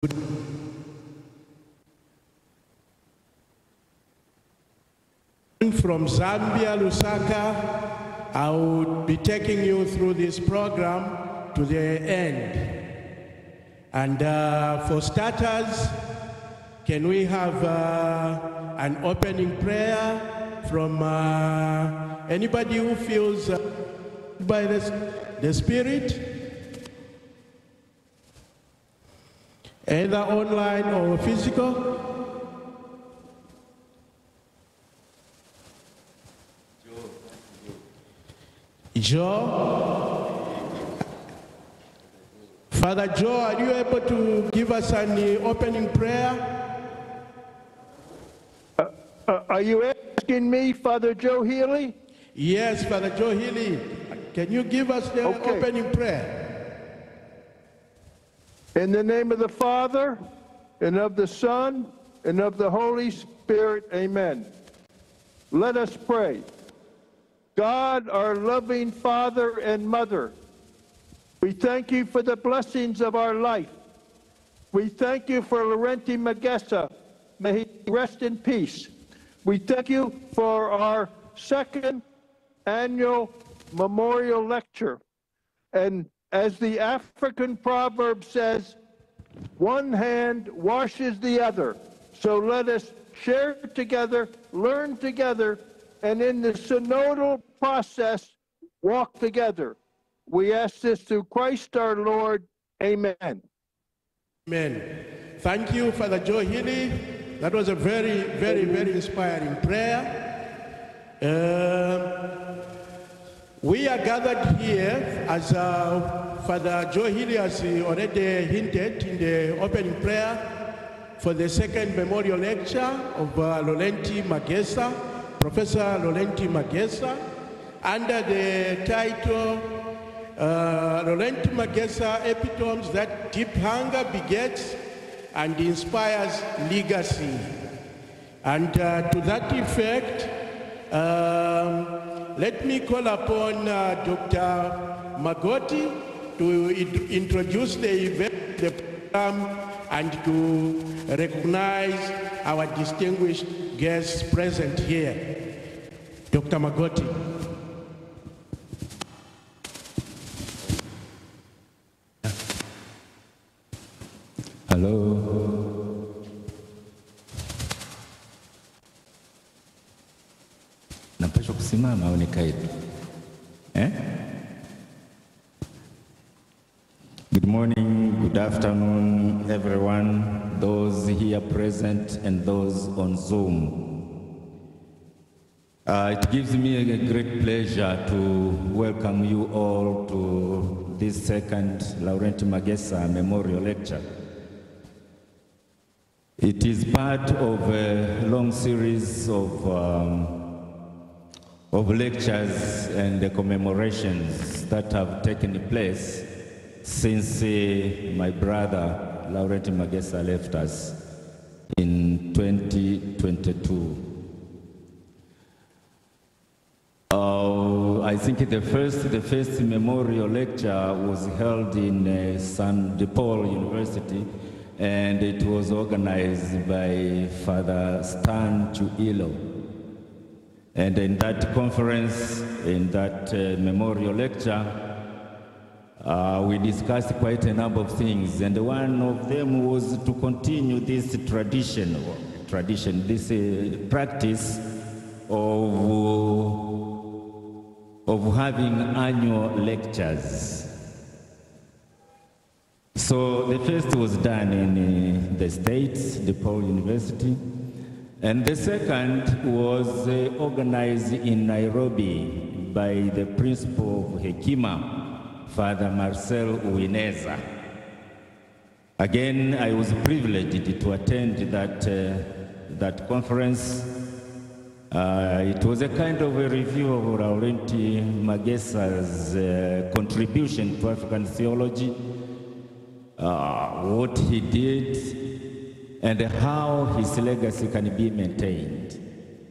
From Zambia, Lusaka, I will be taking you through this program to the end. And for starters, can we have an opening prayer from anybody who feels by the Spirit, either online or physical? Joe? Father Joe, are you able to give us an opening prayer? Are you asking me, Father Joe Healy? Yes, Father Joe Healy. Can you give us the opening prayer? In the name of the Father, and of the Son, and of the Holy Spirit, amen. Let us pray. God, our loving Father and Mother, we thank you for the blessings of our life. We thank you for Laurent Magesa. May he rest in peace. We thank you for our second annual memorial lecture. And as the African proverb says, one hand washes the other. So let us share together, learn together, and in the synodal process, walk together. We ask this through Christ our Lord. Amen. Amen. Thank you, Father Joe Healy. That was a very, very, very inspiring prayer. We are gathered here, as Father Joe Healy has already hinted in the opening prayer, for the second memorial lecture of Laurent Magesa, Professor Laurent Magesa, under the title Laurent Magesa Epitomes That Deep Hunger Begets and Inspires Legacy. And to that effect, let me call upon Dr. Magoti to introduce the event, the program, and to recognize our distinguished guests present here. Dr. Magoti. Hello. Napaswa kusimama au nikae tu? Good morning, good afternoon, everyone, those here present and those on Zoom. It gives me a great pleasure to welcome you all to this second Laurent Magesa Memorial Lecture. It is part of a long series of lectures and commemorations that have taken place since my brother Laurent Magesa left us in 2022. I think the first memorial lecture was held in San DePaul University, and it was organized by Father Stan Chuilo. And in that conference, in that memorial lecture, we discussed quite a number of things, and one of them was to continue this tradition, this practice of having annual lectures. So the first was done in the States, DePaul University, and the second was organized in Nairobi by the principal of Hekima, Father Marcel Uineza. Again, I was privileged to attend that conference. It was a kind of a review of Laurent Magesa's contribution to African theology, what he did, and how his legacy can be maintained,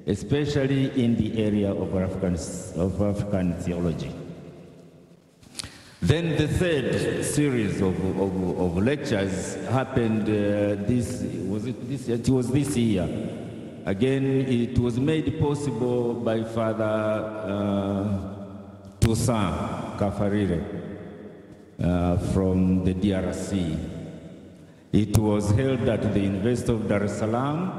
especially in the area of African theology. Then the third series of lectures happened it was this year. Again, it was made possible by Father Toussaint Kafarire from the DRC. It was held at the University of Dar es Salaam,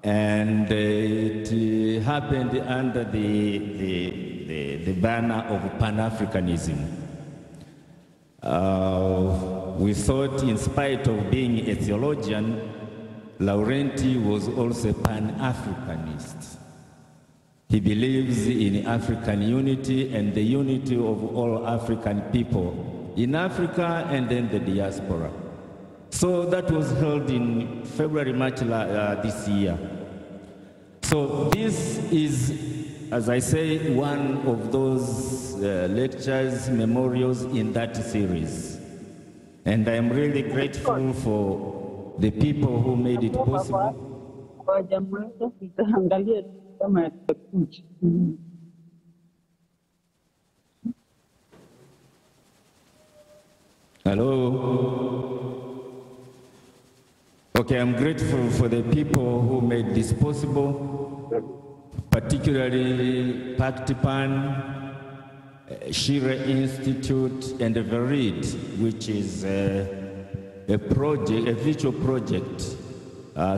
and it happened under the banner of Pan-Africanism. We thought, in spite of being a theologian, Laurent was also a Pan-Africanist. He believes in African unity and the unity of all African people in Africa and then the diaspora. So that was held in February, March this year. So this is, as I say, one of those lectures, memorials in that series. And I am really grateful for the people who made it possible. Hello? Okay, I'm grateful for the people who made this possible, particularly Paktipan, Shire Institute, and 𝐉𝐸D, which is a project, a virtual project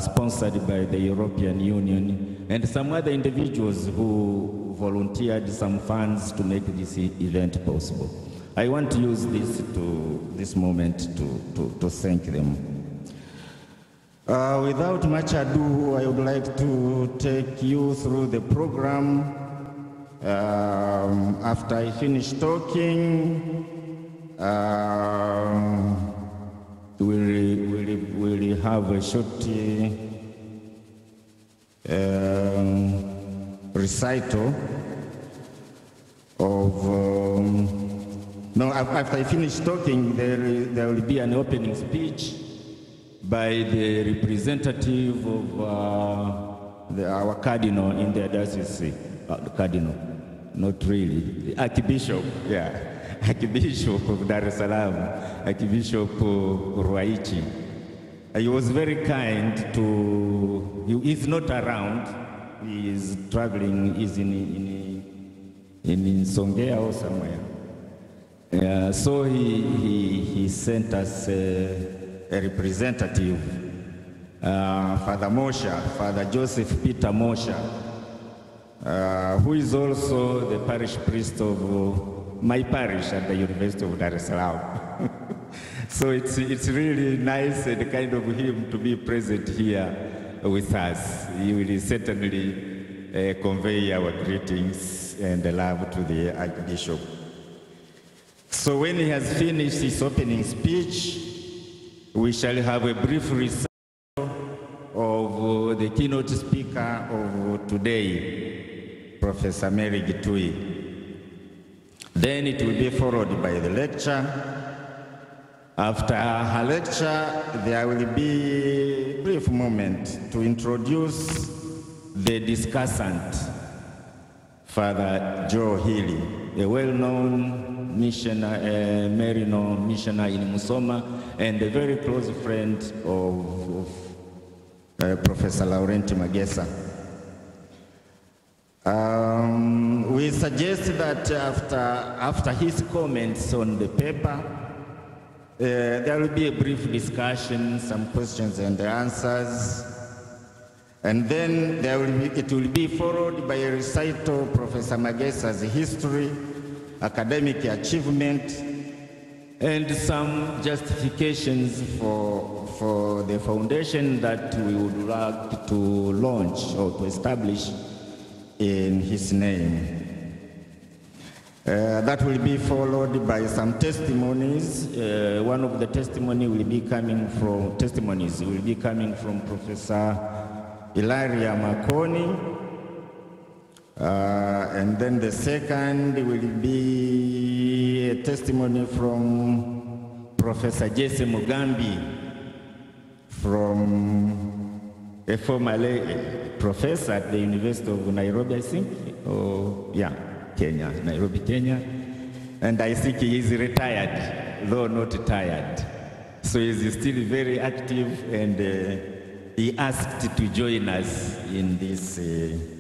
sponsored by the European Union, and some other individuals who volunteered some funds to make this event possible. I want to use this moment to thank them. Without much ado, I would like to take you through the program. After I finish talking, we'll have a short recital of after I finish talking, there will be an opening speech by the representative of our cardinal in the diocese. Cardinal, not really, the Archbishop, yeah, Archbishop of Dar es Salaam, Archbishop Ruaichi. He was very kind he's not around, he is traveling, he's in Songea or somewhere. So he sent us a representative, Father Mosha, Father Joseph Peter Mosha, who is also the parish priest of my parish at the University of Dar es Salaam. So it's really nice and kind of him to be present here with us. He will certainly convey our greetings and love to the Archbishop. So when he has finished his opening speech, we shall have a brief recital of the keynote speaker of today, Professor Mary Gitui. Then it will be followed by the lecture. After her lecture, there will be a brief moment to introduce the discussant, Father Joe Healy, a well-known missionary, Merino missionary in Musoma, and a very close friend of Professor Laurent Magesa. We suggest that after his comments on the paper, there will be a brief discussion, some questions and answers, and then it will be followed by a recital of Professor Magesa's history, academic achievement, and some justifications for the foundation that we would like to launch or to establish in his name. That will be followed by some testimonies. One of the testimonies will be coming from Professor Ilaria Makoni, and then the second will be a testimony from Professor Jesse Mugambi, from a former professor at the University of Nairobi, I think, Kenya, Nairobi, Kenya. And I think he is retired, though not tired. So he is still very active, and he asked to join us in this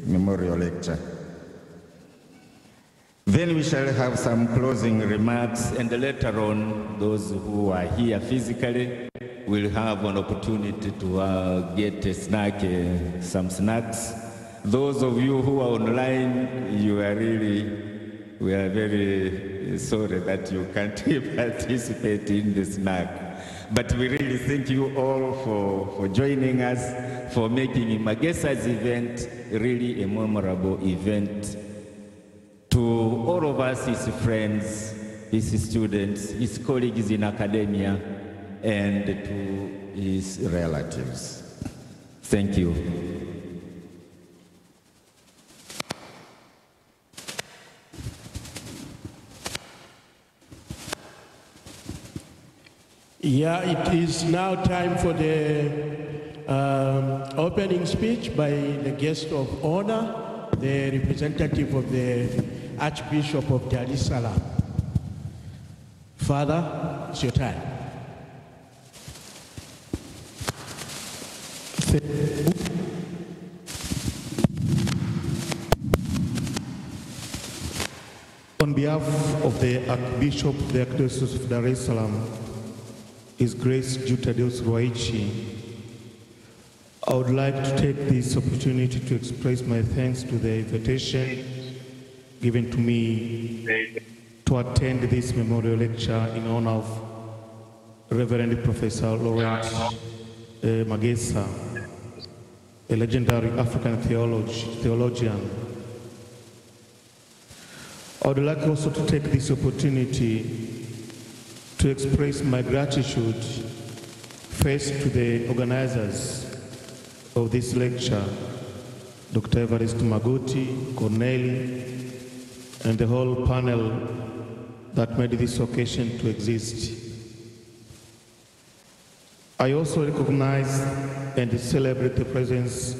memorial lecture. Then we shall have some closing remarks, and later on, those who are here physically will have an opportunity to get a snack, some snacks. Those of you who are online, we are very sorry that you can't participate in the snack. But we really thank you all for joining us, for making Magesa's event really a memorable event to all of us, his friends, his students, his colleagues in academia, and to his relatives. Thank you. Yeah, it is now time for the opening speech by the guest of honor, the representative of the Archbishop of Dar es Salaam. Father, it's your time. On behalf of the Archbishop of the Archdiocese of Dar es Salaam, His Grace J.Thaddeus Ruwaichi, I would like to take this opportunity to express my thanks to the invitation given to me to attend this memorial lecture in honor of Reverend Professor Laurent Magesa, a legendary African theologian. I would like also to take this opportunity to express my gratitude first to the organizers of this lecture, Dr. 𝐉𝐔𝐆𝐻, Corneli, and the whole panel that made this occasion to exist. I also recognize and celebrate the presence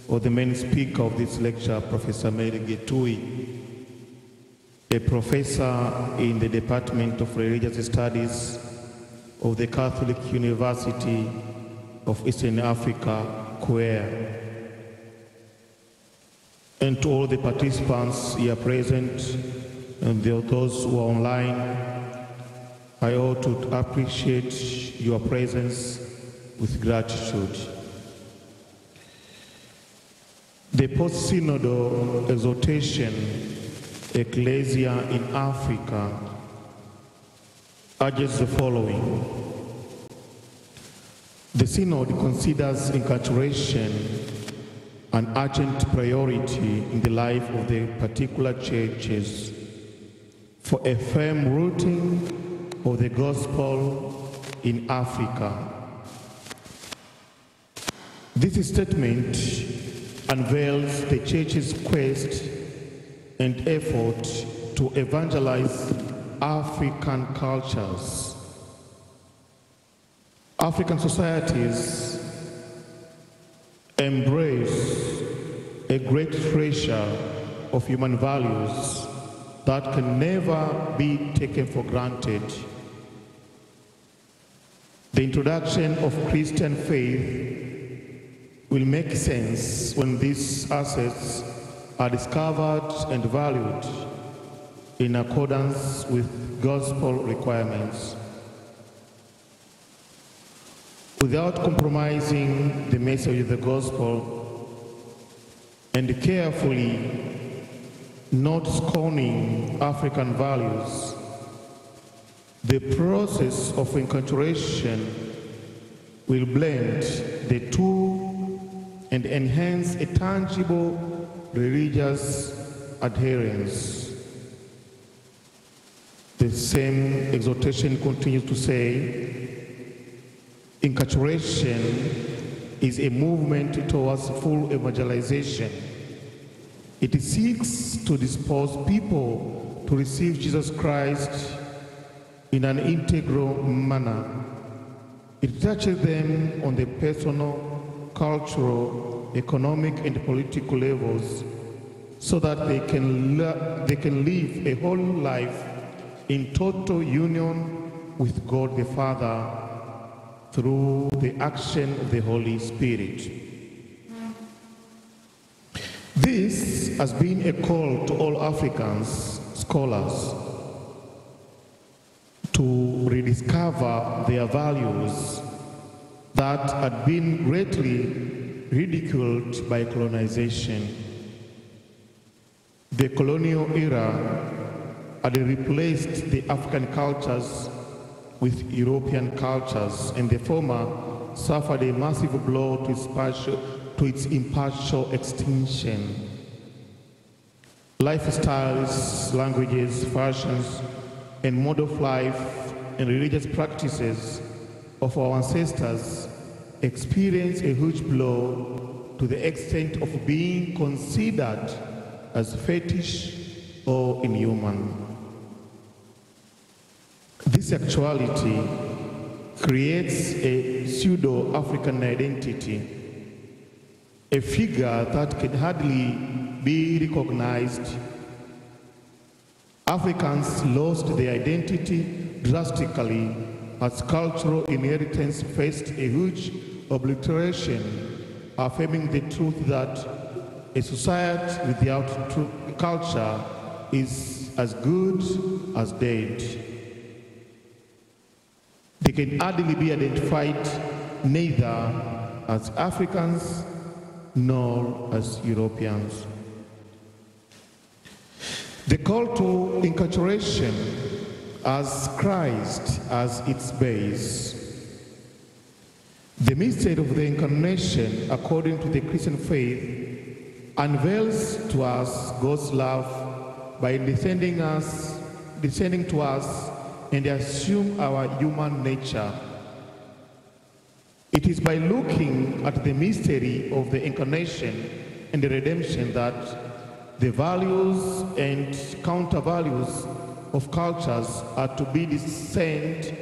of the main speaker of this lecture, Professor 𝐷𝐷𝐿, a professor in the Department of Religious Studies of the Catholic University of Eastern Africa, 𝐷𝐿. And to all the participants here present and those who are online, I ought to appreciate your presence with gratitude. The post-synodal exhortation, Ecclesia in Africa, urges the following. The Synod considers enculturation an urgent priority in the life of the particular churches for a firm rooting of the gospel in Africa. This statement unveils the church's quest and effort to evangelize African cultures. African societies embrace a great treasure of human values that can never be taken for granted. The introduction of Christian faith will make sense when these assets are discovered and valued in accordance with gospel requirements. Without compromising the message of the gospel and carefully not scorning African values, the process of enculturation will blend the two and enhance a tangible religious adherence. The same exhortation continues to say, enculturation is a movement towards full evangelization. It seeks to dispose people to receive Jesus Christ in an integral manner. It touches them on the personal, cultural, economic, and political levels so that they can live a whole life in total union with God the Father through the action of the Holy Spirit. This has been a call to all Africans scholars to rediscover their values that had been greatly ridiculed by colonization. The colonial era had replaced the African cultures with European cultures, and the former suffered a massive blow to its impartial extinction. Lifestyles, languages, fashions, and mode of life and religious practices of our ancestors experienced a huge blow to the extent of being considered as fetish or inhuman. This actuality creates a pseudo-African identity, a figure that can hardly be recognized. Africans lost their identity drastically as cultural inheritance faced a huge obliteration, affirming the truth that a society without true culture is as good as dead. They can hardly be identified neither as Africans nor as Europeans. The call to enculturation has Christ as its base. The mystery of the incarnation, according to the Christian faith, unveils to us God's love by descending to us and assume our human nature. It is by looking at the mystery of the incarnation and the redemption that the values and counter-values of cultures are to be discerned.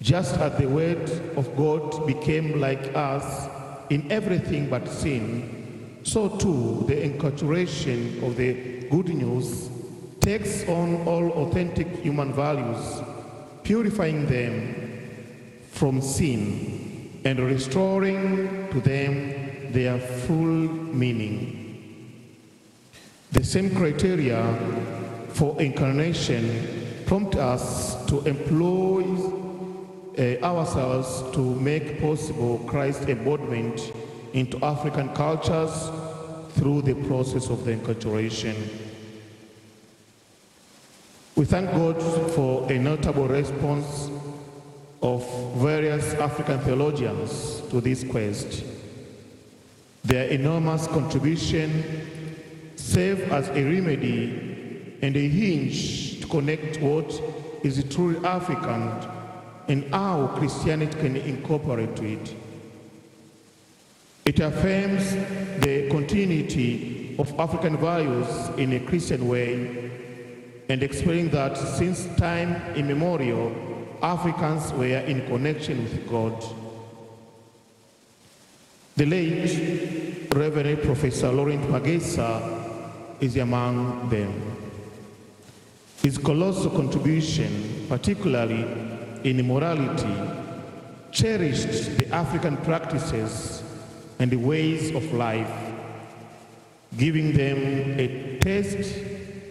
Just as the Word of God became like us in everything but sin, so too the enculturation of the good news takes on all authentic human values, purifying them from sin and restoring to them their full meaning. The same criteria for incarnation prompt us to employ ourselves to make possible Christ's embodiment into African cultures through the process of the enculturation. We thank God for a notable response of various African theologians to this quest. Their enormous contribution serve as a remedy and a hinge to connect what is truly African and how Christianity can incorporate it. It affirms the continuity of African values in a Christian way and explains that since time immemorial, Africans were in connection with God. The late Reverend Professor Laurent Magesa is among them. His colossal contribution, particularly in morality, cherished the African practices and the ways of life, giving them a taste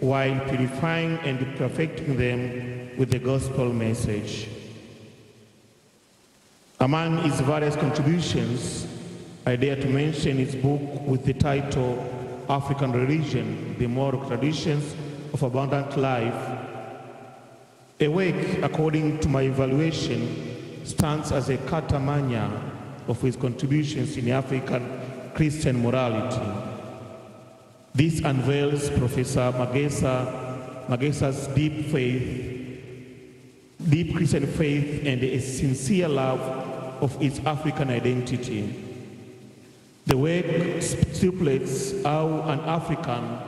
while purifying and perfecting them with the gospel message. Among his various contributions, I dare to mention his book with the title African Religion, the Moral Traditions of Abundant Life. A work, according to my evaluation, stands as a carta magna of his contributions in African Christian morality. This unveils Professor Magesa's deep Christian faith and a sincere love of his African identity. The work stipulates how an African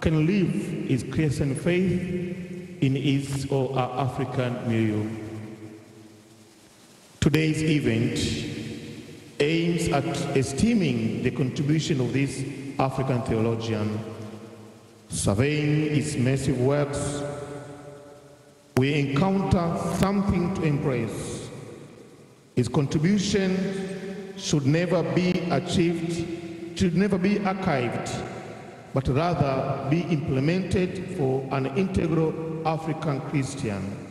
can live his Christian faith in his or her African milieu. Today's event aims at esteeming the contribution of this African theologian, surveying his massive works, we encounter something to embrace. His contribution should never be achieved, should never be archived, but rather be implemented for an integral African Christian.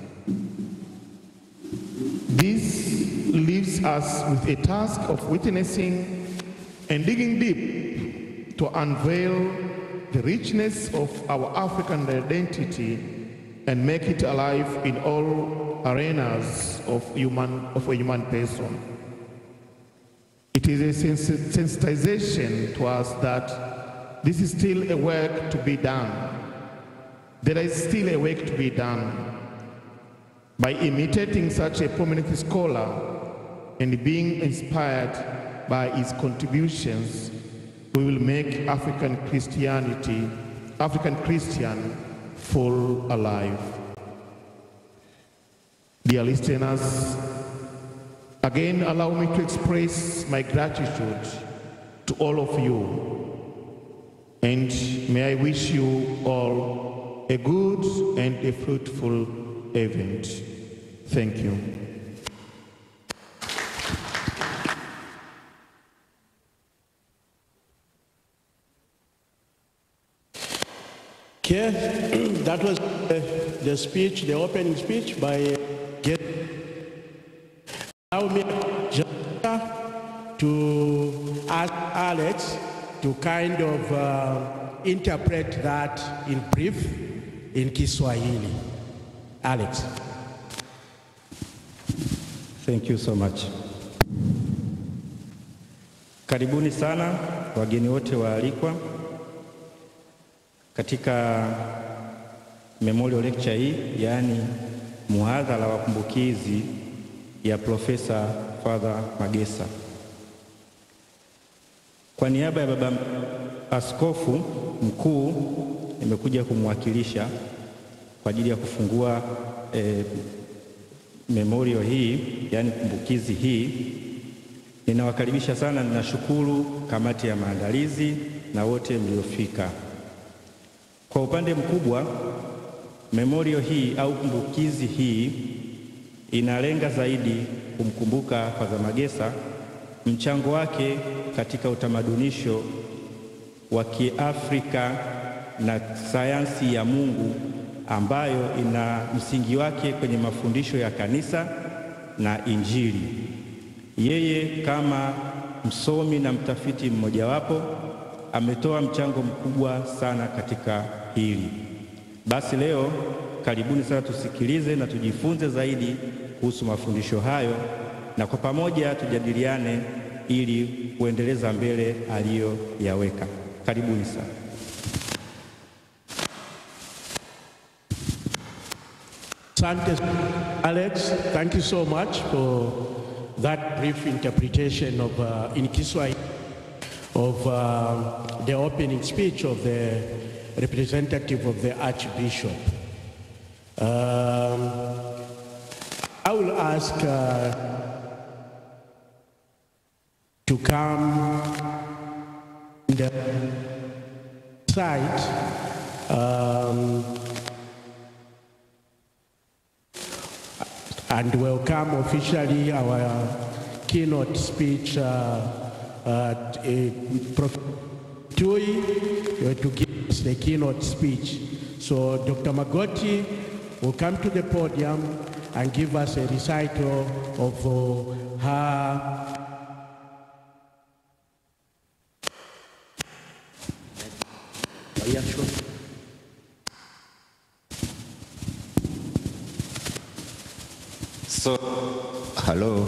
This leaves us with a task of witnessing and digging deep to unveil the richness of our African identity and make it alive in all arenas of a human person. It is a sensitization to us that this is still a work to be done. There is still a work to be done. By imitating such a prominent scholar and being inspired by his contributions, we will make African Christian full alive. Dear listeners, again allow me to express my gratitude to all of you, and may I wish you all a good and a fruitful event. Thank you. Okay, that was the speech, the opening speech by Allow me to ask Alex to kind of interpret that in brief in Kiswahili. Alex. Thank you so much. Karibuni sana wageni wote waalikwa katika memorial lecture hii, yaani muhadhara wa kumbukizi ya Profesa Father Magesa. Kwa niaba ya baba askofu mkuu nimekuja kumwakilisha kwa ajili ya kufungua memorial hii, yaani kumbukizi hii. Ninawakaribisha sana, ninashukuru kamati ya maandalizi na wote mliofika. Kwa upande mkubwa, memorial hii au kumbukizi hii inalenga zaidi kumkumbuka Father Magesa, mchango wake katika utamadunisho wa Kiafrika na sayansi ya Mungu ambayo ina msingi wake kwenye mafundisho ya kanisa na Injili. Yeye kama msomi na mtafiti mmojawapo ametoa mchango mkubwa sana katika hili. Basi leo karibuni sana tusikilize na tujifunze zaidi kuhusu mafundisho hayo, na kwa pamoja tujadiliane ili kuendeleza mbele aliyoyaweka. Karibuni sana. Asante Alex, thank you so much for that brief interpretation of in Kiswahili of the opening speech of the representative of the Archbishop. I will ask to come in the side and welcome officially our keynote speech, Prof. Tui, to give us the keynote speech. So Dr. Magoti will come to the podium and give us a recital of her So, hello.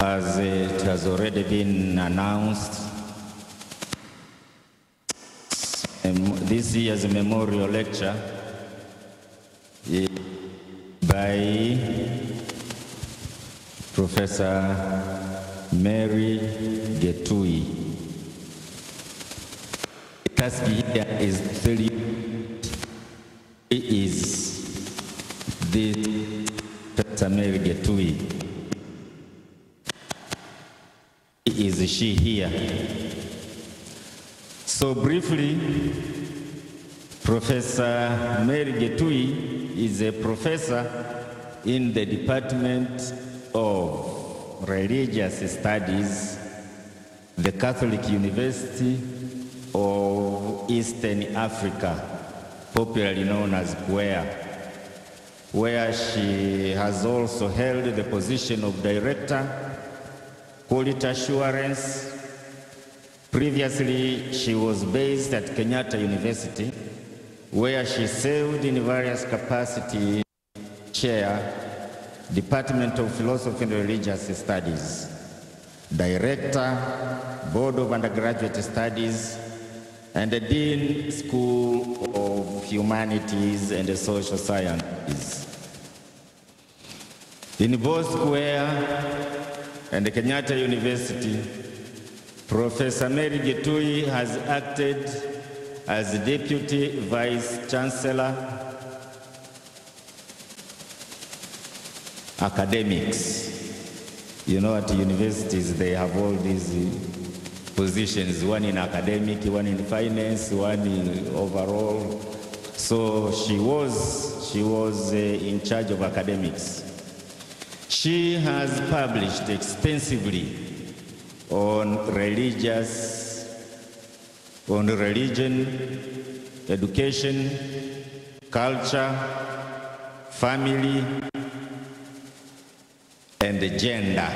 As it has already been announced, this year's memorial lecture by Professor Mary Getui. The task here is to tell you is the Professor Mary Getui. she here? So briefly, Professor Mary Getui is a professor in the Department of Religious Studies, the Catholic University of Eastern Africa, popularly known as 𝐌-𝐏𝐄𝐒, where she has also held the position of Director, Quality Assurance. Previously, she was based at Kenyatta University, where she served in various capacities: Chair, Department of Philosophy and Religious Studies, Director, Board of Undergraduate Studies, and the Dean, School of Humanities and Social Sciences. In both 𝐌-𝐏𝐄𝐒 and Kenyatta University, Professor Mary Getui has acted as Deputy Vice Chancellor, Academics. You know, at universities, they have all these positions, one in academic, one in finance, one in overall. So she was in charge of academics. She has published extensively on religion, education, culture, family, and gender,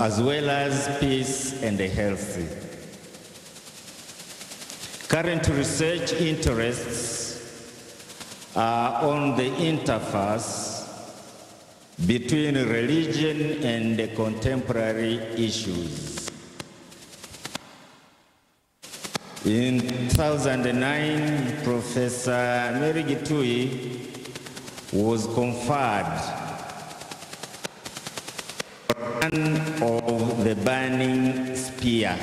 as well as peace and health. Current research interests are on the interface between religion and contemporary issues. In 2009, Professor Mary Getui was conferred one of the Burning Spear,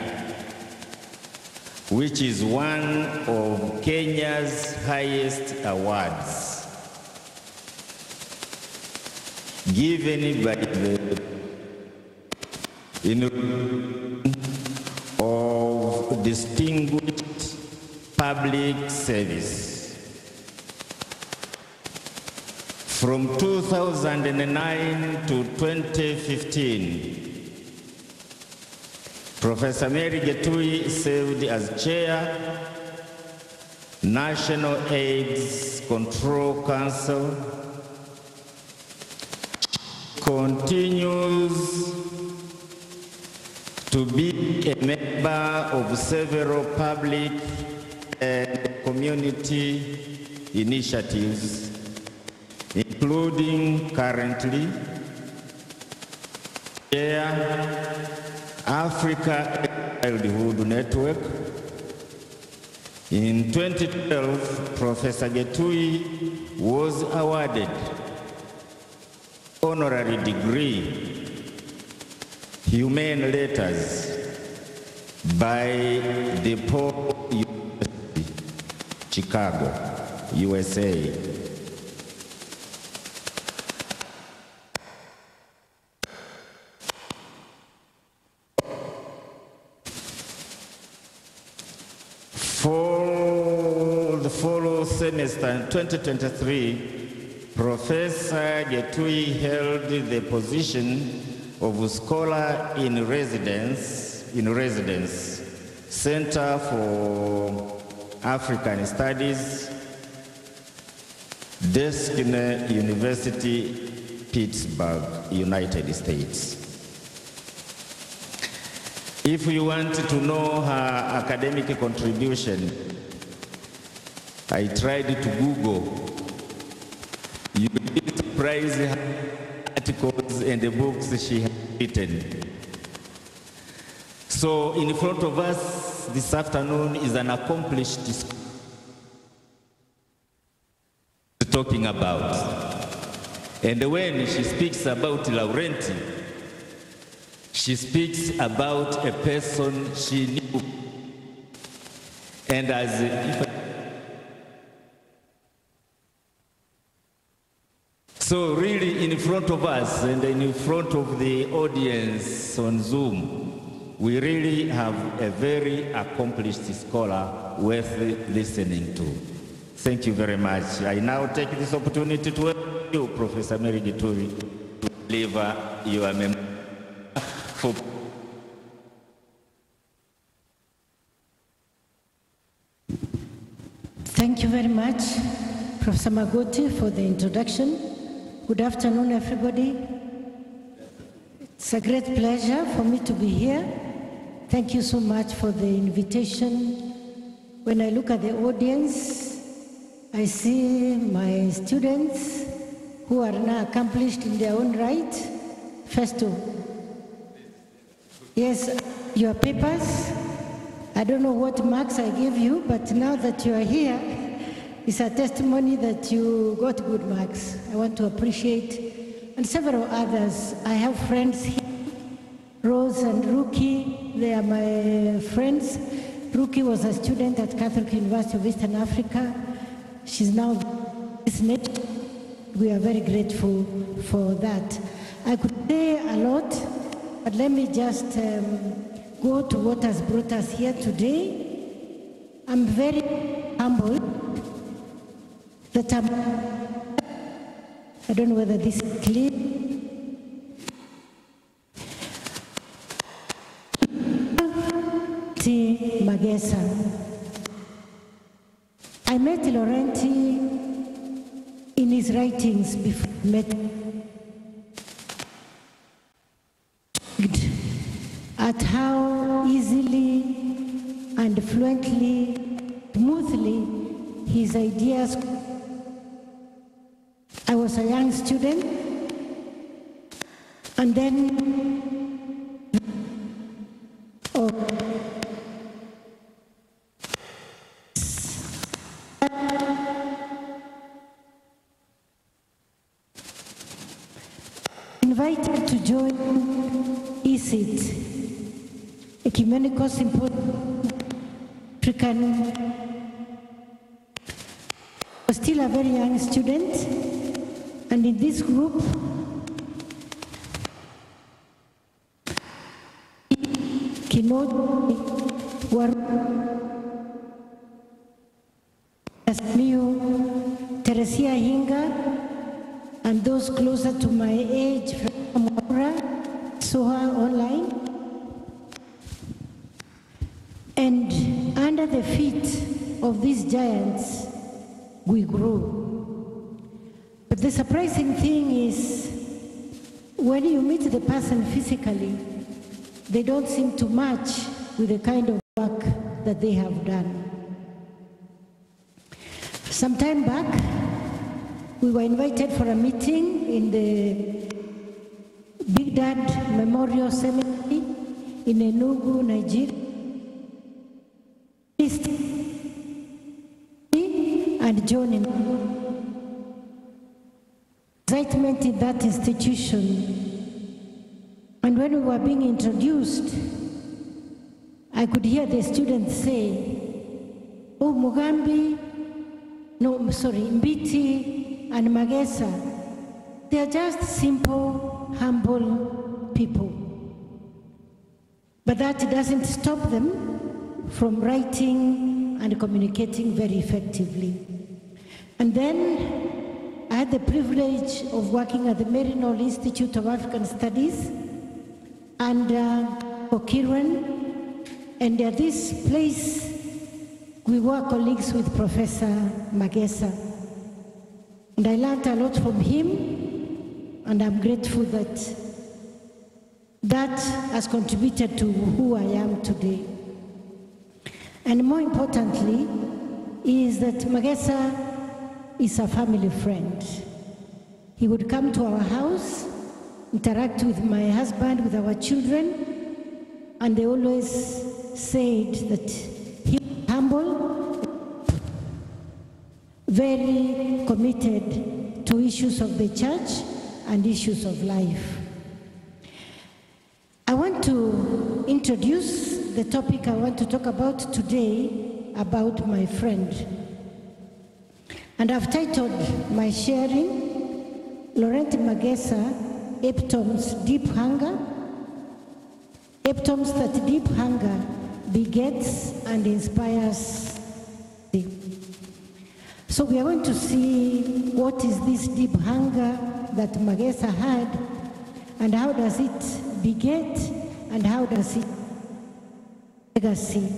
which is one of Kenya's highest awards, given by the of distinguished public service. From 2009 to 2015, Professor Mary Getui served as Chair, National AIDS Control Council. Continues to be a member of several public and community initiatives, including currently Africa Childhood Network. In 2012, Professor Getui was awarded honorary degree Humane Letters by DePaul University, Chicago, USA. For the follow semester in 2023, Professor Getui held the position of Scholar in Residence, Center for African Studies, Duquesne University, Pittsburgh, United States. If you want to know her academic contribution, I tried to Google. You will be surprised her articles and the books she has written. So in front of us this afternoon is an accomplished scholar talking about. And when she speaks about Laurent, she speaks about a person she knew. And as if so really in front of us and in front of the audience on Zoom, we really have a very accomplished scholar worth listening to. Thank you very much. I now take this opportunity to welcome you, Professor Mary Gituri, to deliver your memoir. Thank you very much, Professor Magoti, for the introduction. Good afternoon, everybody. It's a great pleasure for me to be here. Thank you so much for the invitation. When I look at the audience, I see my students who are now accomplished in their own right. First of all, yes, your papers. I don't know what marks I gave you, but now that you are here, it's a testimony that you got good marks. I want to appreciate, and several others. I have friends here, Rose and Ruki, they are my friends. Ruki was a student at Catholic University of Eastern Africa. She's now business. We are very grateful for that. I could say a lot, but let me just go to what has brought us here today. I'm very humbled that I don't know whether this is clear. Magesa. I met Laurent in his writings before I met at how easily and fluently, smoothly his ideas. I was a young student, and then invited to join 𝐷𝐶𝐻, Ecumenical Symposium African. I was still a very young student, and in this group, 𝐷𝐶𝐻𝐿 Teresia Hinga, and those closer to my age, saw her online. And under the feet of these giants, we grew. But the surprising thing is, when you meet the person physically, they don't seem to match with the kind of work that they have done. Some time back, we were invited for a meeting in the Big Dad Memorial Cemetery in Enugu, Nigeria. And John in excitement in that institution. And when we were being introduced, I could hear the students say, "Oh, Mugambi, no, sorry, Mbiti and Magesa, they are just simple, humble people." But that doesn't stop them from writing and communicating very effectively. And then I had the privilege of working at the Maryknoll Institute of African Studies under Okiran, and at this place we were colleagues with Professor Magesa. And I learned a lot from him, and I'm grateful that that has contributed to who I am today. And more importantly is that Magesa is a family friend. He would come to our house, interact with my husband, with our children, and they always said that he was humble, very committed to issues of the church and issues of life. I want to introduce the topic I want to talk about today, about my friend. And I've titled my sharing, Laurent Magesa epitomes deep hunger, epitomes that deep hunger begets and inspires. So we are going to see what is this deep hunger that Magesa had, and how does it beget, and how does it legacy.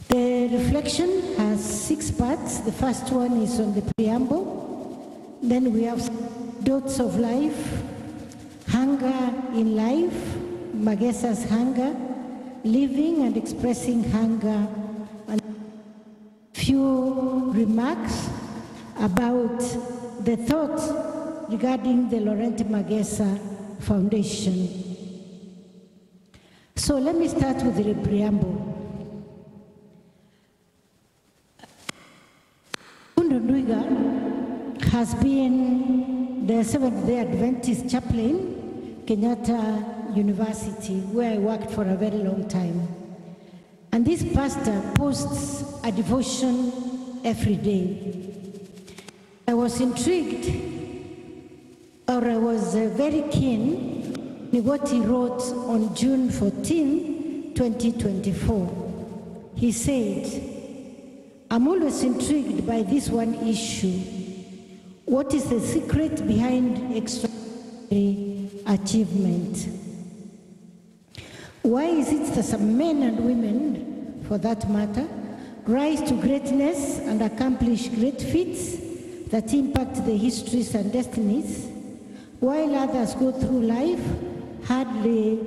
The reflection has 6 parts. The first one is on the preamble. Then we have dots of life, hunger in life, Magesa's hunger, living and expressing hunger, and few remarks about the thought regarding the Laurent Magesa Foundation. So let me start with the preamble. Ndundwiga has been the Seventh-day Adventist chaplain, Kenyatta University, where I worked for a very long time. And this pastor posts a devotion every day. I was intrigued, or I was very keen in what he wrote on June 14, 2024. He said, "I'm always intrigued by this one issue. What is the secret behind extraordinary achievement? Why is it that some men and women, for that matter, rise to greatness and accomplish great feats that impact the histories and destinies, while others go through life hardly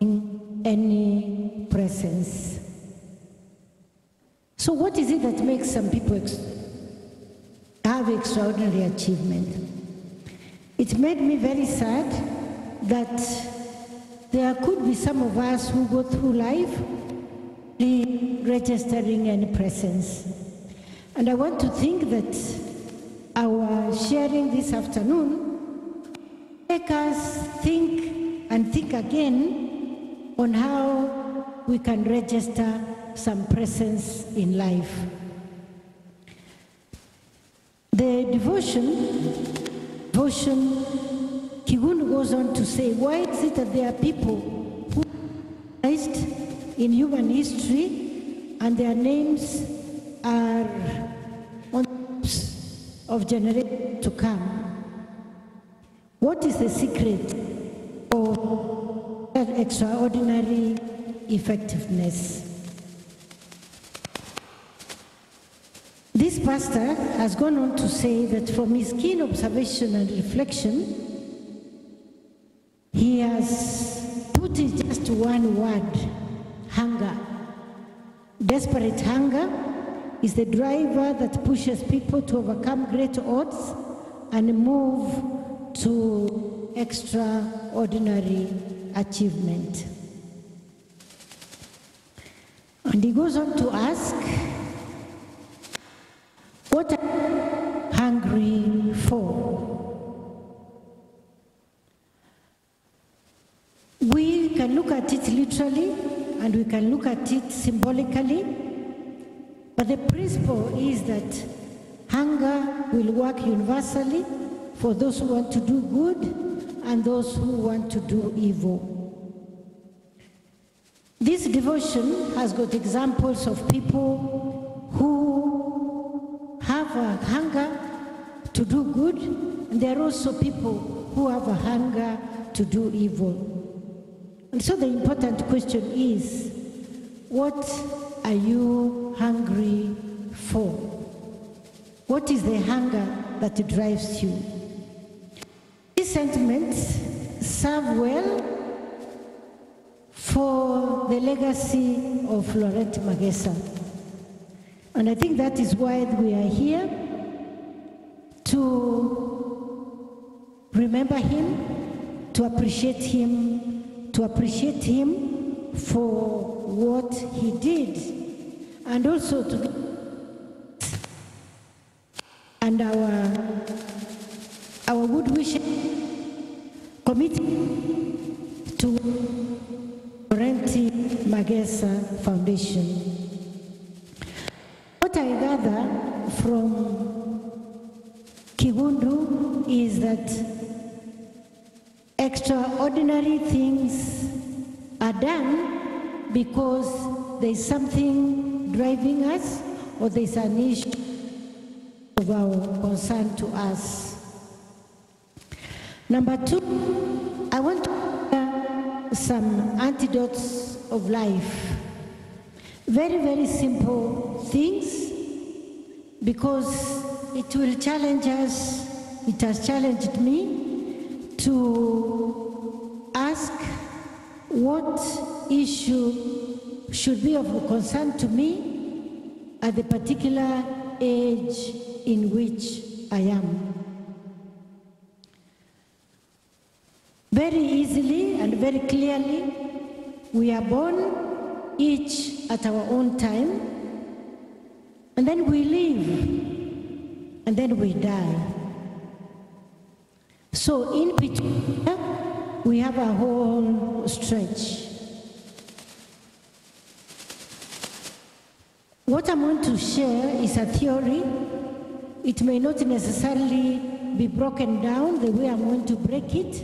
in any presence?" So what is it that makes some people have extraordinary achievement? It made me very sad that there could be some of us who go through life registering any presence. And I want to think that our sharing this afternoon make us think and think again on how we can register some presence in life. The devotion, Kigunu goes on to say, why is it that there are people who are recognized in human history and their names are on the lips of generations to come? What is the secret of that extraordinary effectiveness? This pastor has gone on to say that from his keen observation and reflection, he has put it just one word: hunger. Desperate hunger is the driver that pushes people to overcome great odds and move to extraordinary achievement. And he goes on to ask, what are you hungry for? We can look at it literally and we can look at it symbolically, but the principle is that hunger will work universally for those who want to do good and those who want to do evil. This devotion has got examples of people who have a hunger to do good, and there are also people who have a hunger to do evil. And so the important question is, what are you hungry for? What is the hunger that drives you? These sentiments serve well for the legacy of Laurent Magesa. And I think that is why we are here, to remember him, to appreciate him for what he did, and also to and our good wishes committed to Laurent Magesa Foundation. What I gather from Kigundu things are done because there is something driving us or there is an issue of our concern to us. Number two, I want to share some antidotes of life. Very, very simple things, because it will challenge us, it has challenged me to ask what issue should be of concern to me at the particular age in which I am. Very easily and very clearly, we are born each at our own time, and then we live, and then we die. So in between, we have a whole stretch. What I'm going to share is a theory. It may not necessarily be broken down the way I'm going to break it,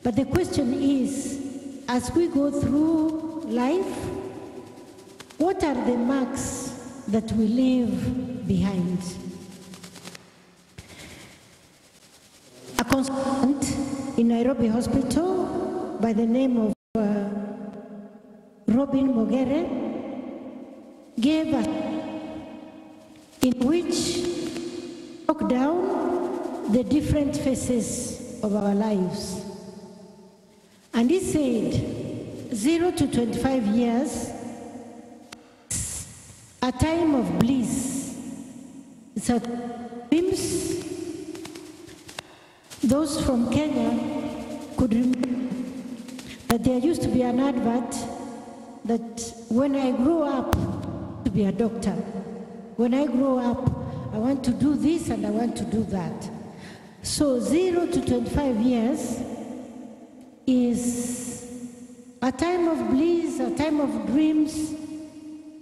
but the question is, as we go through life, what are the marks that we leave behind? A consultant in Nairobi Hospital by the name of Robin Mogere gave us, in which broke down the different phases of our lives. And he said, 0 to 25 years, a time of bliss. It's a dreams. Those from Kenya could remember that there used to be an advert that when I grow up to be a doctor, when I grow up, I want to do this and I want to do that. So 0 to 25 years is a time of bliss, a time of dreams,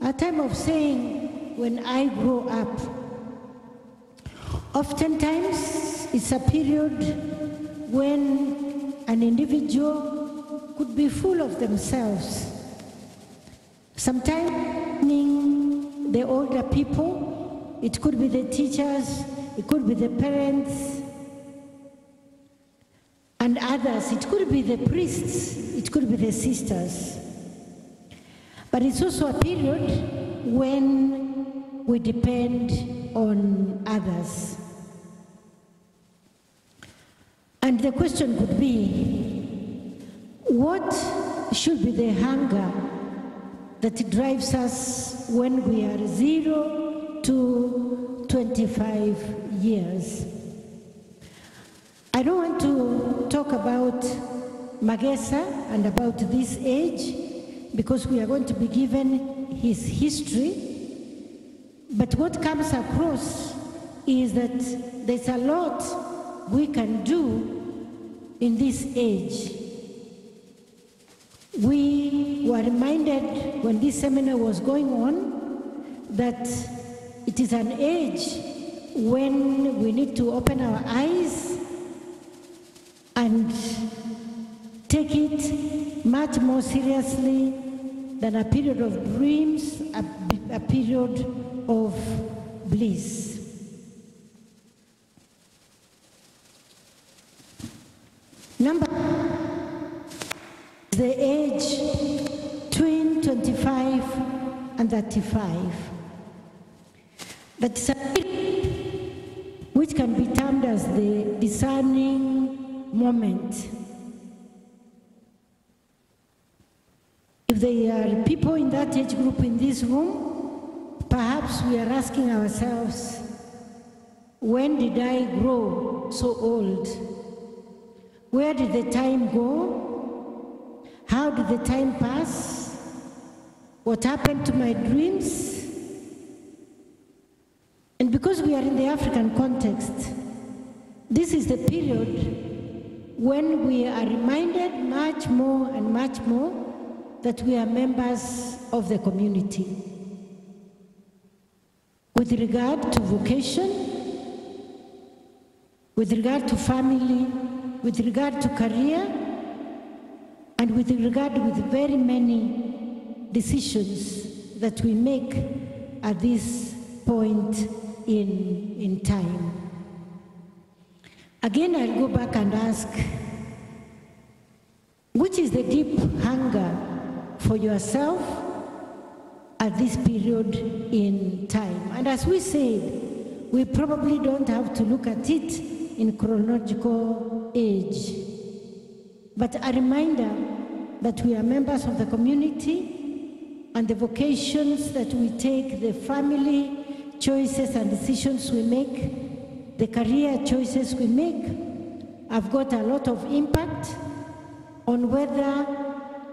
a time of saying, when I grow up. Oftentimes, it's a period when an individual could be full of themselves. Sometimes, the older people, it could be the teachers, it could be the parents, and others. It could be the priests, it could be the sisters. But it's also a period when we depend on others. And the question could be, what should be the hunger that drives us when we are 0 to 25 years? I don't want to talk about Magesa and about this age, because we are going to be given his history. But what comes across is that there's a lot we can do in this age. We were reminded when this seminar was going on that it is an age when we need to open our eyes and take it much more seriously than a period of dreams, a period of bliss. Number the age between 25 and 35. That's a period which can be termed as the discerning moment. If there are people in that age group in this room, perhaps we are asking ourselves, when did I grow so old? Where did the time go? How did the time pass? What happened to my dreams? And because we are in the African context, this is the period when we are reminded much more and much more that we are members of the community. With regard to vocation, with regard to family, with regard to career, and with regard with very many decisions that we make at this point in time. Again, I'll go back and ask, which is the deep hunger for yourself at this period in time? And as we said, we probably don't have to look at it in chronological age, but a reminder that we are members of the community, and the vocations that we take, the family choices and decisions we make, the career choices we make, have got a lot of impact on whether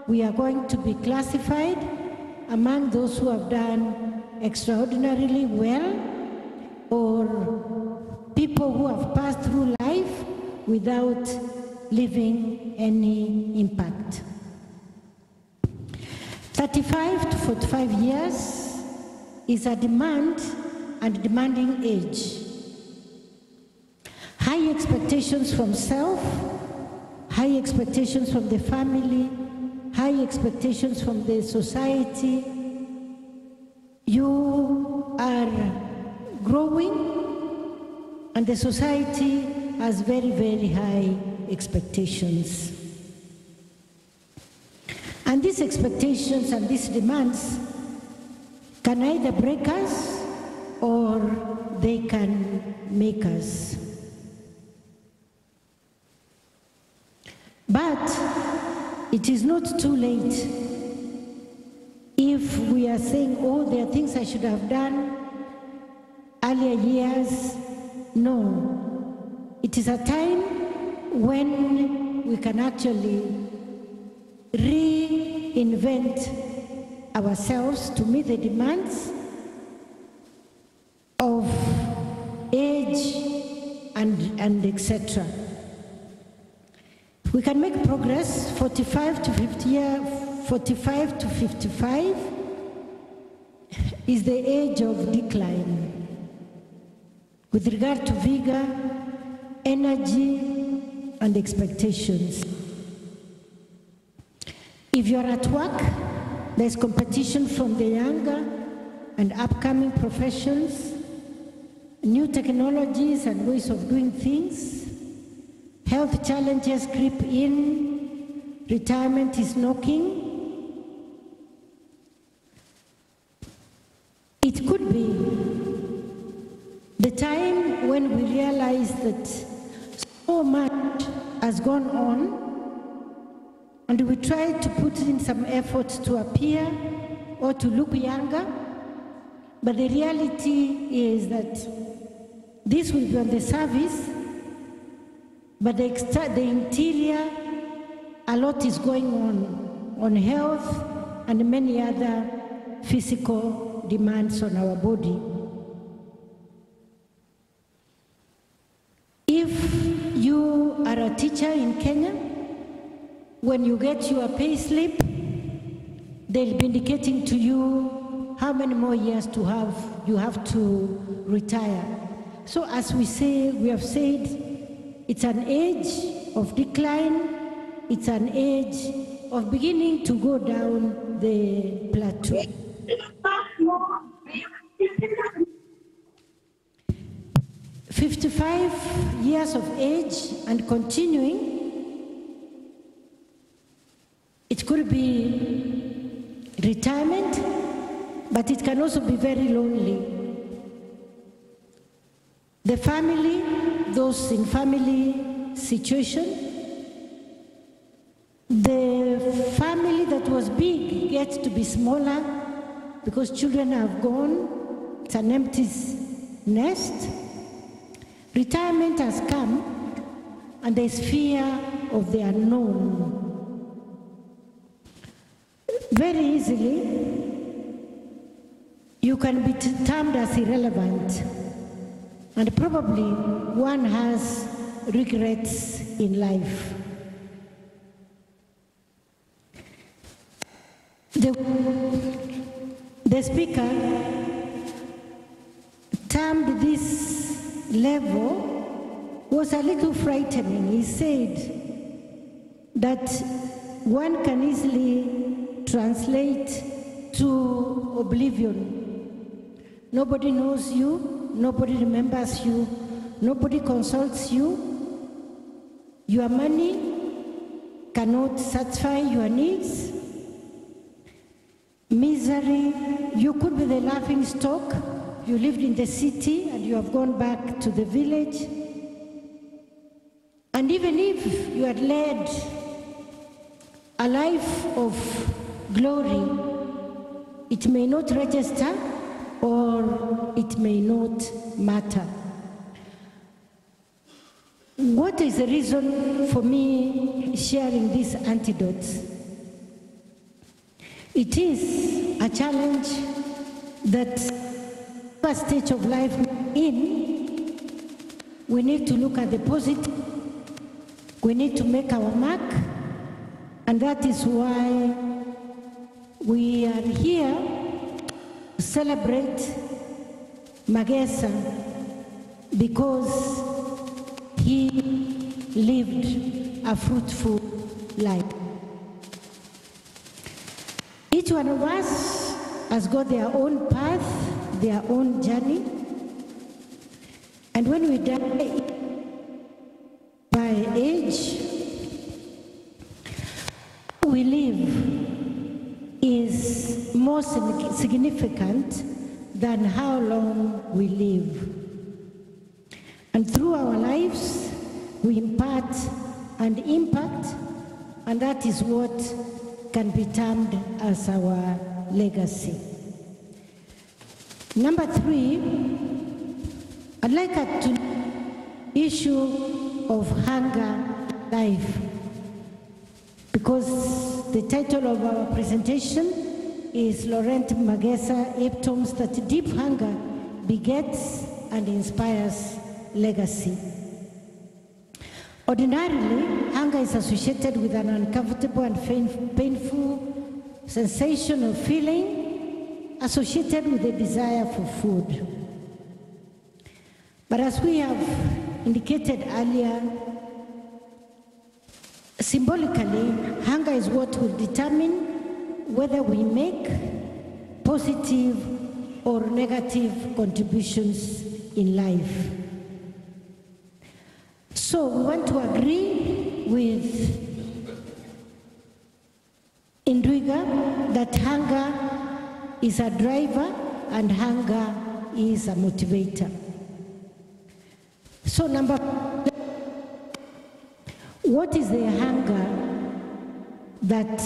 we are going to be classified among those who have done extraordinarily well, or people who have passed through life without leaving any impact. 35 to 45 years is a demand and demanding age. High expectations from self, high expectations from the family, high expectations from the society. You are growing, and the society has very, very high expectations. And these expectations and these demands can either break us or they can make us. But it is not too late if we are saying, oh, there are things I should have done earlier years. No. It is a time when we can actually reinvent ourselves to meet the demands of age and etc. We can make progress. 45 to 55 is the age of decline with regard to vigor, energy, and expectations. If you're at work, there's competition from the younger and upcoming professions, new technologies and ways of doing things. Health challenges creep in, retirement is knocking. It could be the time when we realize that so much has gone on, and we try to put in some effort to appear or to look younger, but the reality is that this will be on the surface, but the interior, a lot is going on health and many other physical demands on our body. If you are a teacher in Kenya, when you get your pay slip, they'll be indicating to you how many more years you have to retire. So as we have said, it's an age of decline, it's an age of beginning to go down the plateau. 55 years of age and continuing, it could be retirement, but it can also be very lonely. The family, those in family situation, the family that was big gets to be smaller because children have gone, it's an empty nest. Retirement has come, and there's fear of the unknown. Very easily, you can be termed as irrelevant, and probably one has regrets in life. The speaker termed this level was a little frightening. He said that one can easily translate to oblivion. Nobody knows you, nobody remembers you, nobody consults you. Your money cannot satisfy your needs. Misery, you could be the laughing stock. You lived in the city and you have gone back to the village. And even if you had led a life of glory, it may not register or it may not matter. What is the reason for me sharing these antidotes? It is a challenge that first stage of life in, we need to look at the positive, we need to make our mark, and that is why we are here to celebrate Magesa, because he lived a fruitful life. Each one of us has got their own path, their own journey. And when we die by age, we live is more significant than how long we live. And through our lives, we impart and impact, and that is what can be termed as our legacy. Number 3, I'd like to issue of hunger life, because the title of our presentation is Laurent Magesa epitomes that deep hunger begets and inspires legacy. Ordinarily, hunger is associated with an uncomfortable and painful sensation of feeling associated with a desire for food. But as we have indicated earlier, symbolically, hunger is what will determine whether we make positive or negative contributions in life. So we want to agree with Ndwiga that hunger is a driver and hunger is a motivator. So number 4, what is the hunger that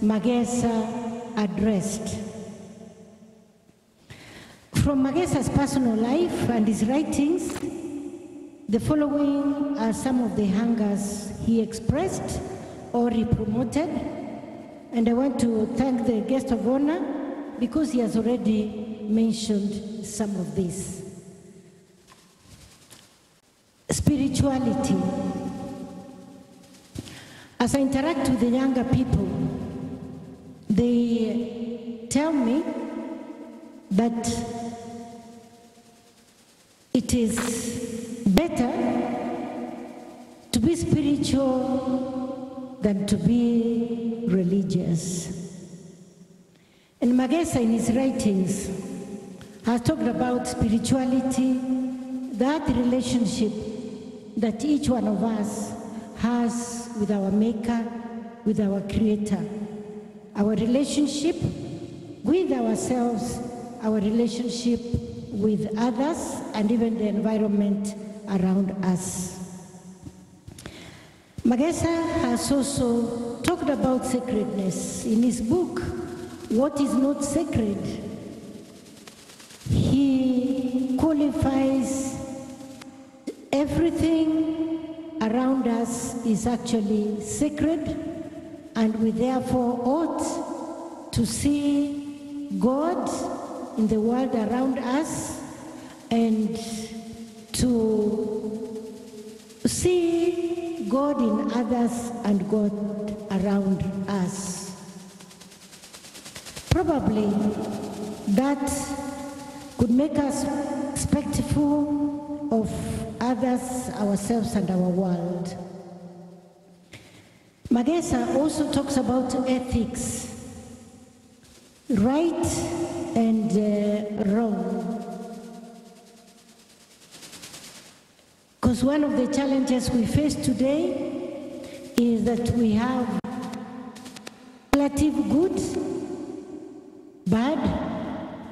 Magesa addressed? From Magesa's personal life and his writings, the following are some of the hungers he expressed or he promoted, and I want to thank the guest of honor because he has already mentioned some of this. Spirituality. As I interact with the younger people, they tell me that it is better to be spiritual than to be religious. And Magesa in his writings has talked about spirituality, that relationship that each one of us has with our Maker, with our Creator, our relationship with ourselves, our relationship with others, and even the environment around us. Magesa has also talked about sacredness. In his book, What is Not Sacred, he qualifies everything around us is actually sacred, and we therefore ought to see God in the world around us and to see God in others and God around us. Probably that could make us respectful of others, ourselves, and our world. Magesa also talks about ethics, right and wrong. Because one of the challenges we face today is that we have relative good, bad,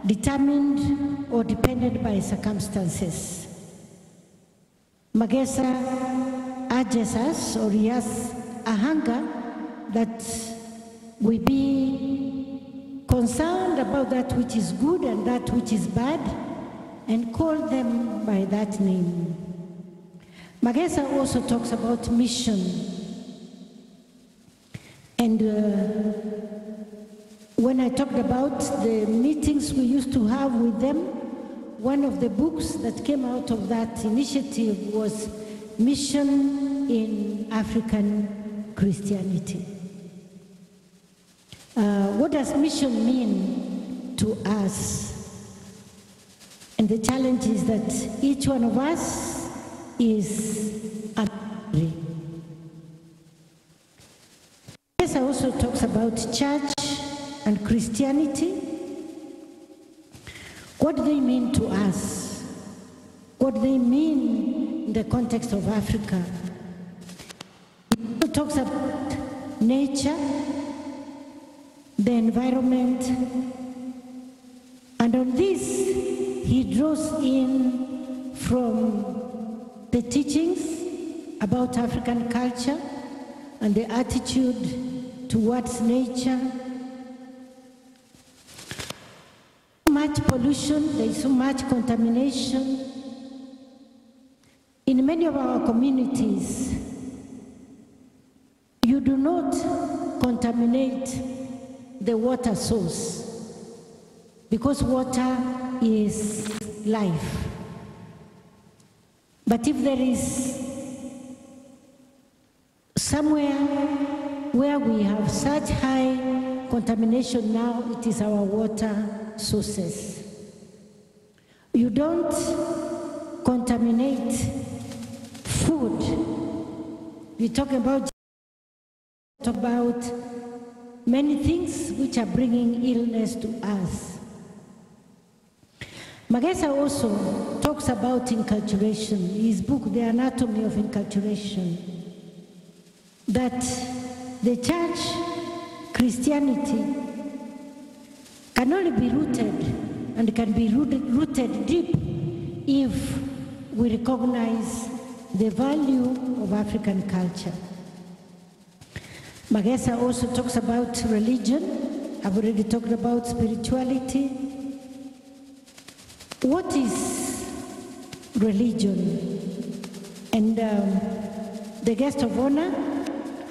determined or dependent by circumstances. Magesa urges us, or he has a hunger that we be concerned about that which is good and that which is bad and call them by that name. Magesa also talks about mission. And when I talked about the meetings we used to have with them, one of the books that came out of that initiative was Mission in African Christianity. What does mission mean to us? And the challenge is that each one of us is a missionary. Yes, I also talks about church and Christianity. What do they mean to us? What do they mean in the context of Africa? He talks about nature, the environment, and on this he draws in from the teachings about African culture and the attitude towards nature. So much pollution, there is so much contamination. In many of our communities, you do not contaminate the water source, because water is life. But if there is somewhere where we have such high contamination now, it is our water sources. You don't contaminate food. We talk about many things which are bringing illness to us. Magesa also talks about enculturation, his book, The Anatomy of Enculturation, that the church, Christianity, can only be rooted and can be rooted deep if we recognize the value of African culture. Magesa also talks about religion. I've already talked about spirituality. What is religion? And the guest of honor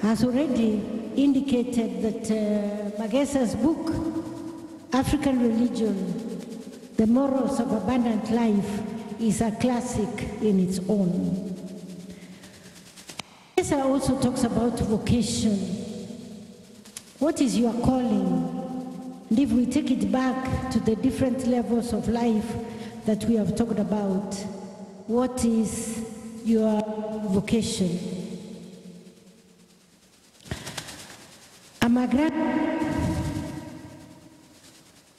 has already indicated that Magesa's book, African Religion, The Morals of Abundant Life, is a classic in its own. Magesa also talks about vocation. What is your calling? And if we take it back to the different levels of life that we have talked about, what is your vocation? I'm a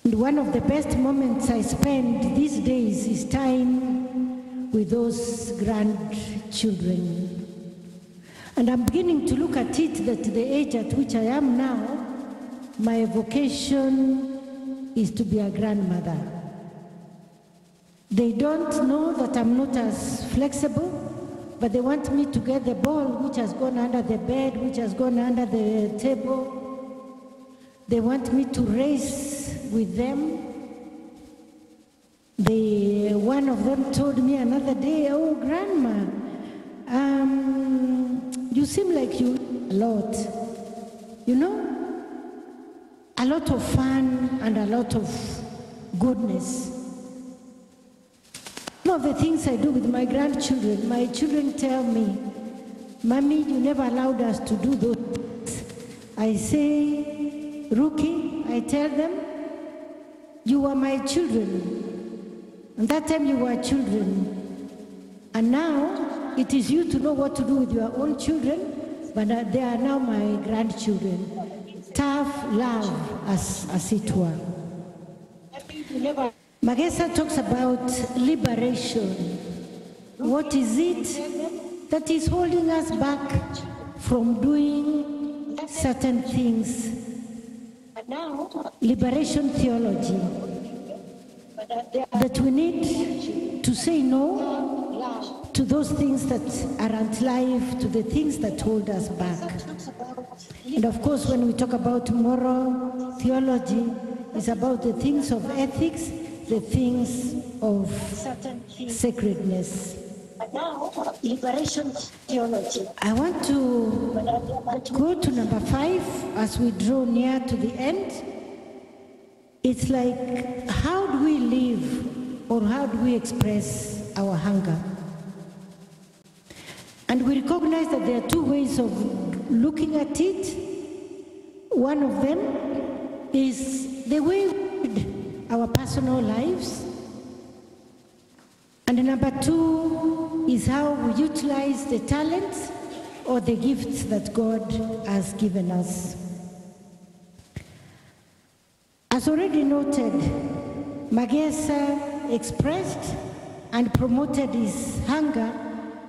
and one of the best moments I spend these days is time with those grandchildren. And I'm beginning to look at it that the age at which I am now, my vocation is to be a grandmother. They don't know that I'm not as flexible, but they want me to get the ball which has gone under the bed, which has gone under the table. They want me to race with them. One of them told me another day, "Oh, Grandma, you seem like you eat a lot, you know, a lot of fun and a lot of goodness." One of the things I do with my grandchildren, my children tell me, "Mommy, you never allowed us to do those things." I say, "Rookie," I tell them, "you were my children. And that time you were children. And now it is you to know what to do with your own children but they are now my grandchildren. Tough love, as it were. Magesa talks about liberation. What is it that is holding us back from doing certain things? Liberation theology. That we need to say no to those things that aren't life, to the things that hold us back. And of course, when we talk about moral theology, it's about the things of ethics, the things of sacredness. Liberation theology. I want to go to number 5 as we draw near to the end. It's like, how do we live, or how do we express our hunger? And we recognize that there are 2 ways of looking at it. One of them is the way we lead our personal lives. And number 2 is how we utilize the talents or the gifts that God has given us. As already noted, Magesa expressed and promoted his hunger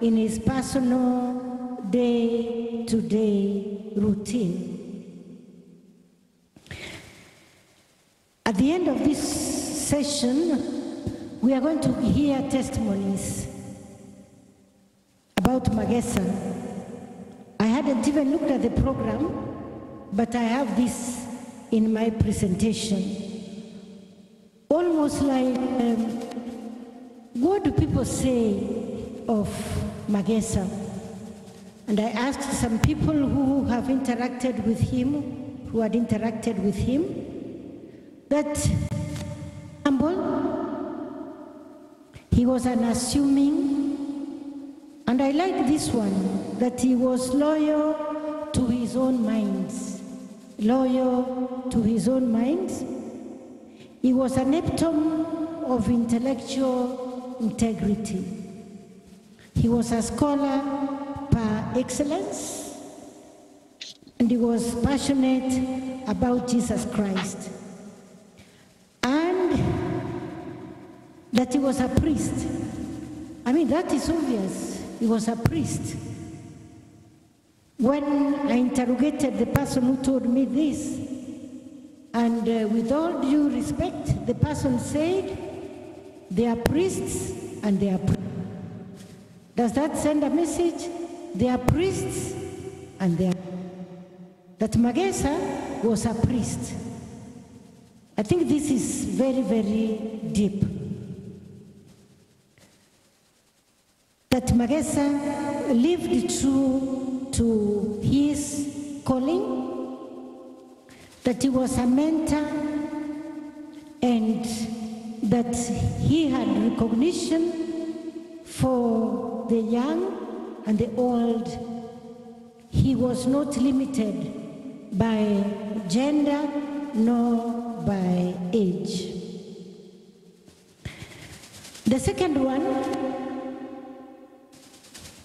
in his personal day-to-day routine. At the end of this session, we are going to hear testimonies about Magesa. I hadn't even looked at the program, but I have this in my presentation. Almost like, what do people say of Magesa? And I asked some people who have interacted with him, who had interacted with him, that humble, he was unassuming, and I like this one, that he was loyal to his own minds. Loyal to his own minds. He was an epitome of intellectual integrity. He was a scholar par excellence, and he was passionate about Jesus Christ. And that he was a priest. I mean, that is obvious. He was a priest. When I interrogated the person who told me this, and with all due respect, the person said, they are priests and they are priests. Does that send a message? They are priests and they are. That Magesa was a priest. I think this is very, very deep. That Magesa lived true to his calling, that he was a mentor, and that he had recognition for the young and the old. He was not limited by gender nor by age. The second one,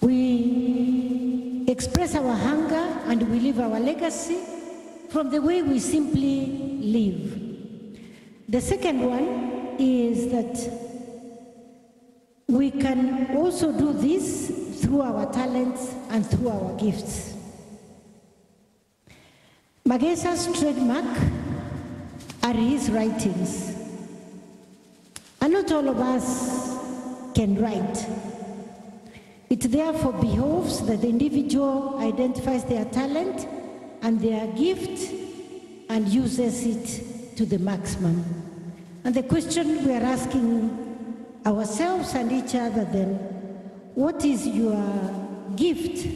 we express our hunger and we leave our legacy from the way we simply live. The second one is that we can also do this through our talents and through our gifts. Magesa's trademark are his writings. And not all of us can write. It therefore behoves that the individual identifies their talent and their gift and uses it to the maximum. And the question we are asking ourselves and each other then, what is your gift?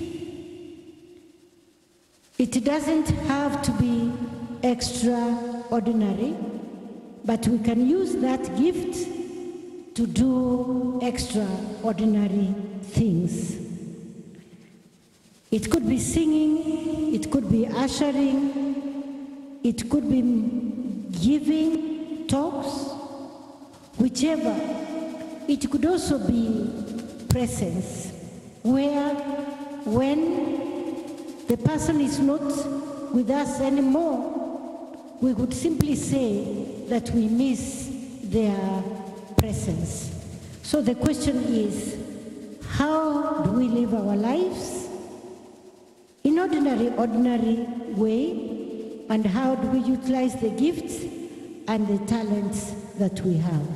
It doesn't have to be extraordinary, but we can use that gift to do extraordinary things. It could be singing, it could be ushering, it could be giving talks, whichever. It could also be presence, where, when, the person is not with us anymore, we would simply say that we miss their presence. So the question is, how do we live our lives in ordinary way, and how do we utilize the gifts and the talents that we have?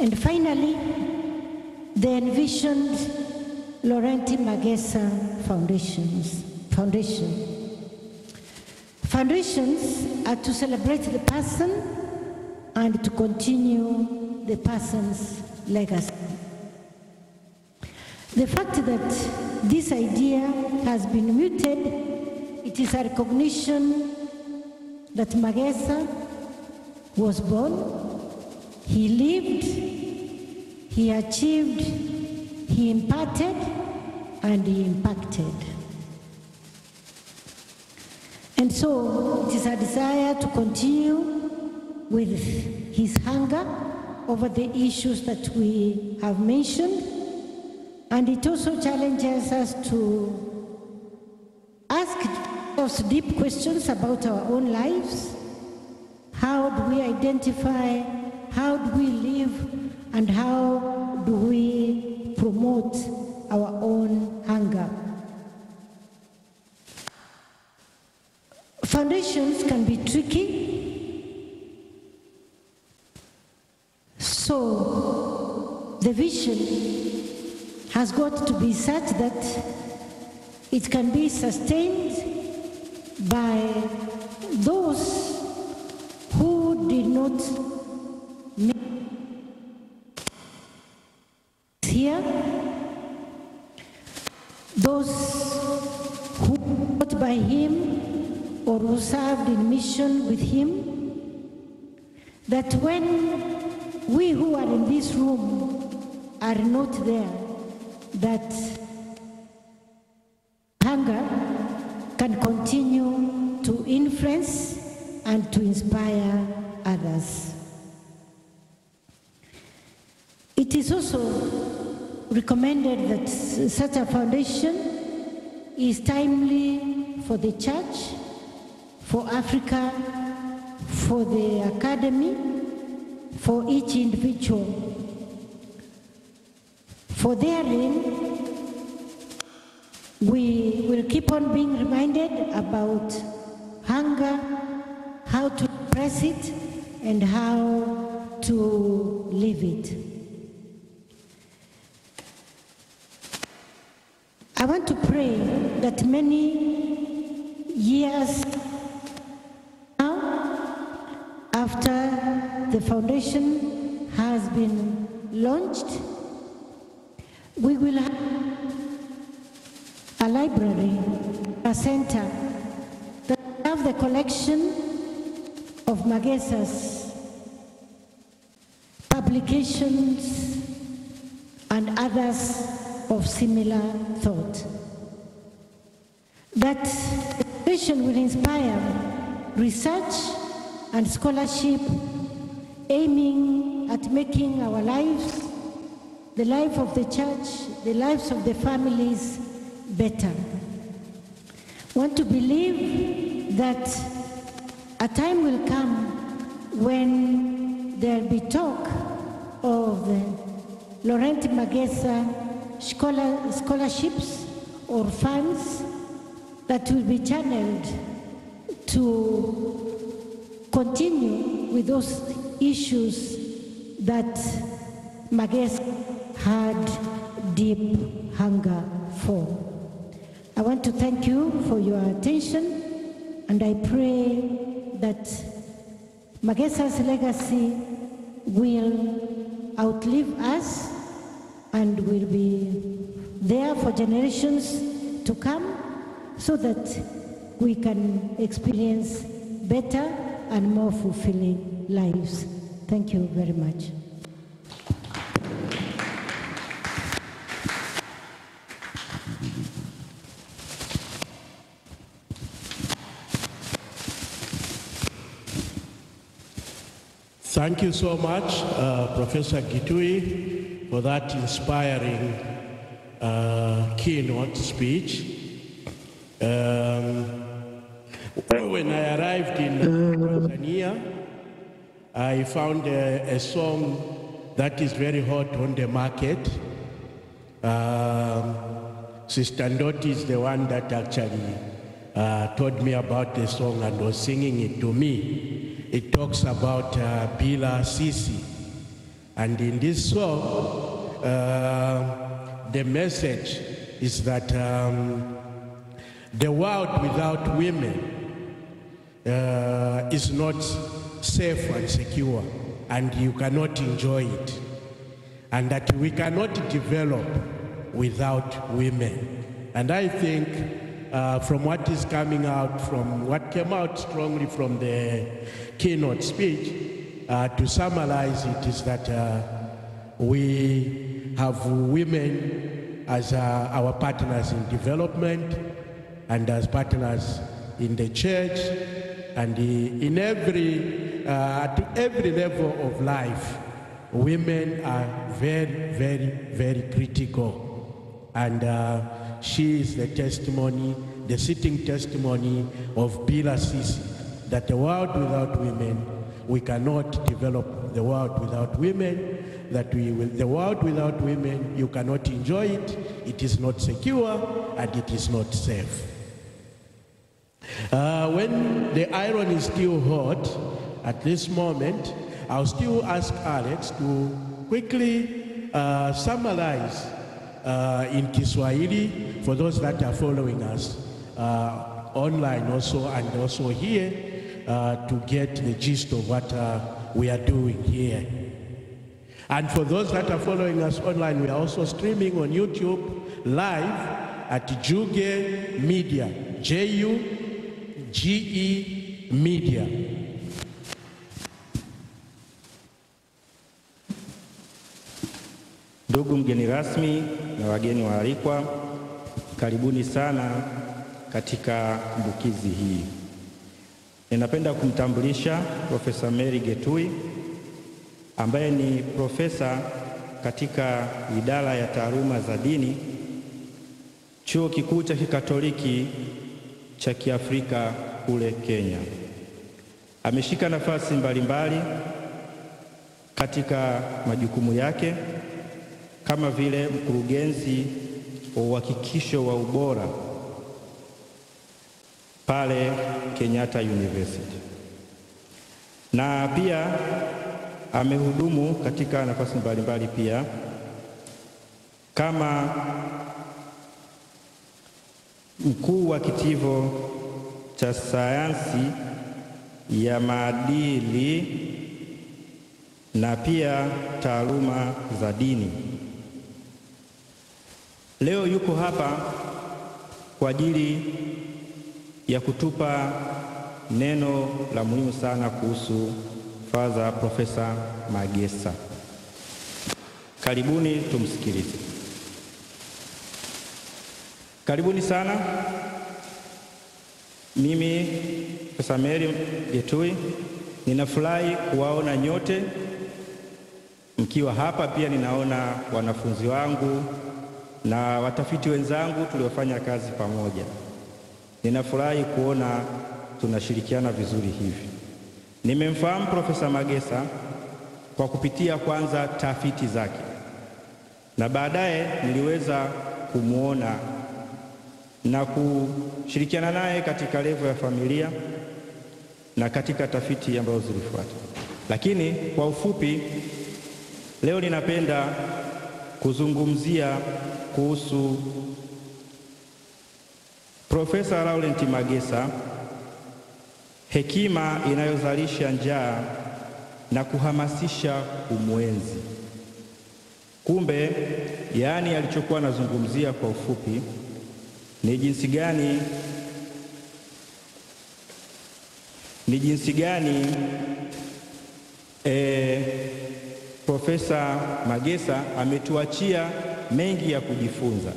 And finally, the envisioned Laurent Magesa Foundation. Foundations are to celebrate the person and to continue the person's legacy. The fact that this idea has been muted, it is a recognition that Magesa was born, he lived, he achieved, he imparted, and he impacted. And so it is a desire to continue with his hunger over the issues that we have mentioned, and it also challenges us to ask us deep questions about our own lives. How do we identify, how do we live, and how do we promote our own hunger? Foundations can be tricky, so the vision has got to be such that it can be sustained by those who did not make here, those who fought by him or who served in mission with him, that when we who are in this room are not there, that hunger can continue to influence and to inspire others. It is also recommended that such a foundation is timely for the church, for Africa, for the academy, for each individual. For therein, we will keep on being reminded about hunger, how to express it, and how to live it. I want to pray that many years now, after the foundation has been launched, we will have a library, a center that will have the collection of Magesa's publications and others of similar thought. That education will inspire research and scholarship aiming at making our lives, the life of the church, the lives of the families better. I want to believe that a time will come when there will be talk of Laurent Magesa scholarships or funds that will be channeled to continue with those issues that Magesa had deep hunger for. I want to thank you for your attention, and I pray that Magesa's legacy will outlive us and will be there for generations to come, so that we can experience better and more fulfilling lives. Thank you very much. Thank you so much, Professor Gitui, for that inspiring keynote speech. When I arrived in Tanzania, I found a song that is very hot on the market. Sister Ndoti is the one that actually told me about the song and was singing it to me. It talks about 𝐉𝐼𝐍𝐻. And in this song, the message is that the world without women is not safe and secure, and you cannot enjoy it, and that we cannot develop without women. And I think from what is coming out, from what came out strongly from the keynote speech, to summarize it, is that we have women as our partners in development and as partners in the church, and in every, at every level of life, women are very, very, very critical. And she is the testimony, the sitting testimony of 𝐉𝐼𝐍𝐻, that the world without women, we cannot develop the world without women, that the world without women, you cannot enjoy it, it is not secure, and it is not safe. When the iron is still hot, at this moment, I'll still ask Alex to quickly summarize in Kiswahili for those that are following us online also, and also here to get the gist of what we are doing here. And for those that are following us online, we are also streaming on YouTube live at Jugo Media, Juge Media. Ndugu mgeni rasmi na wageni waalikwa, karibuni sana katika kumbukizi hii. Ninapenda kumtambulisha Profesa 𝐷𝐼𝐻 ambaye ni profesa katika idara ya taaluma za dini, Chuo Kikuu cha Kikatoliki cha Kiafrika kule Kenya. Ameshika nafasi mbalimbali katika majukumu yake kama vile mkurugenzi wa uhakikisho wa ubora pale Kenyatta University, na pia amehudumu katika nafasi mbalimbali pia kama mkuu wa kitivo cha sayansi ya maadili na pia taaluma za dini. Leo yuko hapa kwa ajili ya kutupa neno la muhimu sana kuhusu Father Profesa Magesa. Karibuni tumsikilize. Karibuni sana. Mimi Profesa 𝐷𝐼𝐻 ninafurahi kuwaona nyote mkiwa hapa. Pia ninaona wanafunzi wangu na watafiti wenzangu tuliofanya kazi pamoja. Ninafurahi kuona tunashirikiana vizuri hivi. Nimemfahamu Profesa Magesa kwa kupitia kwanza tafiti zake, na baadaye niliweza kumuona na kushirikiana naye katika level ya familia na katika tafiti ambazo zilifuata. Lakini kwa ufupi, leo ninapenda kuzungumzia kuhusu Profesa Laurent Magesa, hekima inayozalisha njaa na kuhamasisha umwenzi. Kumbe, yaani alichokuwa anazungumzia kwa ufupi ni jinsi gani Profesa Magesa ametuachia mengi ya kujifunza.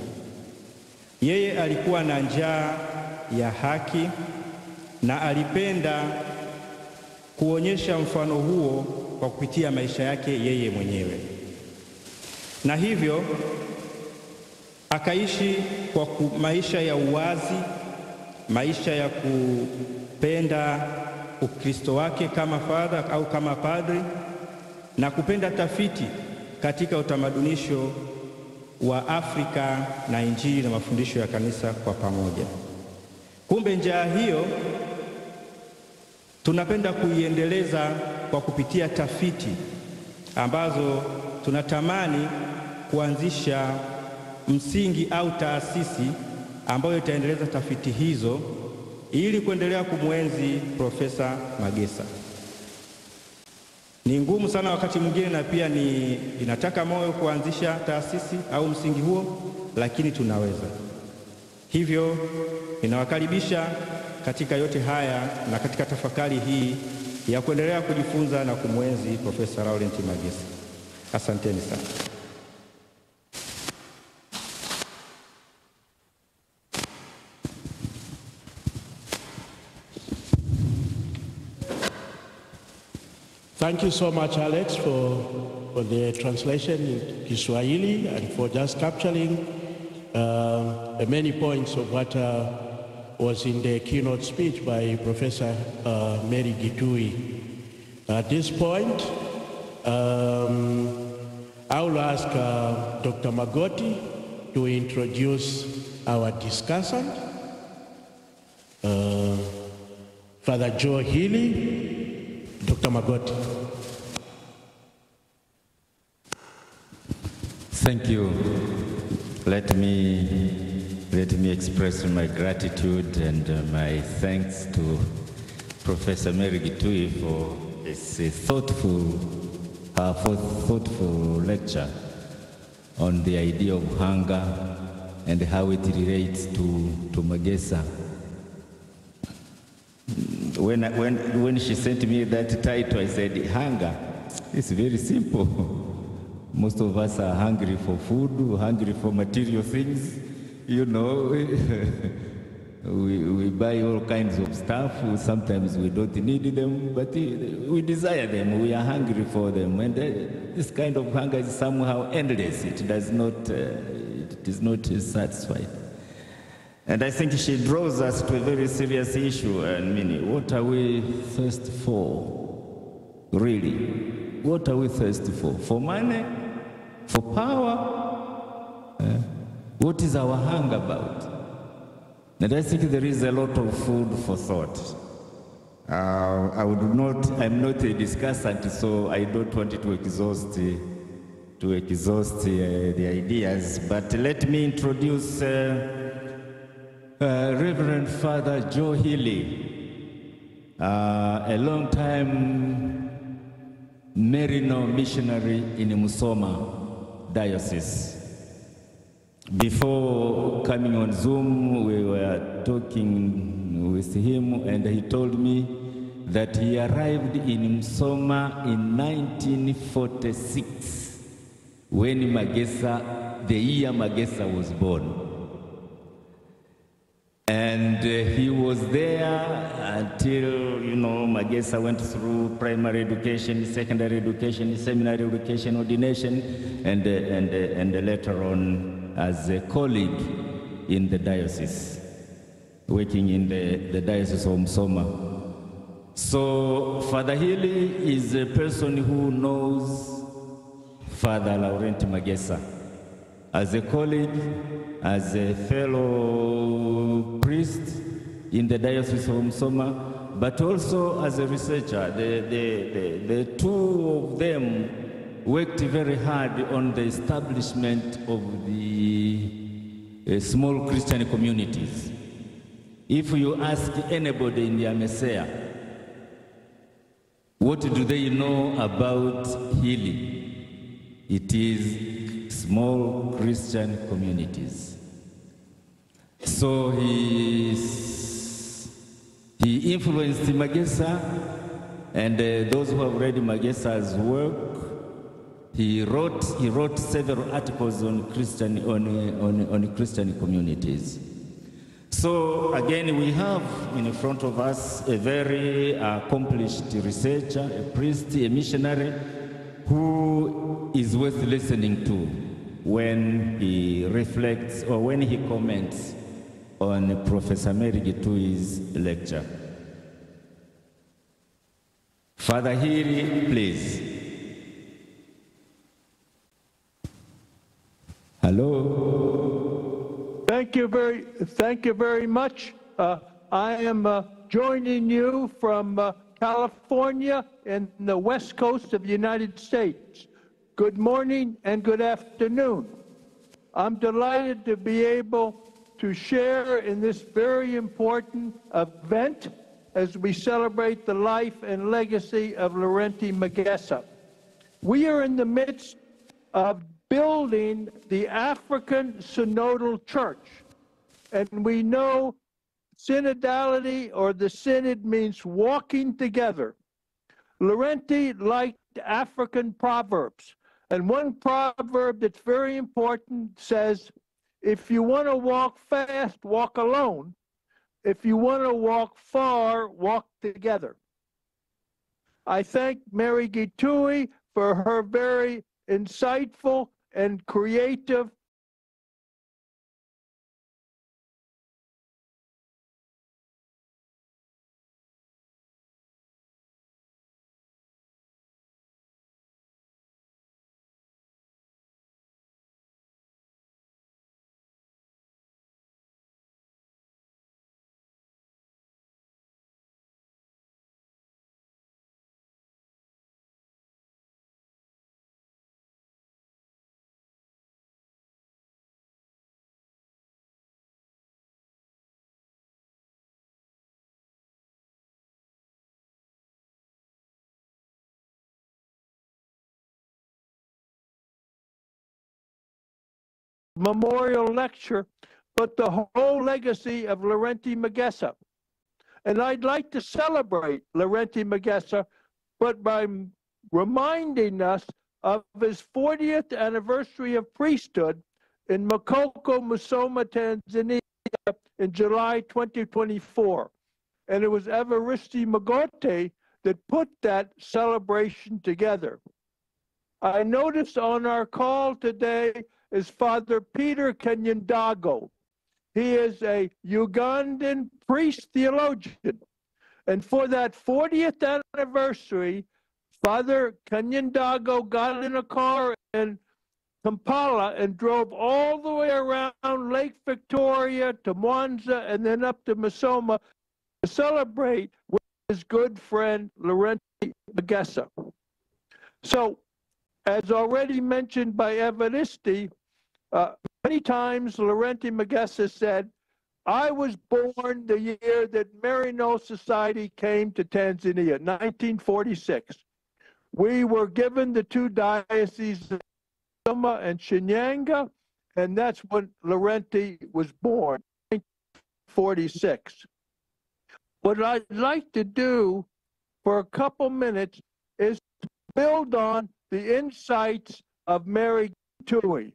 Yeye alikuwa na njaa ya haki na alipenda kuonyesha mfano huo kwa kupitia maisha yake yeye mwenyewe, na hivyo akaishi kwa maisha ya uwazi maisha ya kupenda Ukristo wake kama father au kama padri na kupenda tafiti katika utamadunisho wa Afrika na Injili na mafundisho ya kanisa kwa pamoja. Kumbe njia hiyo tunapenda kuiendeleza kwa kupitia tafiti ambazo tunatamani kuanzisha msingi au taasisi ambayo itaendeleza tafiti hizo ili kuendelea kumwenzi Profesa Magesa. Ni ngumu sana wakati mwingine na pia inataka moyo kuanzisha taasisi au msingi huo, lakini tunaweza. Hivyo ninawakaribisha katika yote haya na katika tafakari hii ya kuendelea kujifunza na kumwenzi Profesa Laurent Magesa. Asanteni sana. Thank you so much, Alex, for the translation in Kiswahili and for just capturing the many points of what was in the keynote speech by Professor Mary Gitui. At this point, I will ask Dr. Magoti to introduce our discussant, Father 𝐔𝐄𝐒. Dr. Magoti. Thank you. Let me express my gratitude and my thanks to Professor Mary Gitui for this thoughtful lecture on the idea of hunger and how it relates to Magesa. When she sent me that title, I said, hunger, it's very simple. Most of us are hungry for food, hungry for material things. You know, we buy all kinds of stuff. Sometimes we don't need them, but we desire them. We are hungry for them. And this kind of hunger is somehow endless. It is not satisfied. And I think she draws us to a very serious issue. I mean, what are we thirsty for, really? What are we thirsty for? For money? For power? What is our hunger about? And I think there is a lot of food for thought. I'm not a discussant, so I don't want to exhaust the ideas. But let me introduce Reverend Father 𝐵𝐄𝐻𝐒, a long-time Merino missionary in Musoma Diocese. Before coming on Zoom, we were talking with him, and he told me that he arrived in Musoma in 1946, when the year Magesa was born. And he was there until, Magesa went through primary education, secondary education, seminary education, ordination, and later on as a colleague in the diocese, working in the diocese of Musoma. So Father 𝐵𝐻𝐒 is a person who knows Father Laurent Magesa as a colleague, as a fellow priest in the Diocese of Musoma, but also as a researcher. The two of them worked very hard on the establishment of the small Christian communities. If you ask anybody in the Magesa, what do they know about 𝐵𝐻𝐒? It is small Christian communities. So he influenced Magesa, and those who have read Magesa's work, he wrote several articles on Christian communities. So again, we have in front of us a very accomplished researcher, a priest, a missionary, who is worth listening to when he reflects or when he comments on Professor 𝐉𝐵𝐍𝐿 lecture. Father Hiri, please. Hello. Thank you very much. I am joining you from California and the West Coast of the United States. Good morning and good afternoon. I'm delighted to be able to share in this very important event as we celebrate the life and legacy of Laurent Magesa. We are in the midst of building the African Synodal Church, and we know synodality, or the synod, means walking together. Laurent liked African proverbs, and one proverb that's very important says, if you want to walk fast, walk alone. If you want to walk far, walk together. I thank 𝐉𝐵𝐍𝐿 for her very insightful and creative memorial lecture, but the whole legacy of Laurent Magesa. And I'd like to celebrate Laurent Magesa, but by reminding us of his 40th anniversary of priesthood in Makoko, Musoma, Tanzania in July 2024. And it was Evariste Magote that put that celebration together. I noticed on our call today is Father Peter Kanyindago. He is a Ugandan priest theologian. And for that 40th anniversary, Father Kanyindago got in a car in Kampala and drove all the way around Lake Victoria to Mwanza and then up to Musoma to celebrate with his good friend Laurent Magesa. So, as already mentioned by Evariste, many times Laurent Magesa said, I was born the year that Maryknoll Society came to Tanzania, 1946. We were given the two dioceses of Musoma and Shinyanga, and that's when Laurent was born, 1946. What I'd like to do for a couple minutes is build on the insights of 𝐉𝐵𝐍𝐿.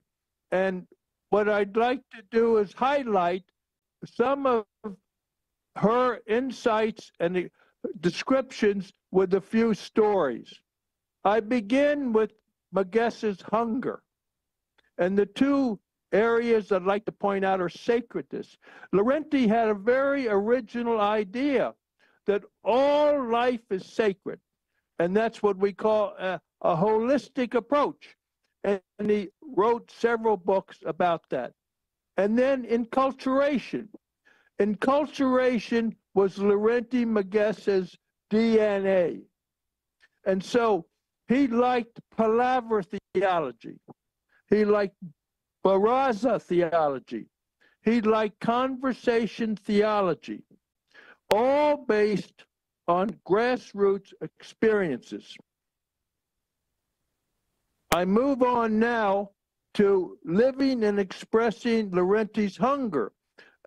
And what I'd like to do is highlight some of her insights and descriptions with a few stories. I begin with Magesa's hunger. And the two areas I'd like to point out are sacredness. Laurent had a very original idea that all life is sacred. And that's what we call a holistic approach. And he wrote several books about that. And then enculturation. Enculturation was Laurent Magesa's DNA. And so he liked palaver theology. He liked baraza theology. He liked conversation theology, all based on grassroots experiences. I move on now to living and expressing Laurent's hunger.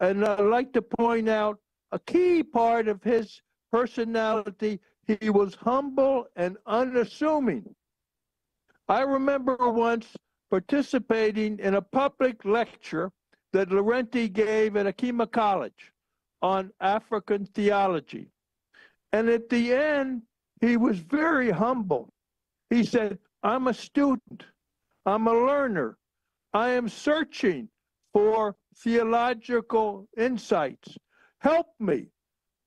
And I'd like to point out a key part of his personality. He was humble and unassuming. I remember once participating in a public lecture that Laurent gave at Akima College on African theology. And at the end, he was very humble. He said, I'm a student. I'm a learner. I am searching for theological insights. Help me.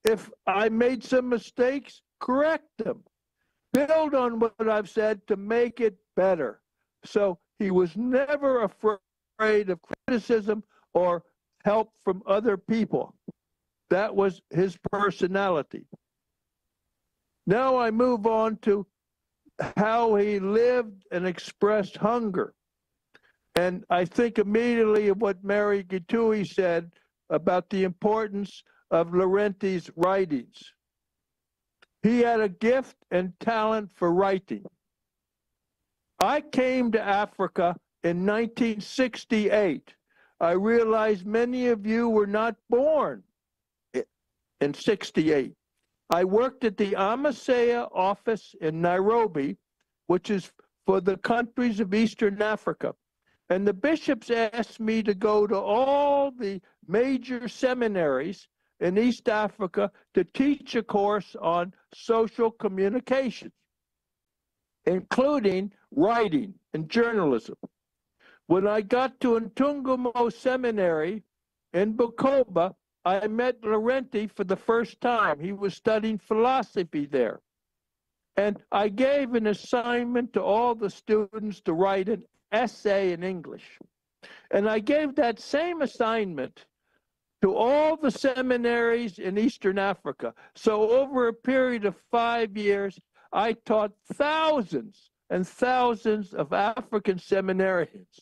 If I made some mistakes, correct them. Build on what I've said to make it better. So he was never afraid of criticism or help from other people. That was his personality. Now I move on to how he lived and expressed hunger. And I think immediately of what 𝐷𝐷𝐿 said about the importance of Laurenti's writings. He had a gift and talent for writing. I came to Africa in 1968. I realize many of you were not born in 68. I worked at the Magesa office in Nairobi, which is for the countries of Eastern Africa. And the bishops asked me to go to all the major seminaries in East Africa to teach a course on social communication, including writing and journalism. When I got to Ntungumo Seminary in Bukoba, I met Laurent for the first time. He was studying philosophy there. And I gave an assignment to all the students to write an essay in English. And I gave that same assignment to all the seminaries in Eastern Africa. So over a period of 5 years, I taught thousands and thousands of African seminarians.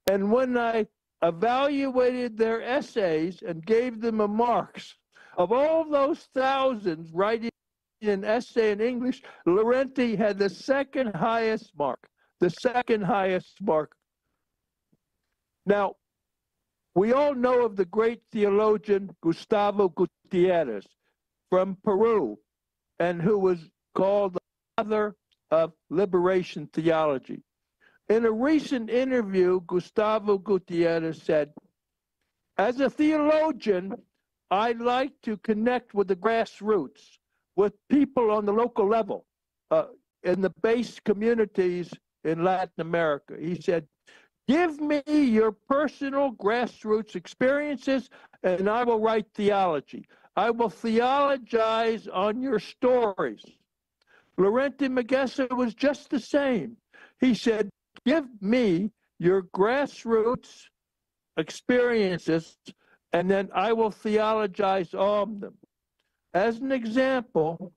And when I evaluated their essays and gave them a marks, of all those thousands writing an essay in English, Laurent had the second highest mark, the second highest mark. Now, we all know of the great theologian Gustavo Gutierrez from Peru, and who was called the father of liberation theology. In a recent interview, Gustavo Gutierrez said, "As a theologian, I like to connect with the grassroots, with people on the local level, in the base communities in Latin America." He said, "Give me your personal grassroots experiences and I will write theology. I will theologize on your stories." Laurent Magesa was just the same. He said, "Give me your grassroots experiences and then I will theologize on them." As an example,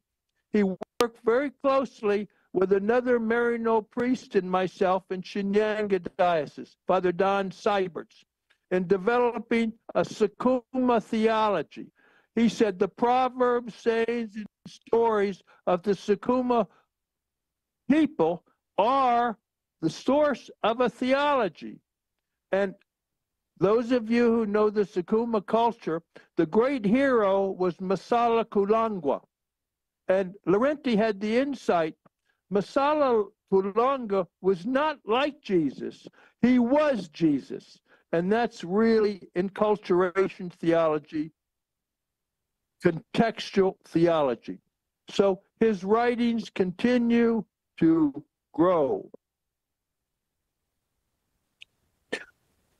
he worked very closely with another Maryknoll priest and myself in Shinyanga Diocese, Father Don Seiberts, in developing a 𝐔𝐄𝐒 theology. He said the proverbs, sayings, and stories of the 𝐔𝐄𝐒 people are the source of a theology. And those of you who know the 𝐔𝐄𝐒 culture, the great hero was Masala Kulangwa. And Laurent had the insight, Masala Kulangwa was not like Jesus. He was Jesus. And that's really enculturation theology, contextual theology. So his writings continue to grow.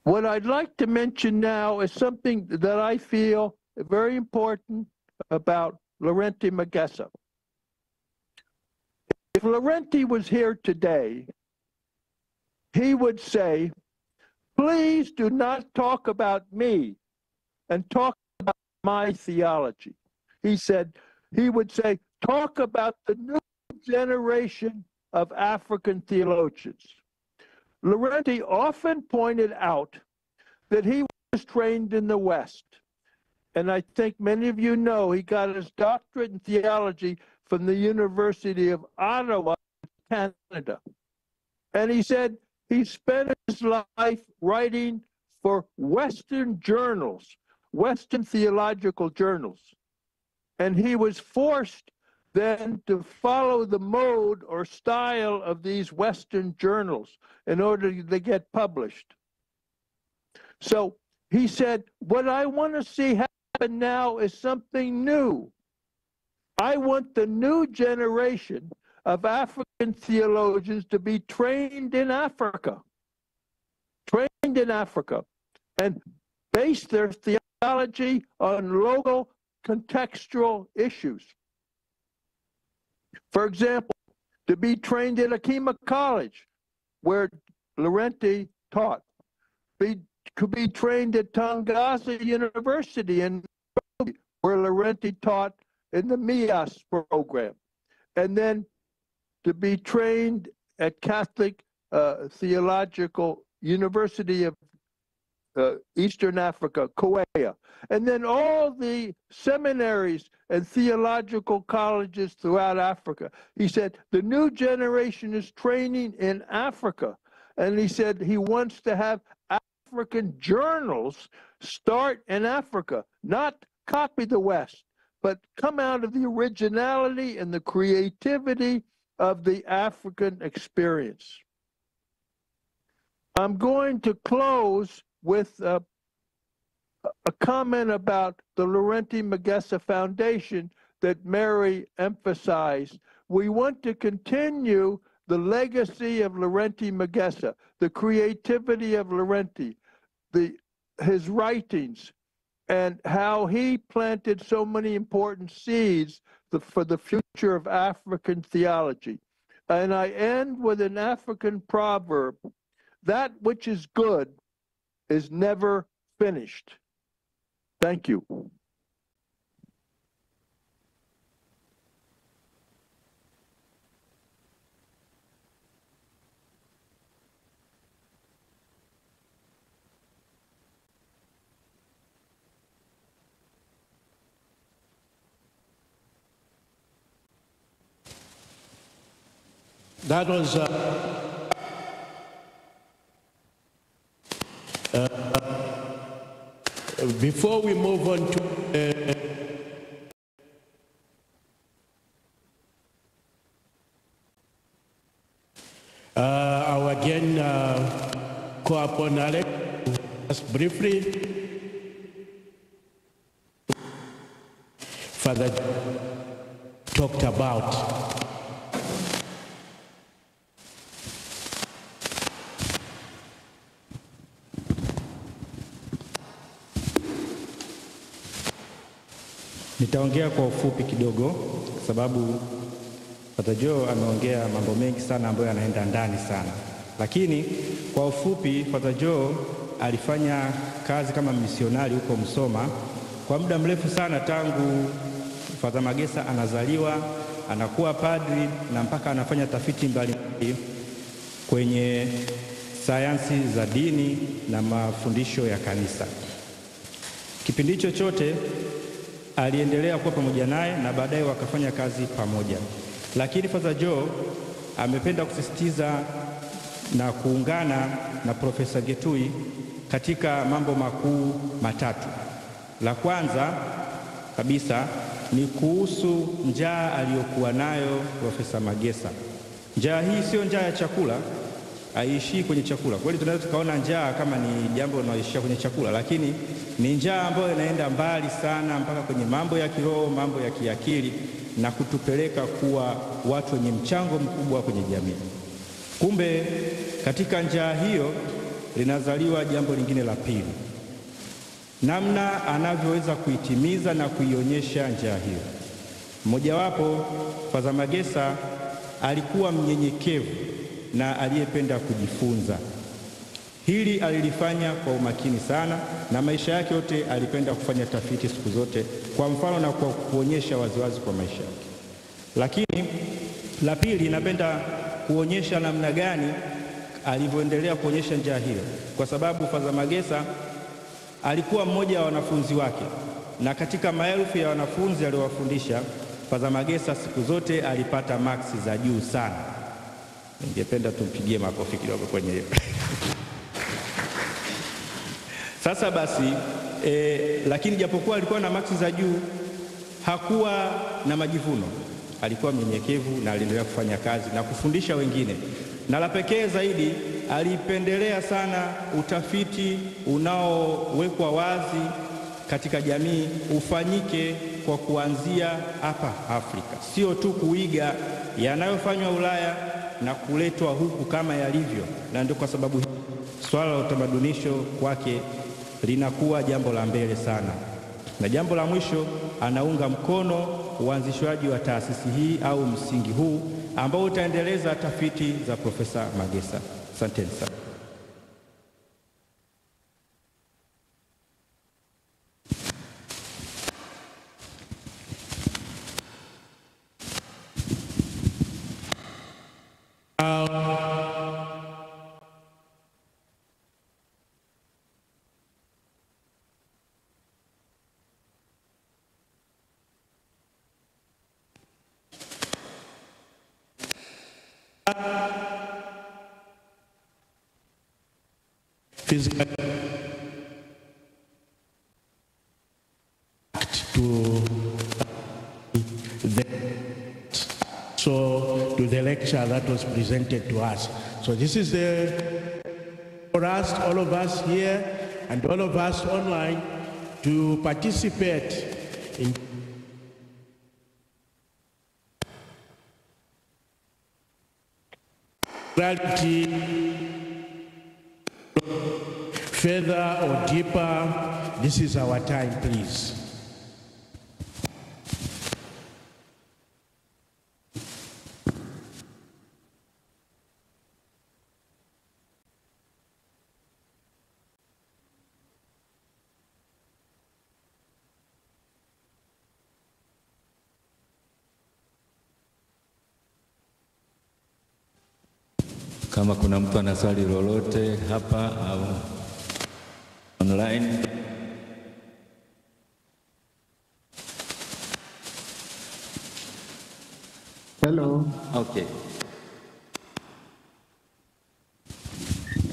What I'd like to mention now is something that I feel very important about Laurent Magesa. If Laurent was here today, he would say, "Please do not talk about me and talk about my theology." He would say, "Talk about the new generation of African theologians." Laurent often pointed out that he was trained in the West. And I think many of you know he got his doctorate in theology from the University of Ottawa, Canada. And he said he spent his life writing for Western journals, Western theological journals. And he was forced then to follow the mode or style of these Western journals in order to get published. So he said, what I want to see happen now is something new. I want the new generation of African theologians to be trained in Africa. Trained in Africa. And base their theology on local contextual issues. For example, to be trained at 𝐷𝐿 College, where Laurent taught, could be trained at Magesa University in Nairobi, where Laurent taught in the MIAS program, and then to be trained at Catholic Theological University of Eastern Africa, 𝐷𝐿, and then all the seminaries and theological colleges throughout Africa. He said, the new generation is training in Africa. And he said he wants to have African journals start in Africa, not copy the West, but come out of the originality and the creativity of the African experience. I'm going to close with a comment about the Laurent Magesa Foundation that Mary emphasized. We want to continue the legacy of Laurent Magesa, the creativity of Laurent, his writings, and how he planted so many important seeds for the future of African theology. And I end with an African proverb: that which is good is never finished. Thank you. That was before we move on to our again co-upon Alex, just briefly, Father talked about. Nitaongea kwa ufupi kidogo sababu Father Joe ameongea mambo mengi sana ambayo yanaenda ndani sana. Lakini kwa ufupi, Father Joe alifanya kazi kama misionari huko Musoma kwa muda mrefu sana, tangu Father Magesa anazaliwa, anakuwa padri na mpaka anafanya tafiti mbalimbali kwenye sayansi za dini na mafundisho ya kanisa. Kipindi hicho chote aliendelea kuwa pamoja naye na baadaye wakafanya kazi pamoja. Lakini Father Joe amependa kusisitiza na kuungana na Profesa Getui katika mambo makuu matatu. La kwanza kabisa ni kuhusu njaa aliyokuwa nayo Profesa Magesa. Njaa hii sio njaa ya chakula, haiishii kwenye chakula. Kweli tunaweza tukaona njaa kama ni jambo linaloishia kwenye chakula, lakini ni njaa ambayo inaenda mbali sana mpaka kwenye mambo ya kiroho, mambo ya kiakili, na kutupeleka kuwa watu wenye mchango mkubwa kwenye jamii. Kumbe katika njaa hiyo linazaliwa jambo lingine la pili, namna anavyoweza kuitimiza na kuionyesha njaa hiyo. Mmojawapo, Father Magesa alikuwa mnyenyekevu na aliyependa kujifunza. Hili alilifanya kwa umakini sana, na maisha yake yote alipenda kufanya tafiti siku zote, kwa mfano na kwa kuonyesha waziwazi kwa maisha yake. Lakini la pili, napenda kuonyesha namna gani alivyoendelea kuonyesha njaa hiyo, kwa sababu Father Magesa alikuwa mmoja wa wanafunzi wake, na katika maelfu ya wanafunzi aliowafundisha, Father Magesa siku zote alipata maksi za juu sana. Ningependa tumpigie makofi kidogo kwenye hiyo. Sasa basi, lakini japokuwa alikuwa na maksi za juu, hakuwa na majivuno. Alikuwa mnyenyekevu na aliendelea kufanya kazi na kufundisha wengine. Na la pekee zaidi, alipendelea sana utafiti unaowekwa wazi katika jamii ufanyike kwa kuanzia hapa Afrika, sio tu kuiga yanayofanywa Ulaya na kuletwa huku kama yalivyo. Na ndio kwa sababu swala la utamadunisho kwake linakuwa jambo la mbele sana. Na jambo la mwisho, anaunga mkono uanzishwaji wa taasisi hii au msingi huu ambao utaendeleza tafiti za Profesa Magesa. Asanteni sana. Physical to the lecture that was presented to us. So this is for us, all of us here and all of us online, to participate in reality further or deeper. This is our time, please. Kama kuna mtu ana swali lolote hapa au online. Hello. Okay.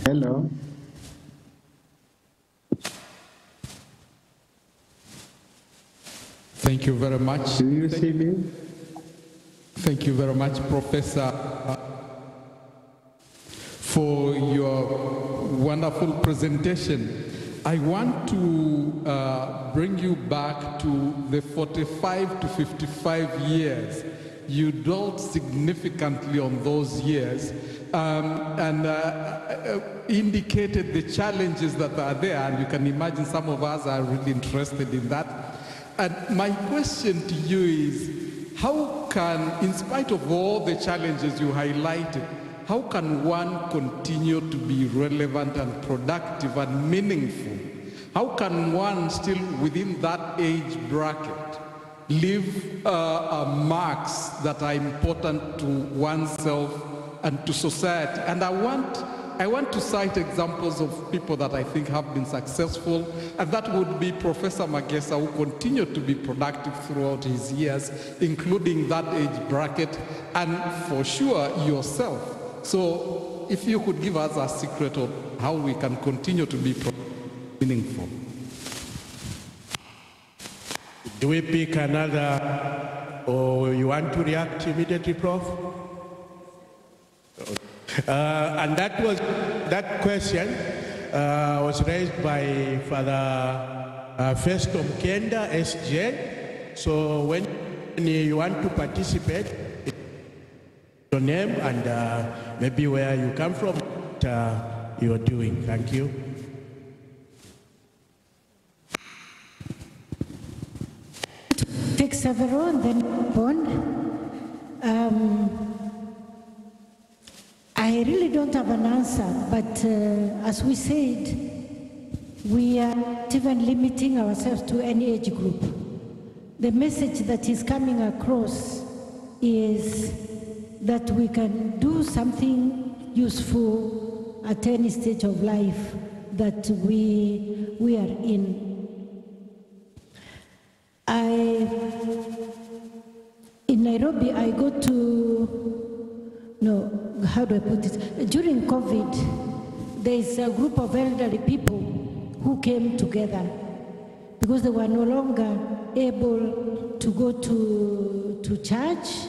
Hello. Thank you very much. Do you see me? Thank you very much, Professor, for your wonderful presentation. I want to bring you back to the 45 to 55 years. You dwelt significantly on those years and indicated the challenges that are there, and you can imagine some of us are really interested in that. And my question to you is, how can, in spite of all the challenges you highlighted, how can one continue to be relevant and productive and meaningful? How can one still, within that age bracket, leave marks that are important to oneself and to society? And I want to cite examples of people that I think have been successful, and that would be Professor Magesa, who continued to be productive throughout his years, including that age bracket, and for sure yourself. So if you could give us a secret of how we can continue to be meaningful. Do we pick another, or you want to react immediately, Prof? And that question was raised by Father Festus Mkenda, SJ. So when you want to participate, your name and maybe where you come from, what you are doing. Thank you. Take several and then on. I really don't have an answer, but as we said, we are not even limiting ourselves to any age group. The message that is coming across is that we can do something useful at any stage of life that we are in. In Nairobi, I go to, no, how do I put it? During COVID, there is a group of elderly people who came together because they were no longer able to go to church.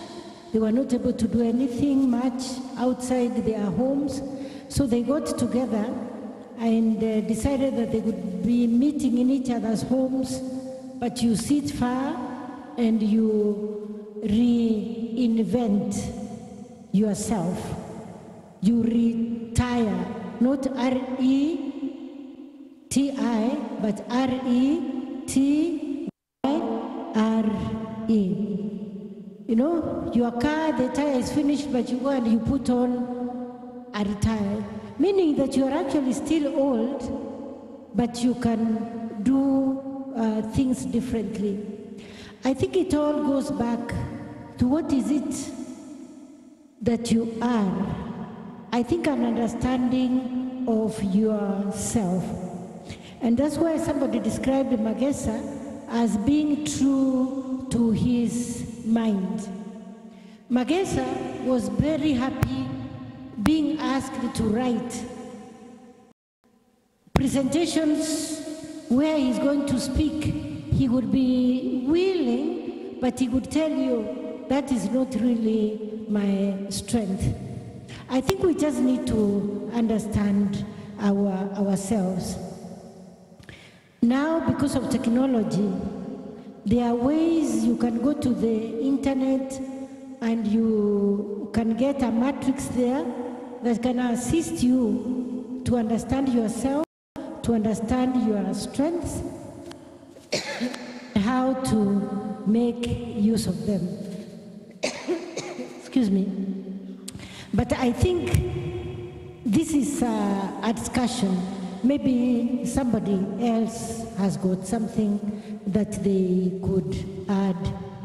They were not able to do anything much outside their homes. So they got together and decided that they would be meeting in each other's homes, but you sit far and you reinvent yourself. You retire, not R-E-T-I-R-E, T-I, but R-E-T-Y-R-E. You know, your car, the tire is finished, but you go and you put on a retire, meaning that you are actually still old, but you can do things differently. I think it all goes back to what is it that you are. I think an understanding of yourself. And that's why somebody described Magesa as being true to his mind. Magesa was very happy being asked to write presentations where he's going to speak. He would be willing, but he would tell you, that is not really my strength. I think we just need to understand ourselves. Now, because of technology, there are ways you can go to the internet and you can get a matrix there that can assist you to understand yourself, to understand your strengths, how to make use of them. Excuse me. But I think this is a discussion. Maybe somebody else has got something that they could add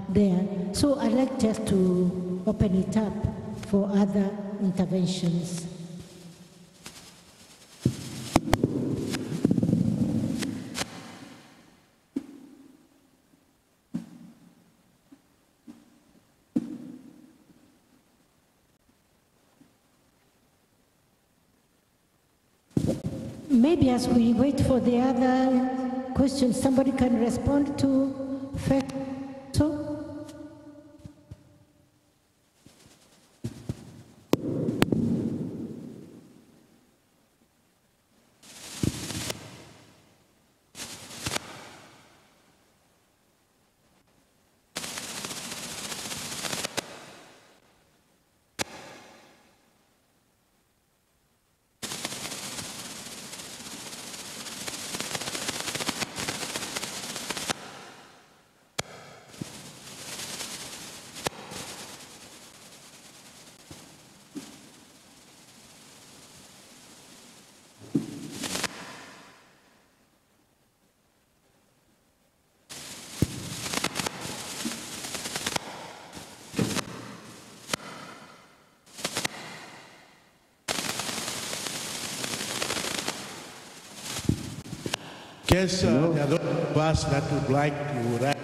there. So I'd like just to open it up for other interventions. Maybe as we wait for the other questions, somebody can respond to so. Guess there are those of us that would like to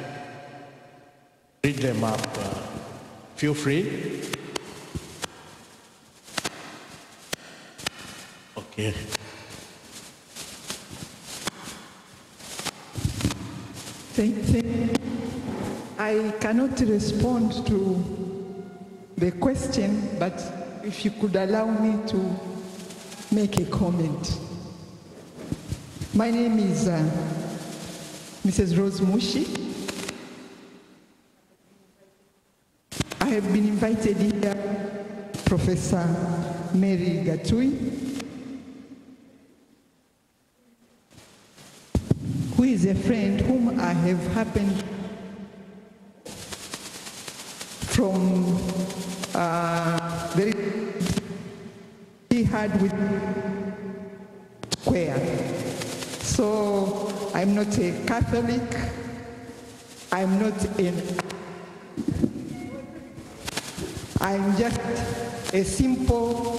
read them up. Feel free. Okay. I cannot respond to the question, but if you could allow me to make a comment. My name is Mrs. Rose Mushi. I have been invited here, Professor Mary Gatui, who is a friend whom I have happened from he had with Square. So I'm not a Catholic, I'm just a simple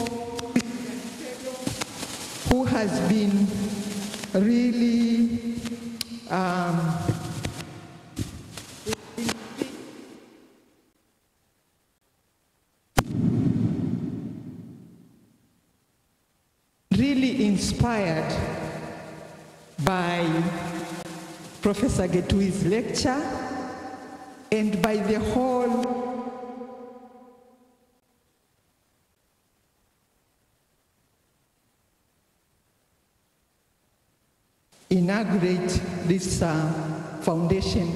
who has been really really inspired by Professor Getui's lecture and by the whole inaugurate this foundation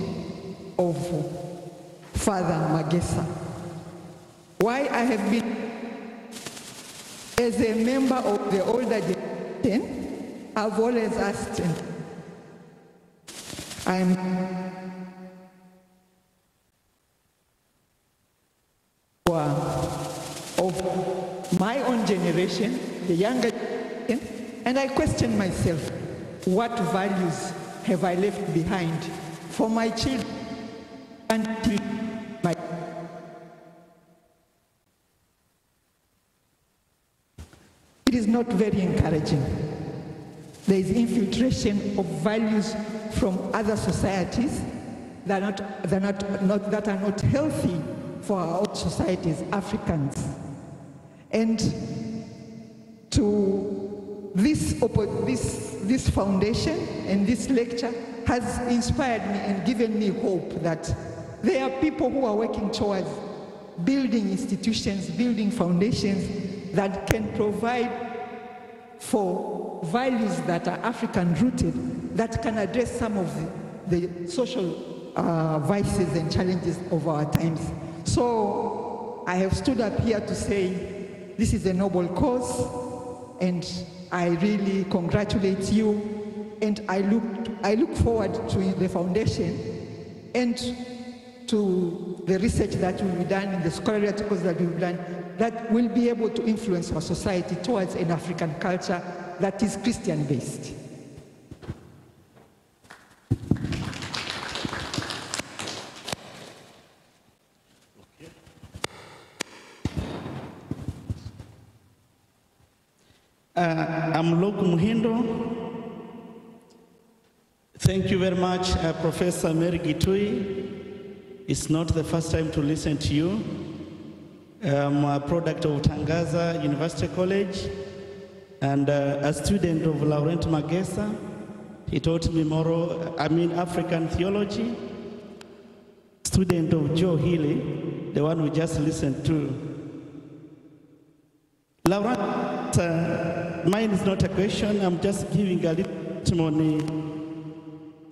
of Father Magesa. Why I have been, as a member of the older generation, I've always asked, and I'm of my own generation, the younger generation, and I question myself, what values have I left behind for my children and my... It is not very encouraging. There is infiltration of values from other societies that are not healthy for our own societies, Africans. And to this foundation and this lecture has inspired me and given me hope that there are people who are working towards building institutions, building foundations that can provide for values that are African-rooted, that can address some of the social vices and challenges of our times. So I have stood up here to say this is a noble cause, and I really congratulate you, and I look forward to the foundation and to the research that will be done in the scholarly articles that will be done that will be able to influence our society towards an African culture that is Christian-based. I'm 𝐷𝐿-𝐿 Thank you very much, Professor 𝐉𝐷𝐿. It's not the first time to listen to you. I'm a product of Tangaza University College and a student of Laurent Magesa. He taught me African theology. Student of Joe Healy, the one we just listened to. Laurent, mine is not a question. I'm just giving a little testimony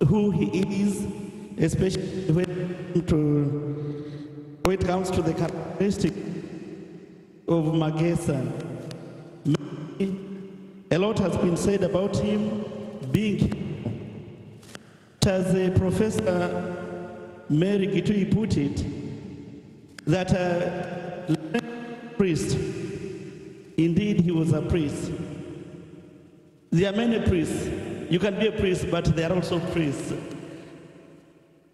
who he is, especially when it comes to the characteristic of Magesa. A lot has been said about him being, as a Professor 𝐷𝐿 put it, that a priest, indeed he was a priest. There are many priests. You can be a priest, but there are also priests.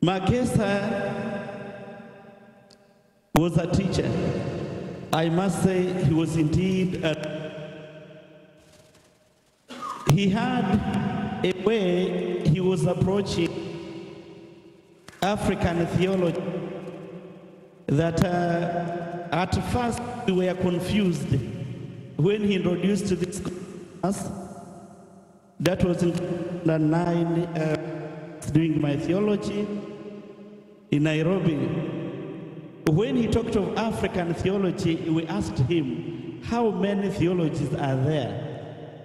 Magesa was a teacher. I must say he was indeed he had a way he was approaching African theology that at first we were confused when he introduced this class. That was in 2009, doing my theology in Nairobi. When he talked of African theology, we asked him, how many theologies are there?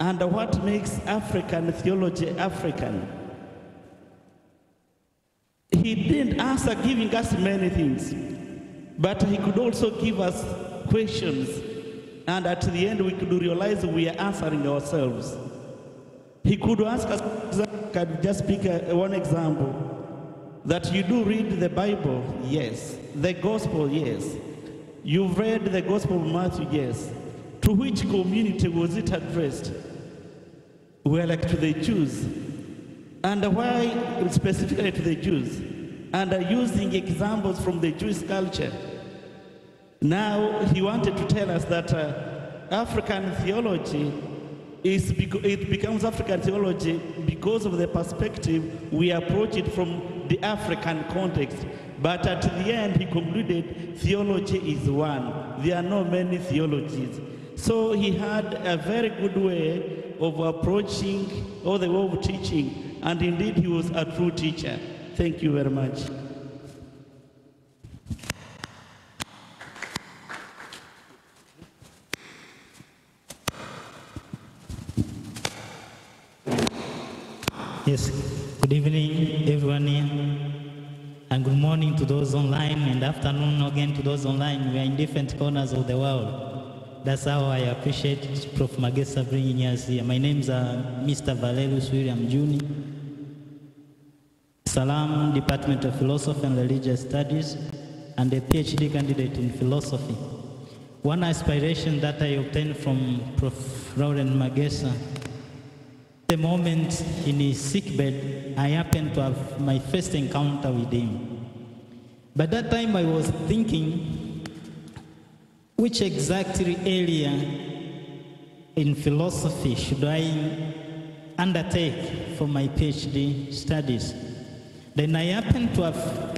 And what makes African theology African? He didn't answer giving us many things, but he could also give us questions. And at the end, we could realize we are answering ourselves. He could ask us, can just pick one example, that you do read the Bible? Yes. The Gospel? Yes. You've read the Gospel of Matthew? Yes. To which community was it addressed? Well, like to the Jews. And why specifically to the Jews? And using examples from the Jewish culture. Now, he wanted to tell us that African theology it becomes African theology because of the perspective we approach it from the African context. But at the end, he concluded theology is one. There are not many theologies. So he had a very good way of approaching or the way of teaching. And indeed, he was a true teacher. Thank you very much. Yes, good evening, everyone here, and good morning to those online, and afternoon again to those online. We are in different corners of the world. that's how I appreciate Prof. Magesa bringing us here. My name's Mr. Valerius William Juni. Salaam, Department of Philosophy and Religious Studies, and a PhD candidate in philosophy. One aspiration that I obtained from Prof. Laurent Magesa, the moment in his sickbed, I happened to have my first encounter with him. By that time, I was thinking, which exact area in philosophy should I undertake for my PhD studies? Then I happened to have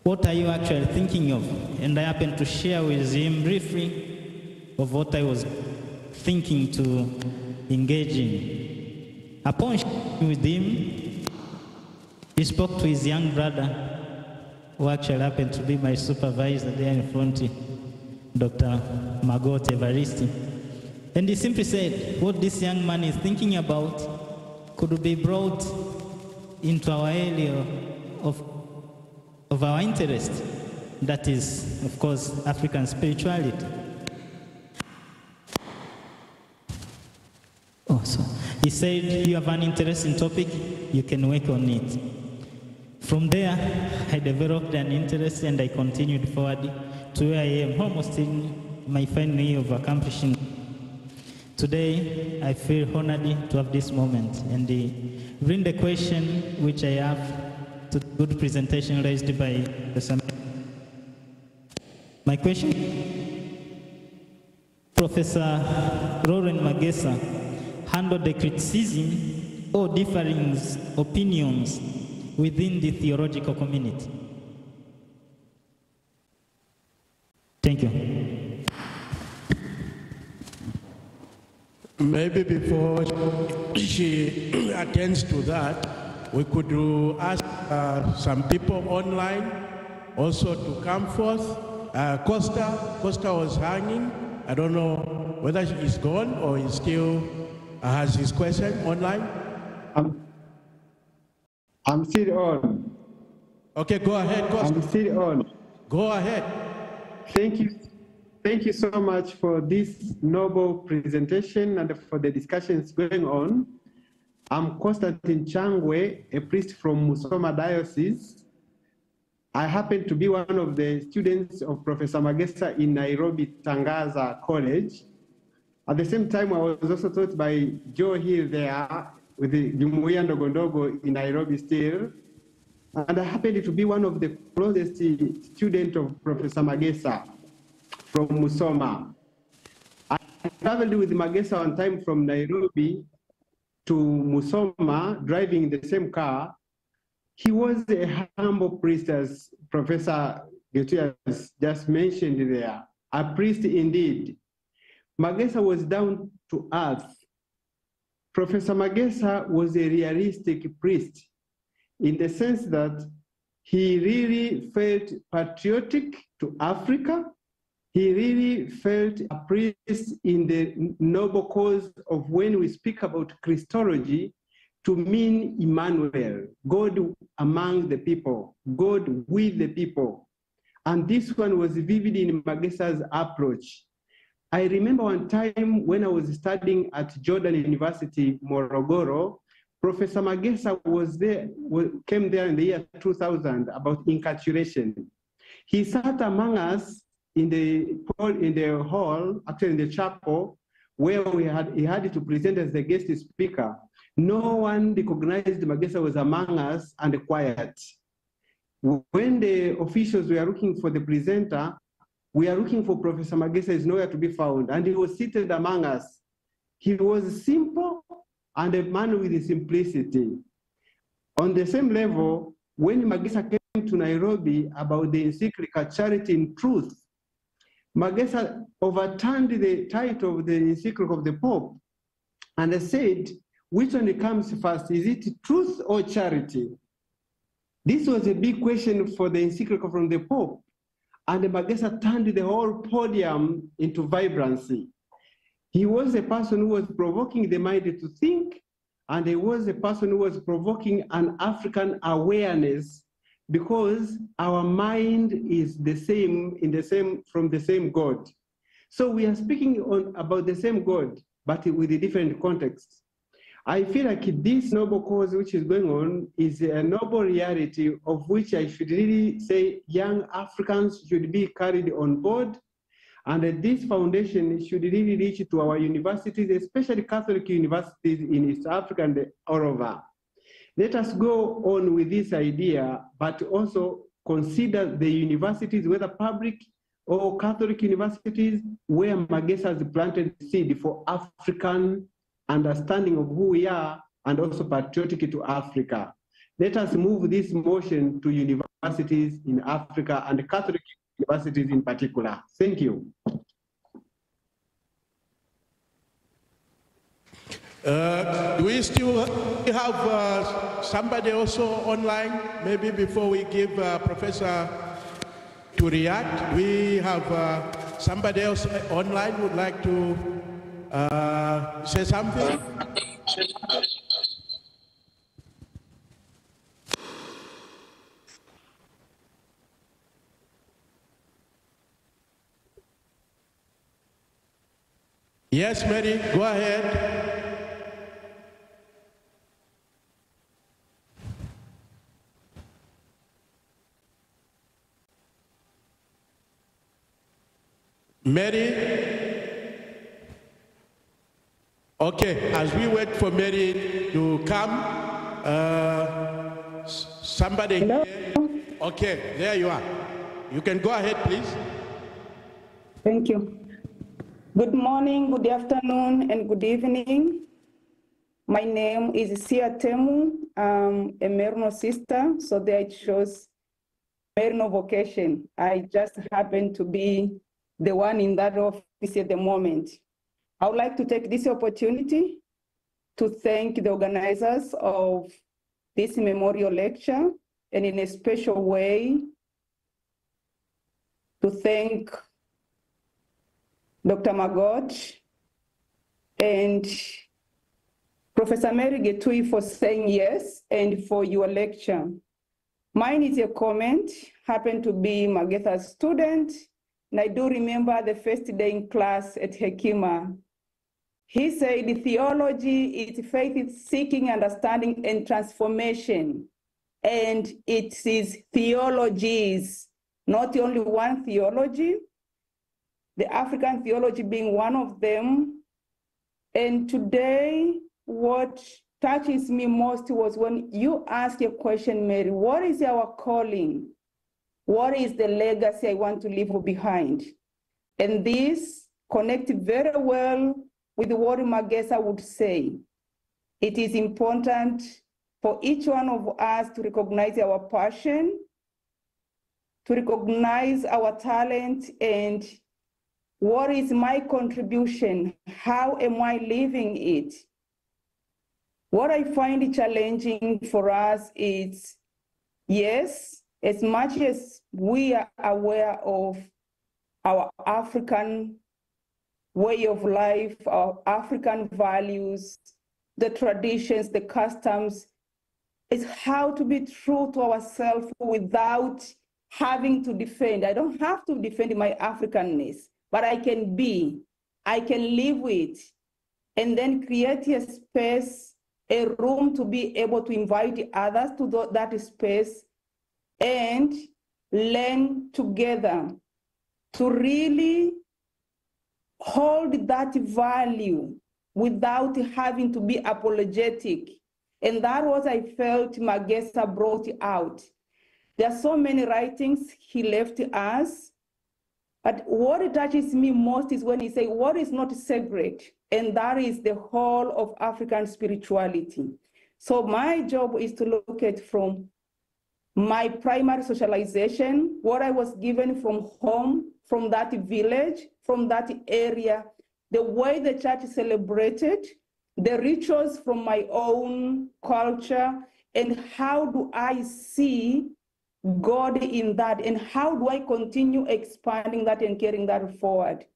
what are you actually thinking of? And I happened to share with him briefly of what I was thinking to engage in. Upon sharing with him, he spoke to his young brother, who actually happened to be my supervisor there in front, Dr. Magesa Evariste. And he simply said, what this young man is thinking about could be brought into our area of our interest. That is, of course, African spirituality. So he said, you have an interesting topic, you can work on it. From there, I developed an interest and I continued forward to where I am, almost in my final year of accomplishing. Today, I feel honored to have this moment and bring the question which I have to the good presentation raised by the My question, Professor Laurent Magesa handled the criticism or differing opinions within the theological community. Thank you. Maybe before she attends to that, we could ask some people online also to come forth. Costa was hanging. I don't know whether he's gone or he still has his question online. I'm still on. Okay, go ahead, Costa. I'm still on. Go ahead. Thank you. Thank you so much for this noble presentation and for the discussions going on. I'm Constantine Changwe, a priest from Musoma Diocese. I happen to be one of the students of Professor Magesa in Nairobi Tangaza College. At the same time, I was also taught by Joe Hill there with the Jumuiya Ndogondogo in Nairobi still. And I happened to be one of the closest students of Professor Magesa from Musoma. I traveled with Magesa one time from Nairobi to Musoma, driving in the same car. He was a humble priest, as Professor 𝐷𝐿 has just mentioned there, a priest indeed. Magesa was down to earth. Professor Magesa was a realistic priest in the sense that he really felt patriotic to Africa. He really felt a priest in the noble cause of, when we speak about Christology, to mean Emmanuel, God among the people, God with the people. And this one was vivid in Magesa's approach. I remember one time when I was studying at Jordan University, Morogoro, Professor Magesa was there, came there in the year 2000 about incarceration. He sat among us in the hall, actually in the chapel, where he had to present as the guest speaker. No one recognized Magesa was among us and quiet. When the officials were looking for the presenter, we are looking for Professor Magesa, is nowhere to be found, and he was seated among us. He was simple and a man with simplicity. On the same level, when Magesa came to Nairobi about the encyclical Charity in Truth, Magesa overturned the title of the encyclical of the Pope and said, which one comes first? Is it truth or charity? This was a big question for the encyclical from the Pope. And Magesa turned the whole podium into vibrancy. He was a person who was provoking the mind to think, and he was a person who was provoking an African awareness because our mind is the same, from the same God. So we are speaking about the same God, but with a different context. I feel like this noble cause which is going on is a noble reality of which I should really say young Africans should be carried on board. And this foundation should really reach to our universities, especially Catholic universities in East Africa and all over. Let us go on with this idea, but also consider the universities, whether public or Catholic universities, where Magesa has planted seed for African understanding of who we are and also patriotic to Africa. Let us move this motion to universities in Africa and Catholic universities in particular. Thank you. We still have somebody also online, maybe before we give Professor to react. We have somebody else online who would like to say something. Yes, Mary, go ahead. Mary? Okay, as we wait for Mary to come, somebody Hello? here. Okay, there you are. You can go ahead, please. Thank you. Good morning, good afternoon, and good evening. My name is 𝐷𝐶𝐒. I'm a Merino sister, so there it shows Merino vocation. I just happen to be the one in that office at the moment. I would like to take this opportunity to thank the organizers of this memorial lecture, and in a special way, to thank Dr. Magoj and Professor 𝐷𝐿 for saying yes and for your lecture. Mine is a comment, happened to be Magesa's student, and I do remember the first day in class at Hekima. He said theology is faith seeking, understanding, and transformation. And it is theologies, not only one theology, the African theology being one of them. And today, what touches me most was when you asked a question, Mary, what is our calling? What is the legacy I want to leave behind? And this connected very well with what Magesa would say. It is important for each one of us to recognize our passion, to recognize our talent, and what is my contribution? How am I living it? What I find challenging for us is, yes, as much as we are aware of our African way of life, our African values, the traditions, the customs, is how to be true to ourselves without having to defend. I don't have to defend my Africanness, but I can be, I can live with, and then create a space, a room to be able to invite others to that space and learn together to really hold that value without having to be apologetic. And that was I felt Magesa brought out. There are so many writings he left us, but what touches me most is when he says, what is not sacred? And that is the whole of African spirituality. So my job is to look at from my primary socialization, what I was given from home, from that village, from that area, the way the church celebrated, the rituals from my own culture, and how do I see God in that, and how do I continue expanding that and carrying that forward?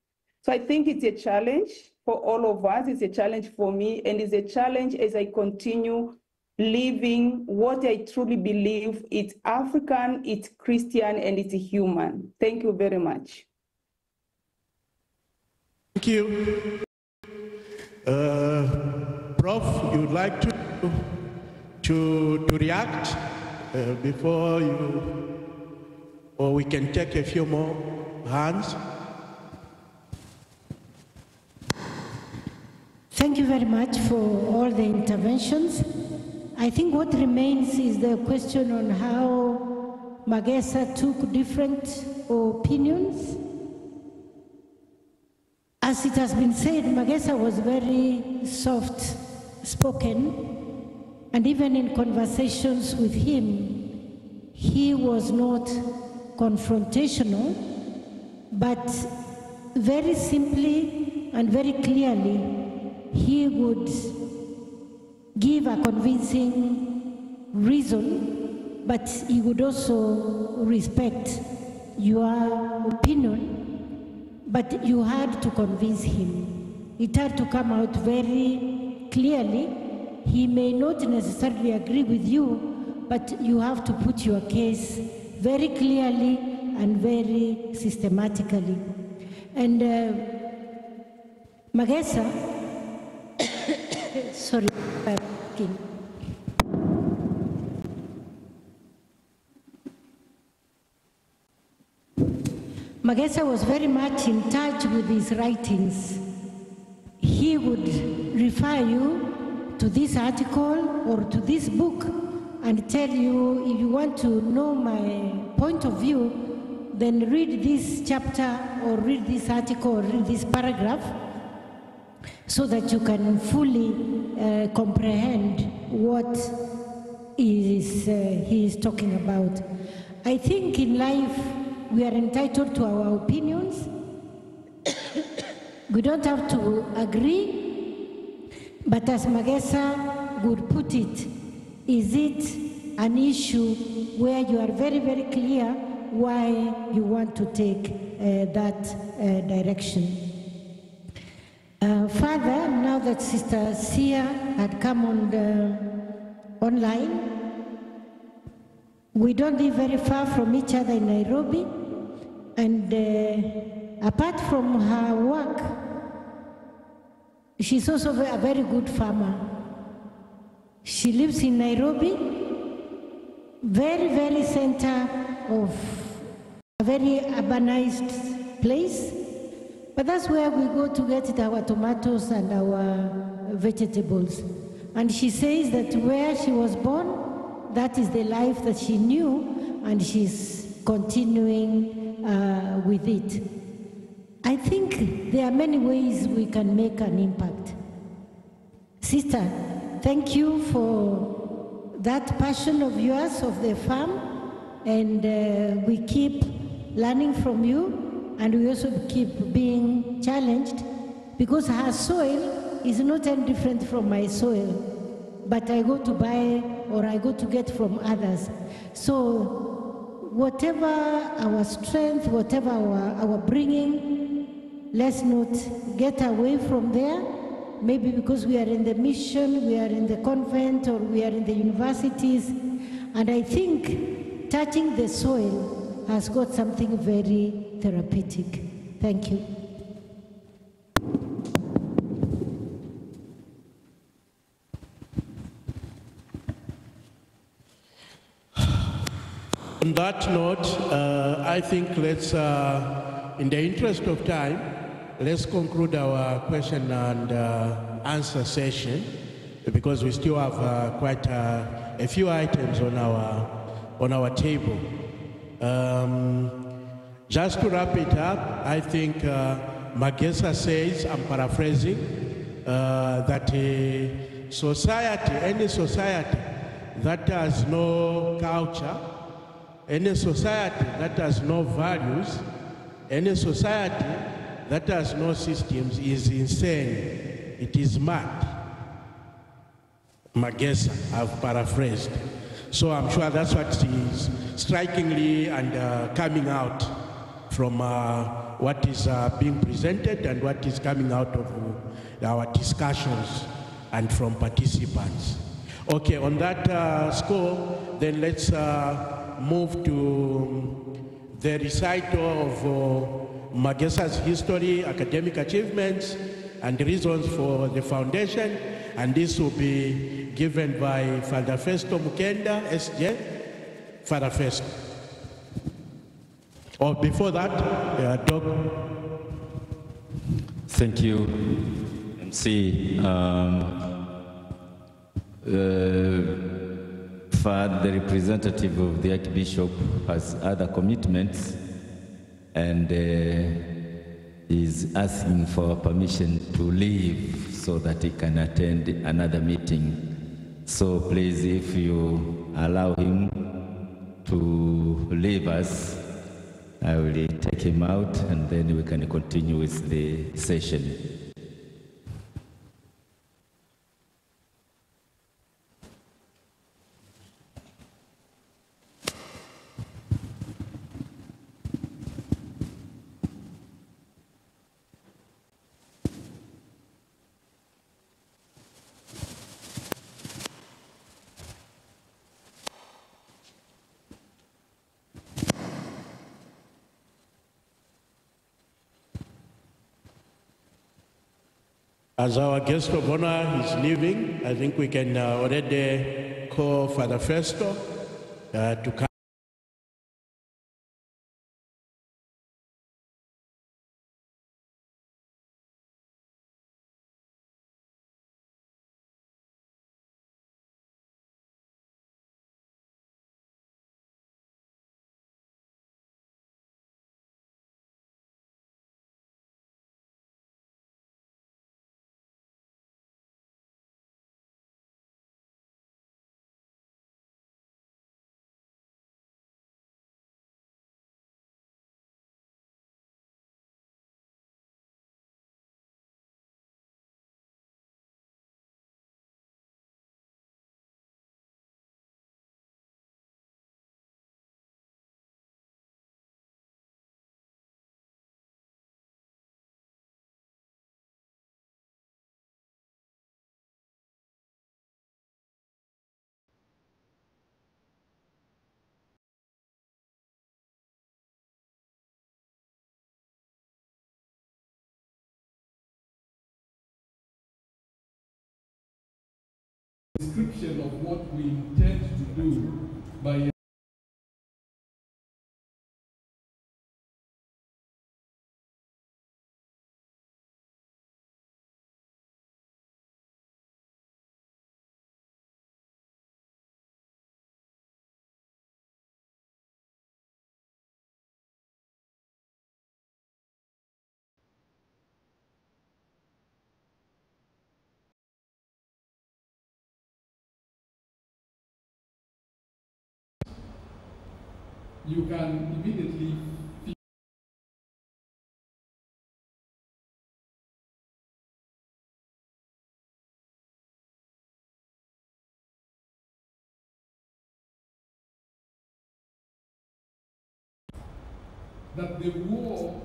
So I think it's a challenge for all of us, it's a challenge for me, and it's a challenge as I continue living what I truly believe it's African, it's Christian, and it's human. Thank you very much. Thank you. Prof, you'd like to react before you, or we can take a few more hands. Thank you very much for all the interventions. I think what remains is the question on how Magesa took different opinions. As it has been said, Magesa was very soft-spoken, and even in conversations with him, he was not confrontational, but very simply and very clearly, he would give a convincing reason, but he would also respect your opinion, but you had to convince him. It had to come out very clearly. He may not necessarily agree with you, but you have to put your case very clearly and very systematically. And Magesa, sorry, Magesa was very much in touch with his writings. He would refer you to this article or to this book and tell you, if you want to know my point of view, then read this chapter or read this article or read this paragraph, so that you can fully comprehend what he is talking about. I think in life we are entitled to our opinions. We don't have to agree, but as Magesa would put it, is it an issue where you are very, very clear why you want to take that direction? Further, now that Sister Sia had come on online, we don't live very far from each other in Nairobi, and apart from her work, she's also a very good farmer. She lives in Nairobi, very, very center of a very urbanized place. But that's where we go to get our tomatoes and our vegetables. And she says that where she was born, that is the life that she knew, and she's continuing with it. I think there are many ways we can make an impact. Sister, thank you for that passion of yours of the farm, and we keep learning from you. And we also keep being challenged, because her soil is not any different from my soil, but I go to buy or I go to get from others. So whatever our strength, whatever our bringing, let's not get away from there. Maybe because we are in the mission, we are in the convent, or we are in the universities. And I think touching the soil has got something very therapeutic. Thank you. On that note, I think let's, in the interest of time, let's conclude our question and answer session, because we still have quite a few items on our table. Just to wrap it up, I think Magesa says, I'm paraphrasing, that a society, any society that has no culture, any society that has no values, any society that has no systems is insane. It is mad. Magesa, I've paraphrased. So I'm sure that's what is strikingly and coming out from what is being presented and what is coming out of our discussions and from participants. Okay, on that score, then let's move to the recital of Magesa's history, academic achievements, and reasons for the foundation. And this will be given by Father Festo Mukenda, SJ. Father Festo. Or before that, Doc. Thank you, MC. Father, the representative of the Archbishop has other commitments and is asking for permission to leave so that he can attend another meeting. So please, if you allow him to leave us, I will take him out and then we can continue with the session. As our guest of honor is leaving, I think we can already call Father Festo to come. Description of what we intend to do by you can immediately feel that the war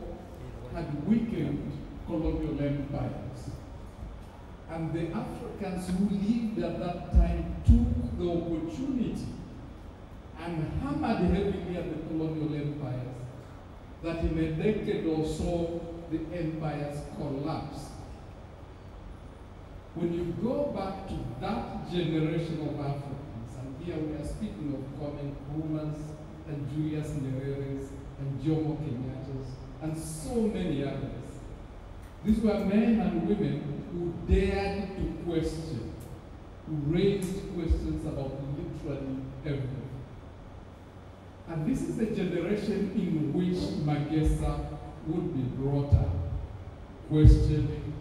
had weakened colonial empires, and the Africans who lived at that time took the opportunity and hammered heavily at the colonial empires, that in a decade or so, the empires collapsed. When you go back to that generation of Africans, and here we are speaking of Kwame Nkrumahs and Julius Nyerere's and Jomo Kenyatta's and so many others, these were men and women who dared to question, who raised questions about literally everything. And this is the generation in which Magesa would be brought up, questioning,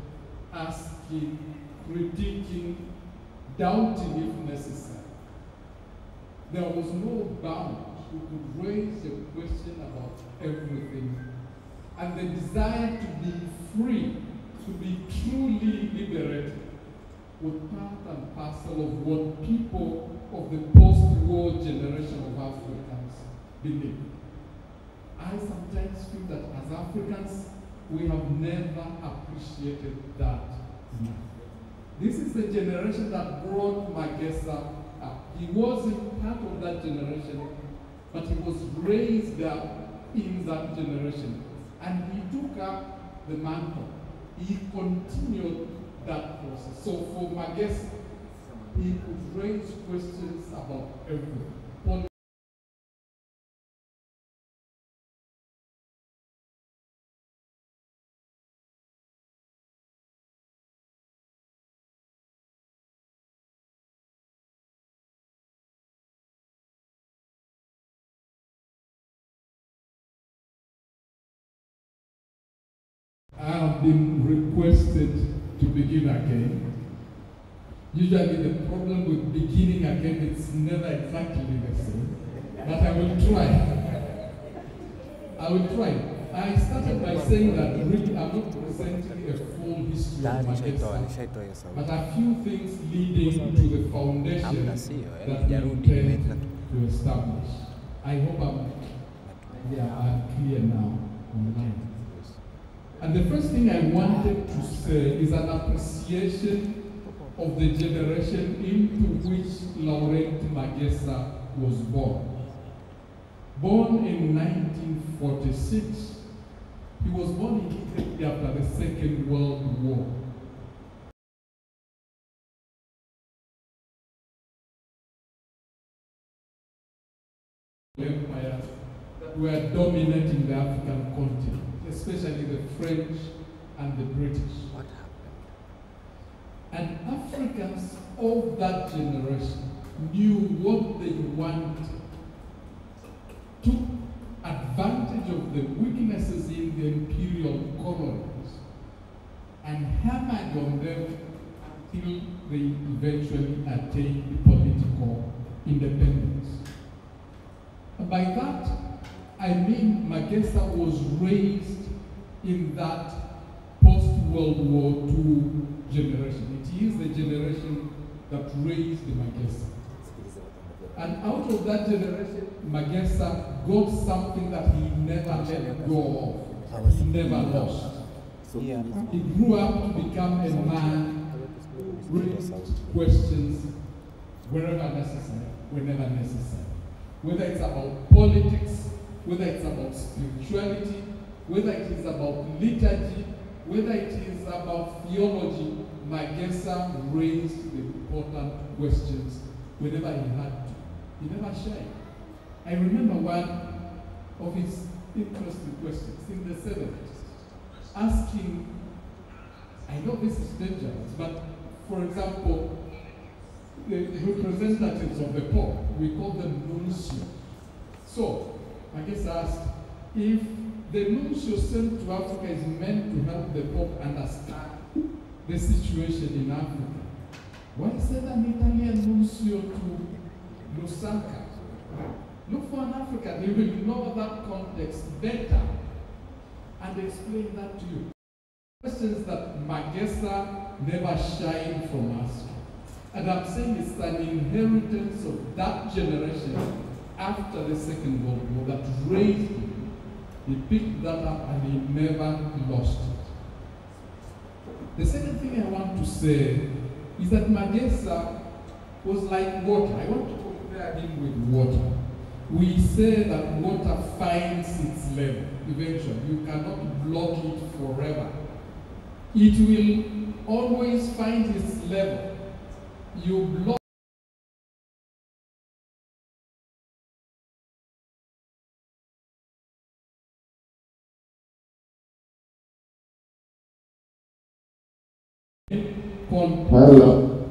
asking, critiquing, doubting if necessary. There was no bound who could raise a question about everything. And the desire to be free, to be truly liberated, was part and parcel of what people of the post-war generation of Africans believe. I sometimes feel that as Africans, we have never appreciated that enough. This is the generation that brought Magesa up. He wasn't part of that generation, but he was raised up in that generation. And he took up the mantle. He continued that process. So for Magesa, he could raise questions about everything. I have been requested to begin again. Usually the problem with beginning again, it's never exactly the same. But I will try. I will try. I started by saying that really I'm not presenting a full history of Magesa, but a few things leading to the foundation that we intend to establish. I hope I'm clear now online. And the first thing I wanted to say is an appreciation of the generation into which Laurent Magesa was born. Born in 1946, he was born immediately after the Second World War. Empires that were dominating the African continent, especially the French and the British. What happened? And Africans of that generation knew what they wanted, took advantage of the weaknesses in the imperial colonies, and hammered on them until they eventually attained political independence. And by that, I mean Magesa was raised in that post-World War II generation. It is the generation that raised Magesa. And out of that generation, Magesa got something that he never let go of. He never lost. He grew up to become a man who raised questions wherever necessary, whenever necessary. Whether it's about politics, whether it's about spirituality, whether it is about liturgy, whether it is about theology, Magesa raised the important questions whenever he had to. He never shied. I remember one of his interesting questions in the 70s, asking, I know this is dangerous, but for example, the representatives of the Pope, we call them nuncio. So, Magesa asked, if the nuncio sent to Africa is meant to help the Pope understand the situation in Africa, why send an Italian nuncio to Lusaka? Look for an African, they will know that context better and explain that to you. Questions that Magesa never shied from us. And I'm saying it's an inheritance of that generation after the Second World War that raised him. He picked that up and he never lost it. The second thing I want to say is that Magesa was like water. I want to compare him with water. We say that water finds its level eventually. You cannot block it forever. It will always find its level. You block Hello.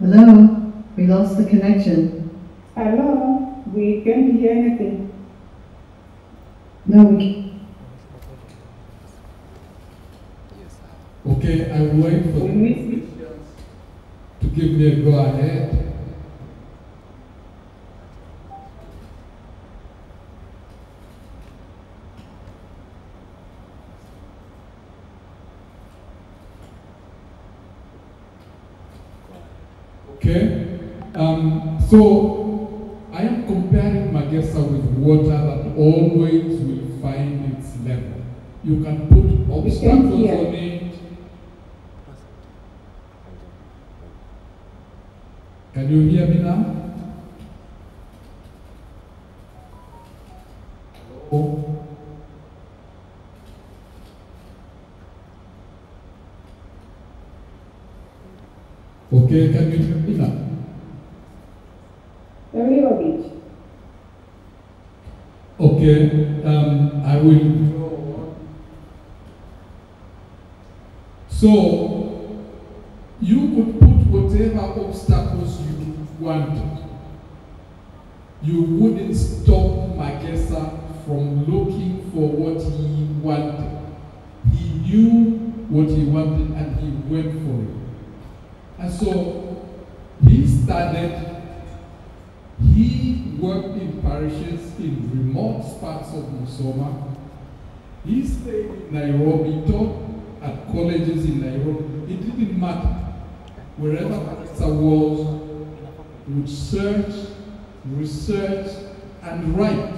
Hello. We lost the connection. Hello. We can't hear anything. No, we can't. Okay, I will wait for to give me a go ahead. Okay, so I am comparing Magesa with water that always will find its level. You can put obstacles on it. Can you hear me now? Hello? Okay, can you hear me now? A little bit. Okay, I will go on. So, you could put whatever obstacles you wanted. You wouldn't stop Magesa from looking for what he wanted. He knew what he wanted and he went for it. And so he started, he worked in parishes in remote parts of Musoma. He stayed in Nairobi, taught at colleges in Nairobi. It didn't matter. Wherever Magesa was, he would search, research, and write.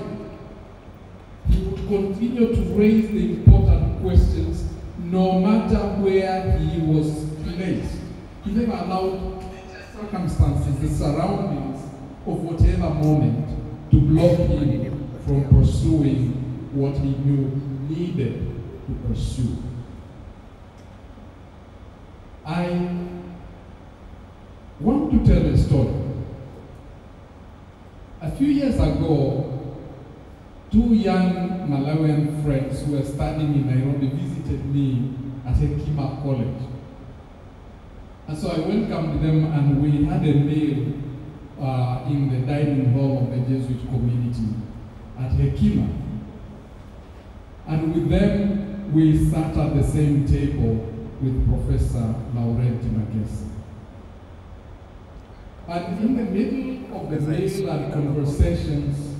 He would continue to raise the important questions no matter where he was placed. He never allowed circumstances, the surroundings of whatever moment to block him from pursuing what he knew needed to pursue. I want to tell a story. A few years ago, two young Malawian friends who were studying in Nairobi visited me at Hekima College. And so I welcomed them and we had a meal in the dining hall of the Jesuit community at Hekima. And with them, we sat at the same table with Professor Laurent Magesa. And in the middle of the meal and conversations,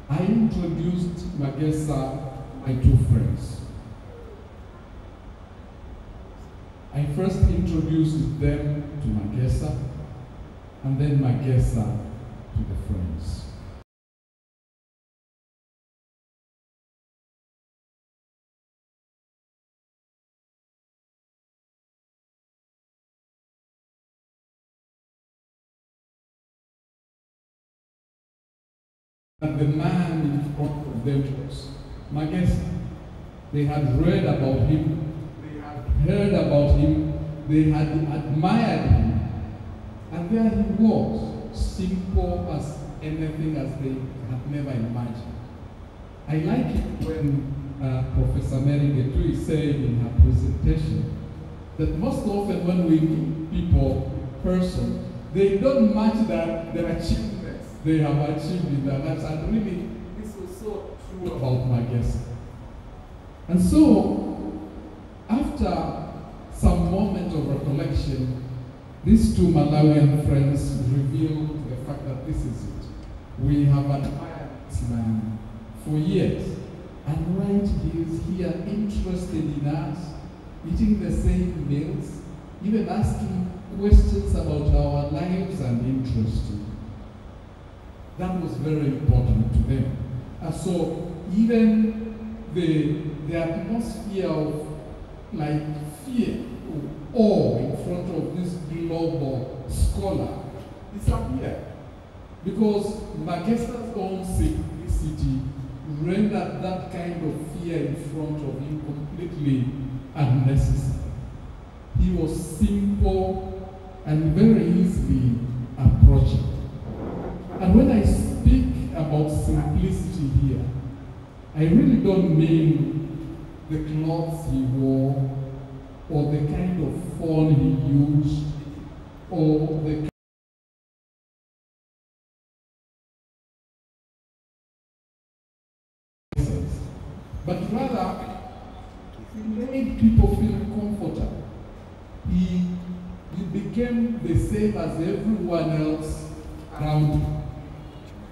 I introduced Magesa, my two friends. I first introduced them to Magesa, and then Magesa to the friends. And the man in front of them was Magesa. They had read about him, they had heard about him, they had admired him, and there he was, simple as anything as they had never imagined. I like it when Professor 𝐷𝐿 said in her presentation that most often when we meet people in person, they don't match their achievements they have achieved in their lives, and really this was so true about Magesa. And so, after some moment of recollection, these two Malawian friends revealed the fact that this is it. We have admired this man for years, and right, he is here interested in us, eating the same meals, even asking questions about our lives and interests. That was very important to them. And so even the atmosphere of like fear or awe in front of this global scholar disappeared, because Magesa's own simplicity rendered that kind of fear in front of him completely unnecessary. He was simple and very easily approachable. And when I speak about simplicity here, I really don't mean the clothes he wore, or the kind of phone he used, or the but rather, he made people feel comfortable. He became the same as everyone else around him.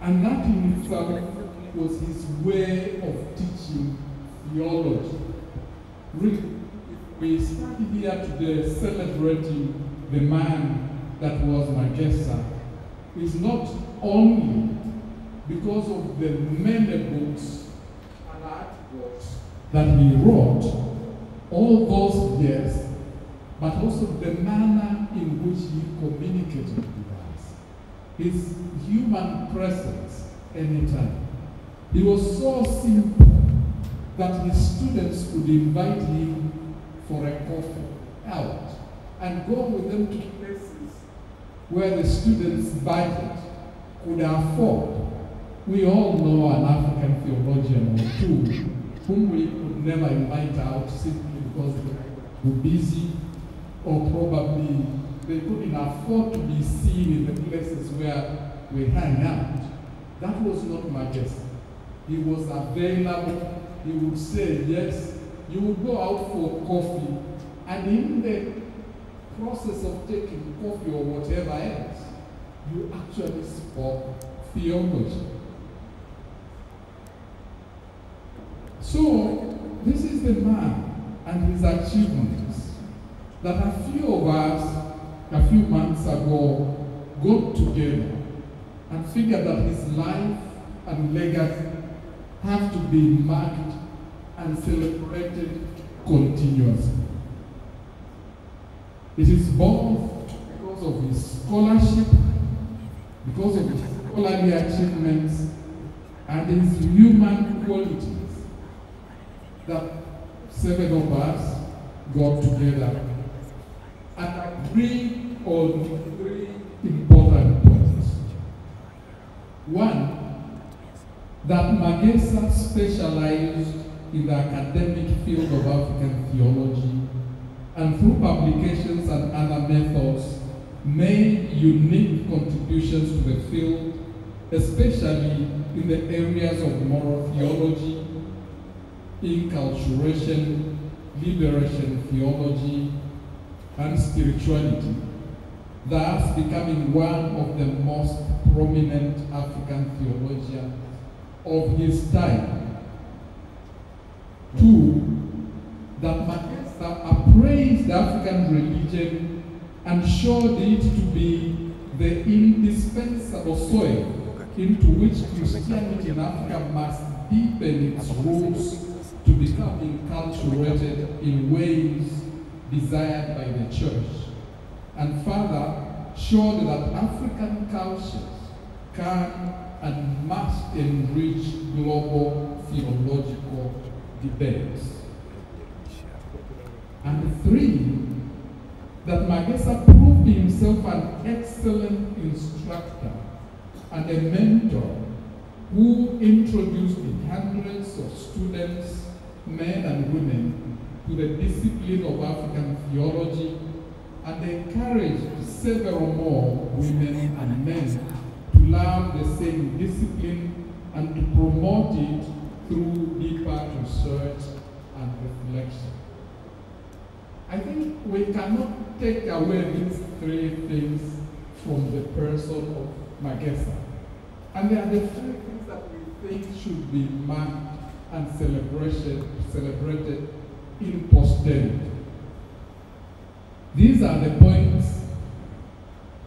And that in itself was his way of teaching theology. Really, we stand here today celebrating the man that was Magesa, is not only because of the many books and articles that he wrote all those years, but also the manner in which he communicated with us. his human presence anytime. He was so simple that his students could invite him for a coffee out and go with them to places where the students' budget could afford. We all know an African theologian or two whom we could never invite out simply because they were busy or probably they couldn't afford to be seen in the places where we hang out. That was not Magesa. He was available. He would say yes. You would go out for coffee, and in the process of taking coffee or whatever else, you actually spoke theology. So, this is the man and his achievements that a few of us, a few months ago, got together and figured that his life and legacy have to be marked and celebrated continuously. It is both because of his scholarship, because of his scholarly achievements, and his human qualities that 7 of us got together and agreed on 3 important points. One, that Magesa specialized in the academic field of African theology and through publications and other methods made unique contributions to the field, especially in the areas of moral theology, enculturation, liberation theology, and spirituality, thus becoming one of the most prominent African theologians of his time. 2, that Magesa appraised African religion and showed it to be the indispensable soil into which Christianity in Africa must deepen its roots to become enculturated in ways desired by the church, and further showed that African cultures can and must enrich global theological debates. And 3, that Magesa proved himself an excellent instructor and a mentor who introduced hundreds of students, men and women, to the discipline of African theology and encouraged several more women and men to learn the same discipline and to promote it through deeper research and reflection. I think we cannot take away these 3 things from the person of Magesa. And they are the 3 things that we think should be marked and celebrated in posterity. These are the points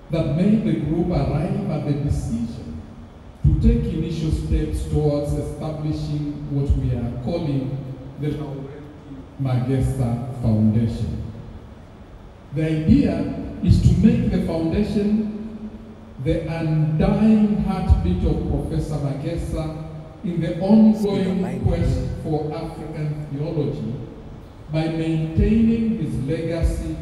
that made the group arrive at the decision to take initial steps towards establishing what we are calling the Magesa Foundation. The idea is to make the foundation the undying heartbeat of Professor Magesa in the ongoing quest for African theology by maintaining his legacy,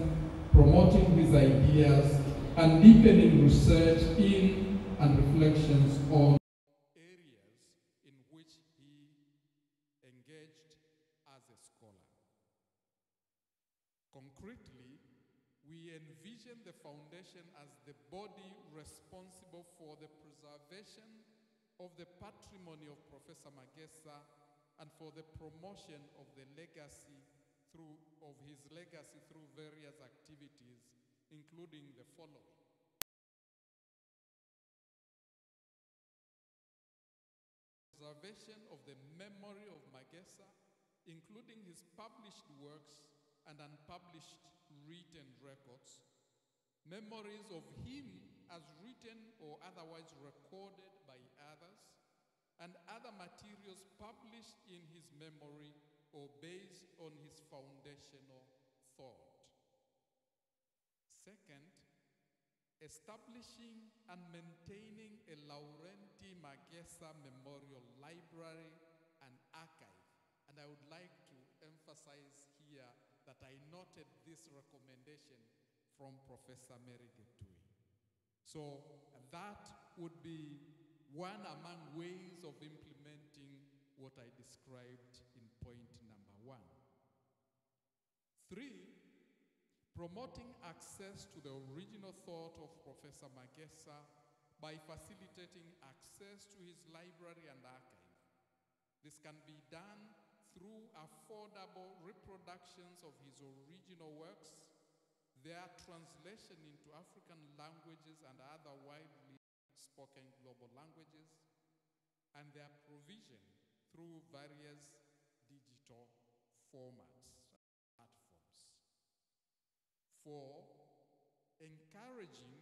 promoting his ideas, and deepening research in and reflections on areas in which he engaged as a scholar. Concretely, we envision the foundation as the body responsible for the preservation of the patrimony of Professor Magesa and for the promotion of the legacy of his legacy through various activities, including the following. Preservation of the memory of Magesa, including his published works and unpublished written records, memories of him as written or otherwise recorded by others, and other materials published in his memory or based on his foundational thought. Second, establishing and maintaining a Laurent Magesa Memorial Library and Archive. And I would like to emphasize here that I noted this recommendation from Professor Mary Getui. So that would be one among ways of implementing what I described in point number 1. 3, promoting access to the original thought of Professor Magesa by facilitating access to his library and archive. This can be done through affordable reproductions of his original works, their translation into African languages and other widely spoken global languages, and their provision through various digital formats and platforms. 4, encouraging,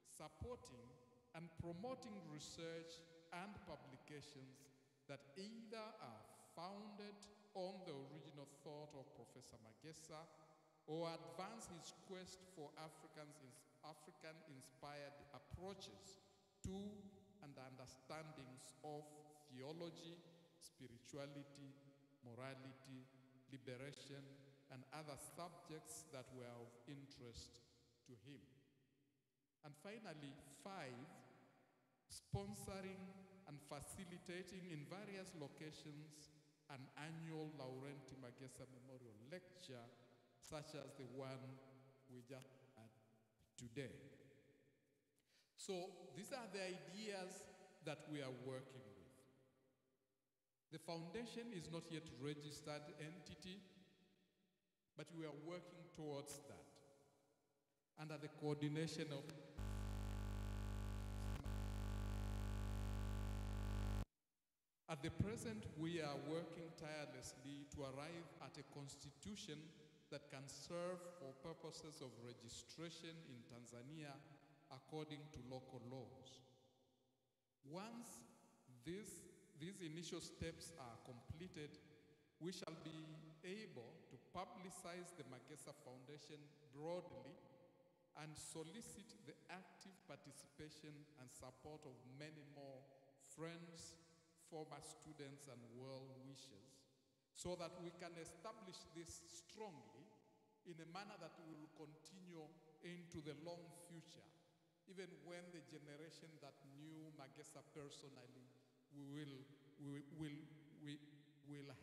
supporting, and promoting research and publications that either are founded on the original thought of Professor Magesa or advance his quest for African-inspired approaches to and understandings of theology, spirituality, morality, liberation, and other subjects that were of interest to him. And finally, 5, sponsoring and facilitating in various locations an annual Laurent Magesa Memorial Lecture, such as the one we just had today. So these are the ideas that we are working with. The foundation is not yet a registered entity, but we are working towards that under the coordination of At the present, we are working tirelessly to arrive at a constitution that can serve for purposes of registration in Tanzania according to local laws. Once these initial steps are completed, we shall be able to publicize the Magesa Foundation broadly and solicit the active participation and support of many more friends, former students, and well-wishers, so that we can establish this strongly in a manner that will continue into the long future, even when the generation that knew Magesa personally will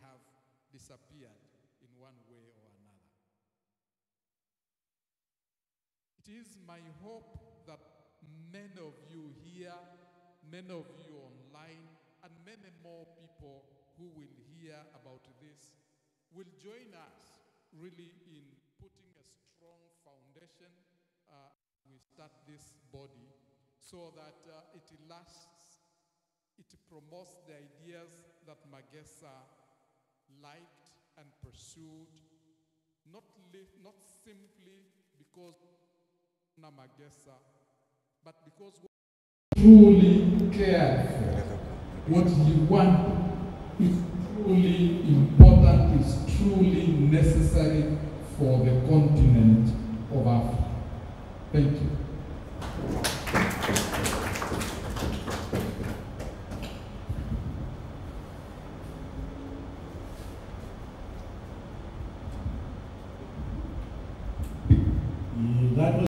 have disappeared in one way or another. It is my hope that many of you here, many of you online, and many more people who will hear about this will join us really in putting a strong foundation. We start this body so that it lasts, it promotes the ideas that Magesa liked and pursued, not simply because of Magesa, but because we truly care for what you want is truly important, is truly necessary for the continent of Africa. Thank you. That was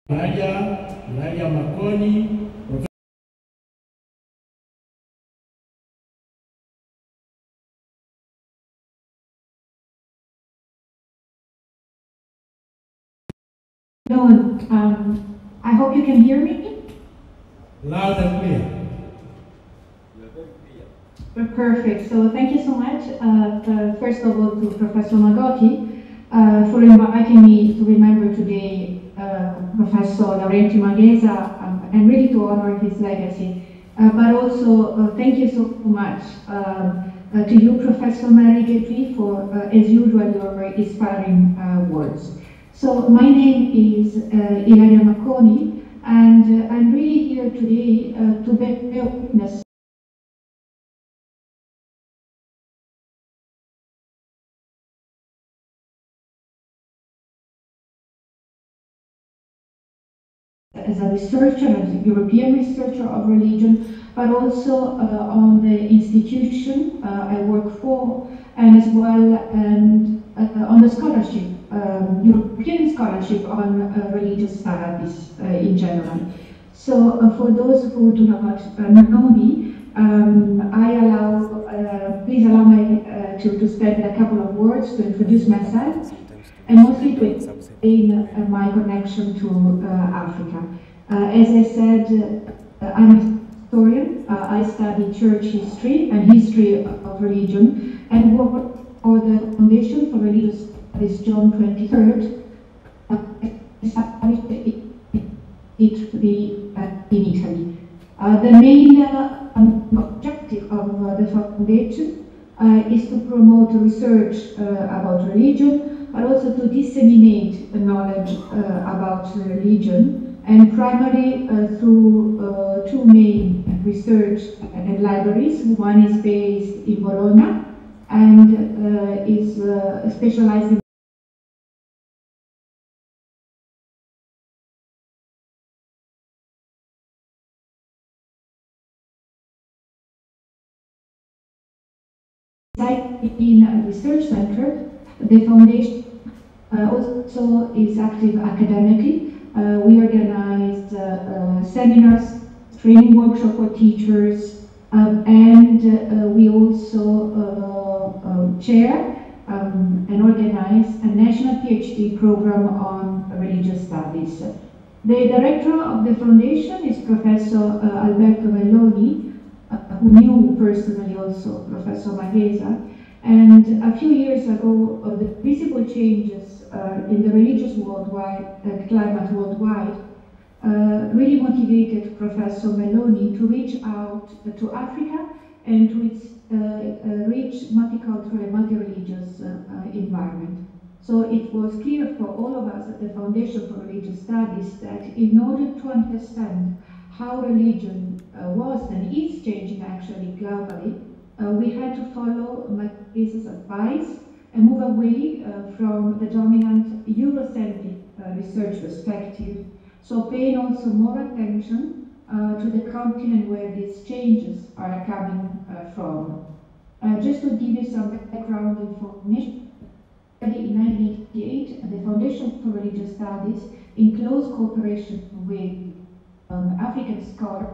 Nadia Makoni, I hope you can hear me. Loud and clear. Perfect. So thank you so much, first of all, to Professor Magoti for inviting me to remember today Professor Laurent Magesa and really to honor his legacy. But also, thank you so much to you, Professor 𝐷 for, as usual, your inspiring words. So my name is Ilaria Macconi, and I'm really here today to bear witness as a researcher, as a European researcher of religion, but also on the institution I work for, and as well on the scholarship, European scholarship on religious studies in general. So for those who do not know me, please allow me to spend a couple of words to introduce myself, and mostly to explain my connection to Africa. As I said, I'm a historian. I study church history and history of religion, and work for the Foundation for Religious Studies John 23rd, established in Italy. The main objective of the foundation is to promote research about religion, but also to disseminate knowledge about religion, and primarily through two main research libraries. One is based in Bologna and is specialized in in a research center. The foundation also is active academically. We organized seminars, training workshops for teachers, and we also chair and organize a national PhD program on religious studies. The director of the foundation is Professor Alberto Belloni, who knew personally also Professor Magesa, and a few years ago the visible changes in the religious climate worldwide really motivated Professor Belloni to reach out to Africa and to its rich multicultural and multi-religious environment. So it was clear for all of us at the Foundation for Religious Studies that in order to understand how religion was and is changing actually globally, we had to follow Magesa's advice and move away from the dominant Eurocentric research perspective. So paying also more attention to the continent where these changes are coming from. Just to give you some background information, in 1988, the Foundation for Religious Studies, in close cooperation with African scholars,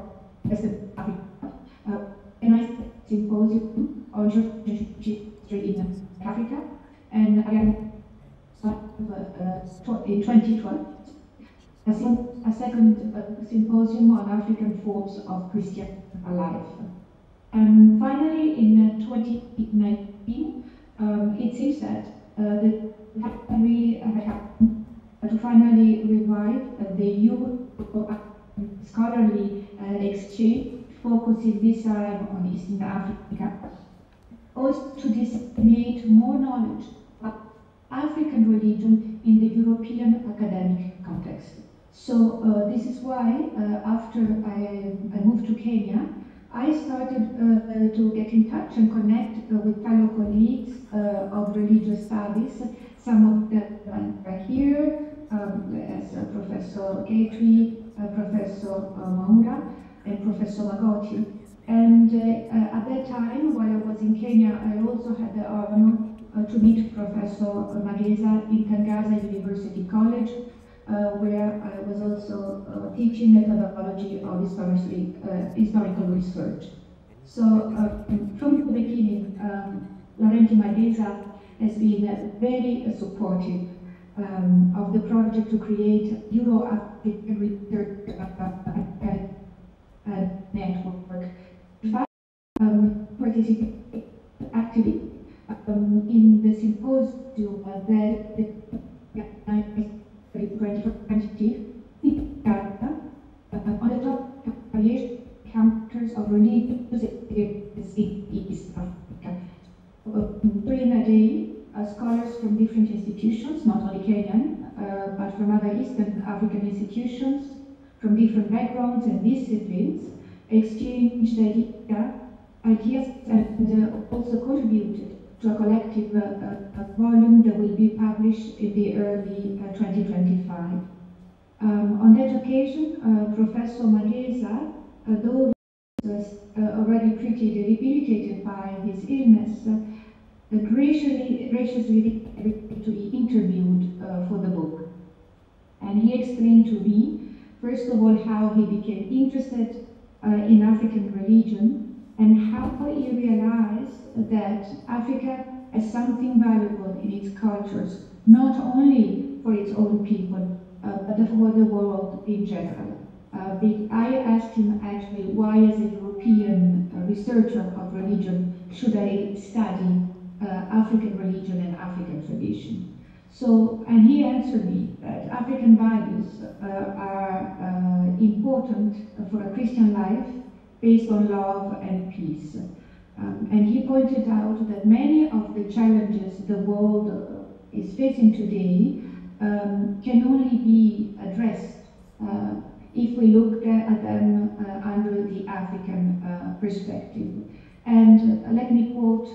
organized a symposium on Jewish history in Africa, and again, in 2012, a second symposium on African forms of Christian life. And finally, in 2019, it seems that we have to finally revive the EU scholarly exchange, focusing this time on Eastern Africa, also to disseminate more knowledge of African religion in the European academic context. So this is why after I moved to Kenya, I started to get in touch and connect with fellow colleagues of religious studies. Some of them are here, as Professor 𝐷, Professor Mwaura, and Professor Magoti. And at that time, while I was in Kenya, I also had the honor to meet Professor Magesa in Tangaza University College, where I was also teaching methodology of historical research. So from the beginning, Laurent Magesa has been very supportive of the project to create Euro-African Research Network. Participate actively in the symposium that the 2020 on the topic of variation encounters of religious experiences in East Africa. During a day, scholars from different institutions, not only Kenyan, but from other Eastern African institutions, from different backgrounds and disciplines, exchanged ideas and also contributed to a collective volume that will be published in the early 2025. On that occasion, Professor Magesa, though he was already pretty debilitated by his illness, graciously agreed to be interviewed for the book. And he explained to me, first of all, how he became interested in African religion and how he realized that Africa has something valuable in its cultures, not only for its own people, but for the world in general. I asked him actually why, as a European researcher of religion, should I study African religion and African tradition. So, and he answered me that African values are important for a Christian life based on love and peace. And he pointed out that many of the challenges the world is facing today can only be addressed if we look at them under the African perspective. And let me quote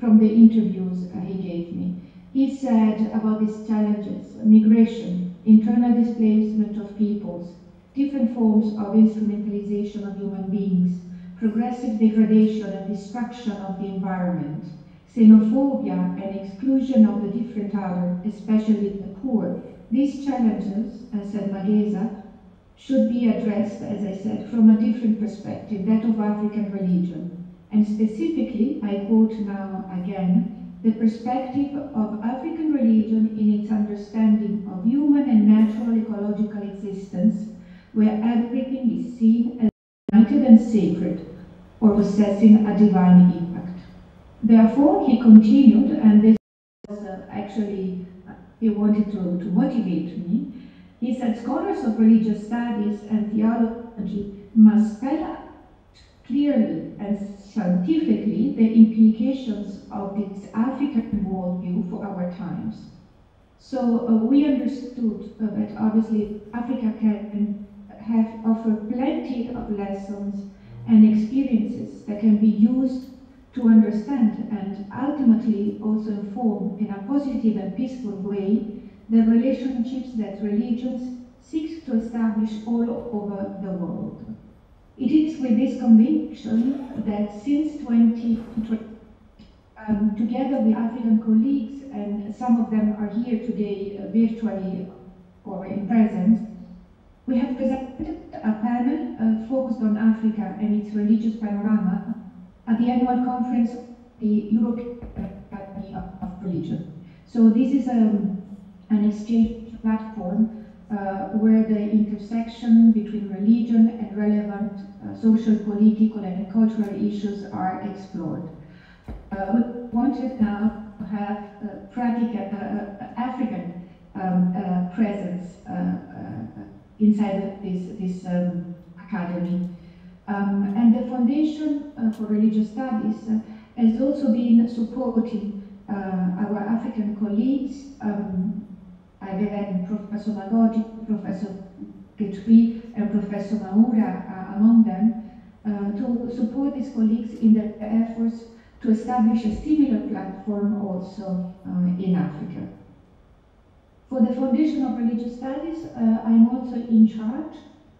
from the interviews he gave me. He said about these challenges: migration, internal displacement of peoples, different forms of instrumentalization of human beings, progressive degradation and destruction of the environment, xenophobia and exclusion of the different other, especially the poor. These challenges, said Magesa, should be addressed, as I said, from a different perspective, that of African religion. And specifically, I quote now again, the perspective of African religion in its understanding of human and natural ecological existence, where everything is seen as united and sacred, or possessing a divine impact. Therefore, he continued, and this was actually, he wanted to motivate me. He said, scholars of religious studies and theology must spell out clearly and scientifically the implications of this African worldview for our times. So we understood that obviously Africa can offer plenty of lessons and experiences that can be used to understand and ultimately also inform in a positive and peaceful way the relationships that religions seek to establish all over the world. It is with this conviction that since 2020, together with African colleagues, and some of them are here today virtually or in presence, we have presented a panel focused on Africa and its religious panorama at the annual conference of the European Academy of Religion. So this is an exchange platform where the intersection between religion and relevant social, political, and cultural issues are explored. We wanted now to have African presence inside this academy. And the Foundation for Religious Studies has also been supporting our African colleagues, again, Professor Magodi, Professor 𝐷𝐾, and Professor Maura among them, to support these colleagues in their efforts to establish a similar platform also in Africa. For the Foundation of Religious Studies, I'm also in charge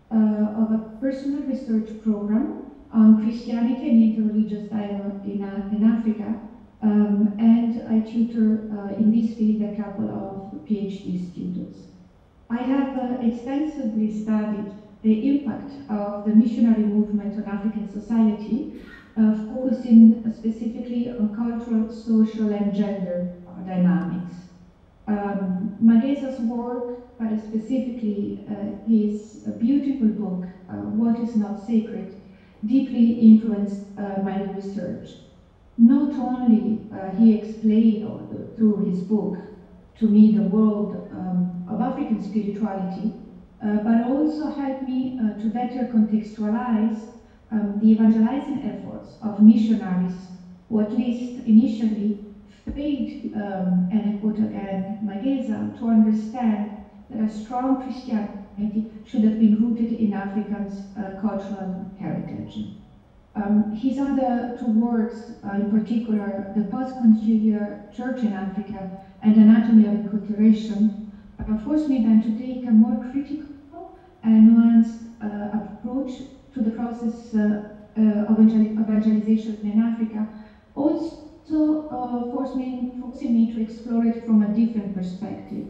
of a personal research program on Christianity and interreligious dialogue in Africa, and I tutor in this field a couple of PhD students. I have extensively studied the impact of the missionary movement on African society, focusing specifically on cultural, social, and gender dynamics. Magesa's work, but specifically his beautiful book, What is Not Sacred, deeply influenced my research. Not only he explained through his book to me the world of African spirituality, but also helped me to better contextualize the evangelizing efforts of missionaries who at least initially failed, and I quote again Magesa, to understand that a strong Christianity should have been rooted in Africans' cultural heritage. His other two works, in particular, The Post-Conciliar Church in Africa and Anatomy of Enculturation, forced me then to take a more critical and nuanced approach to the process of evangelization in Africa, also forcing me to explore it from a different perspective.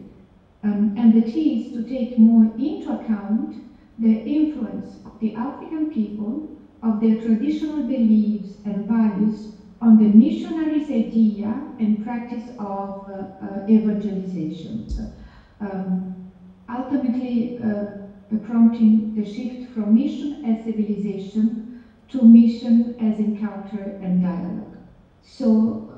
And that is to take more into account the influence of the African people, of their traditional beliefs and values on the missionaries' idea and practice of evangelization. Ultimately prompting the shift from mission as civilization to mission as encounter and dialogue. So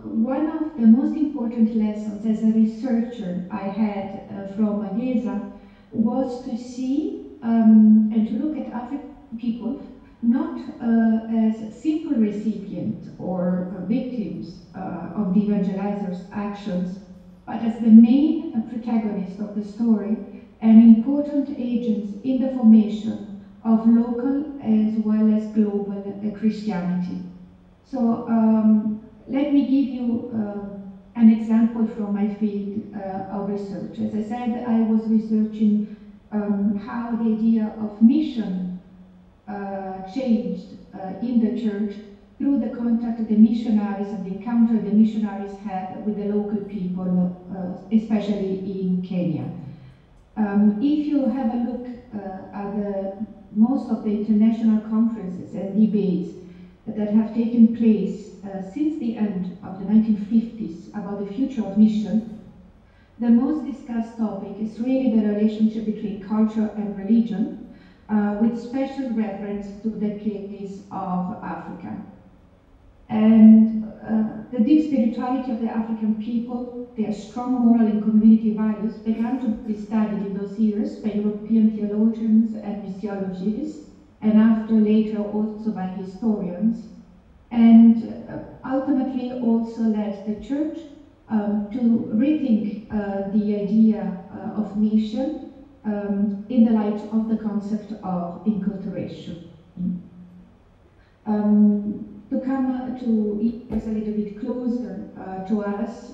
one of the most important lessons as a researcher I had from Magesa was to see and to look at African people not as simple recipients or victims of the evangelizer's actions, but as the main protagonist of the story and important agents in the formation of local as well as global Christianity. So let me give you an example from my field of research. As I said, I was researching how the idea of mission changed in the church through the contact the missionaries and the encounter the missionaries had with the local people, especially in Kenya. If you have a look at most of the international conferences and debates that have taken place since the end of the 1950s about the future of mission, the most discussed topic is really the relationship between culture and religion, with special reference to the case of Africa. And the deep spirituality of the African people, their strong moral and community values began to be studied in those years by European theologians and missiologists, and after later also by historians, and ultimately also led the church to rethink the idea of mission in the light of the concept of enculturation. To come to us a little bit closer to us,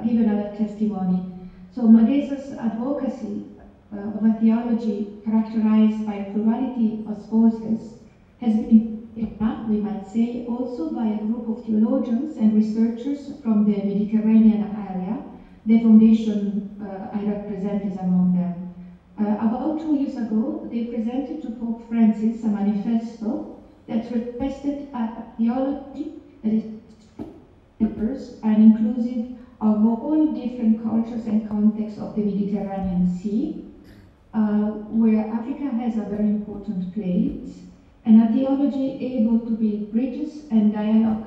give another testimony. So Magesa's advocacy of a theology characterized by a plurality of voices has been picked up, we might say, also by a group of theologians and researchers from the Mediterranean area. The foundation I represent is among them. About 2 years ago, they presented to Pope Francis a manifesto that requested a theology that is diverse and inclusive of all different cultures and contexts of the Mediterranean Sea, where Africa has a very important place, and a theology able to build bridges and dialogue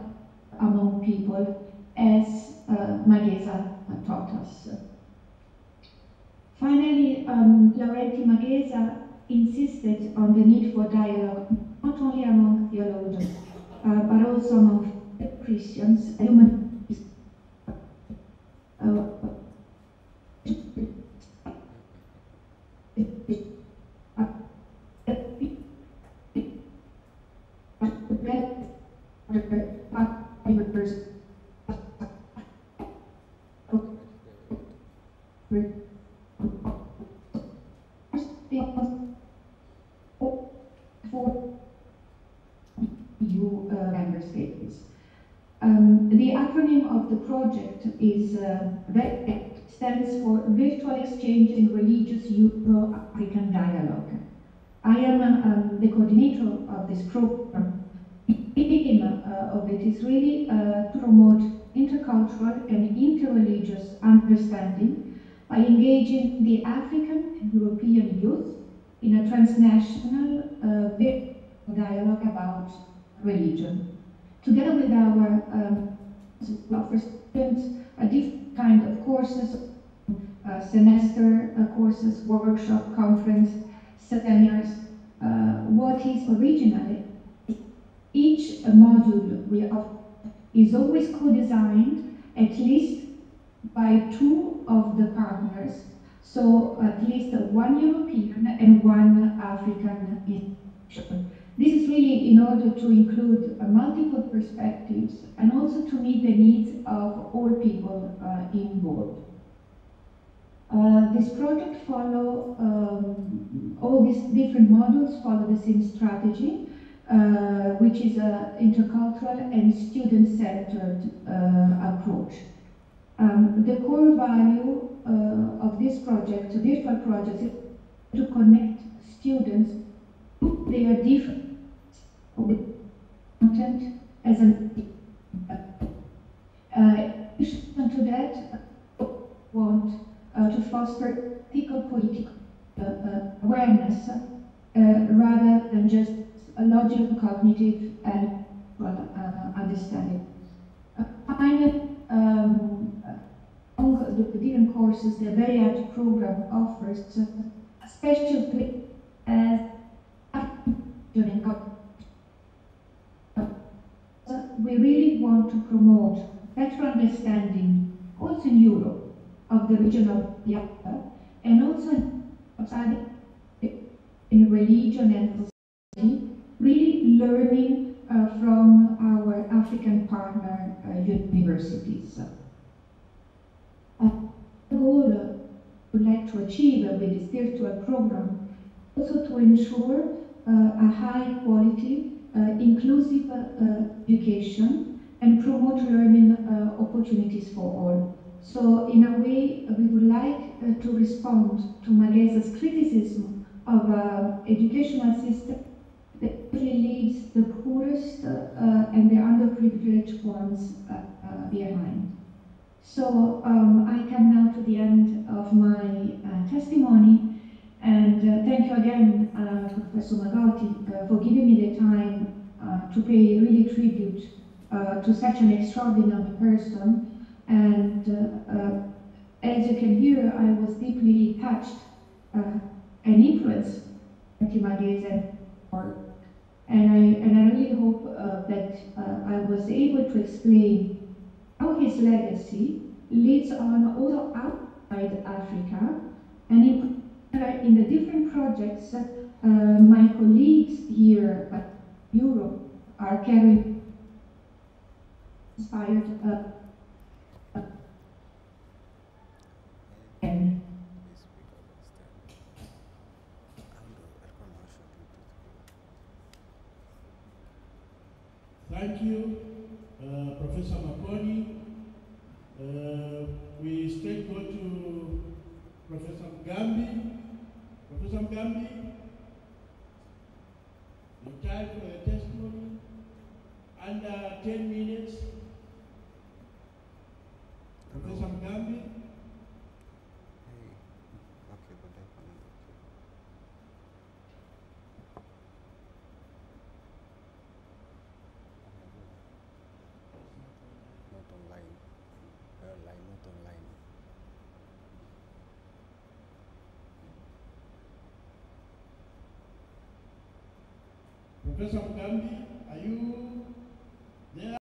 among people, as Magesa taught us. Finally, Laurent Magesa insisted on the need for dialogue, not only among theologians, but also among Christians and human beings. EU member states. The acronym of the project is 𝐷EC, stands for Virtual Exchange in Religious Euro-African Dialogue. I am the coordinator of this program. The aim of it is really to promote intercultural intercultural and interreligious understanding by engaging the African and European youth in a transnational dialogue about religion. Together with our offer students a different kind of courses, semester courses, workshop, conference, seminars. What is originally each module we offer is always co-designed at least by 2 of the partners, so at least 1 European and 1 African institution. This is really in order to include multiple perspectives and also to meet the needs of all people involved. This project follow, all these different modules follow the same strategy, which is an intercultural and student-centered approach. The core value of this project, virtual project, is to connect students to their different content as an addition to that, want to foster ethical political awareness rather than just a logical, cognitive, and understanding. Finally, among the different courses, the 𝐉𝐈𝐍𝐻 program offers a special place as we really want to promote better understanding, also in Europe, of the region of Biafra, and also outside in religion and society, really learning from our African partner universities. The goal we would like to achieve with this virtual program also to ensure a high quality, inclusive education and promote learning opportunities for all. So in a way, we would like to respond to Magesa's criticism of educational system that really leaves the poorest and the underprivileged ones behind. So I come now to the end of my testimony, and thank you again, Professor Magoti, for giving me the time to pay really tribute to such an extraordinary person. And as you can hear, I was deeply touched and influenced by Magesa, and I really hope that I was able to explain how his legacy lives on also outside Africa, and in the different projects my colleagues here at Europe are carrying inspired and thank you, Professor Makoni. We straight go to Professor Mugambi. Professor Mugambi, the time for the testimony, under 10 minutes. Professor Mugambi. Professor Mugambi, are you there?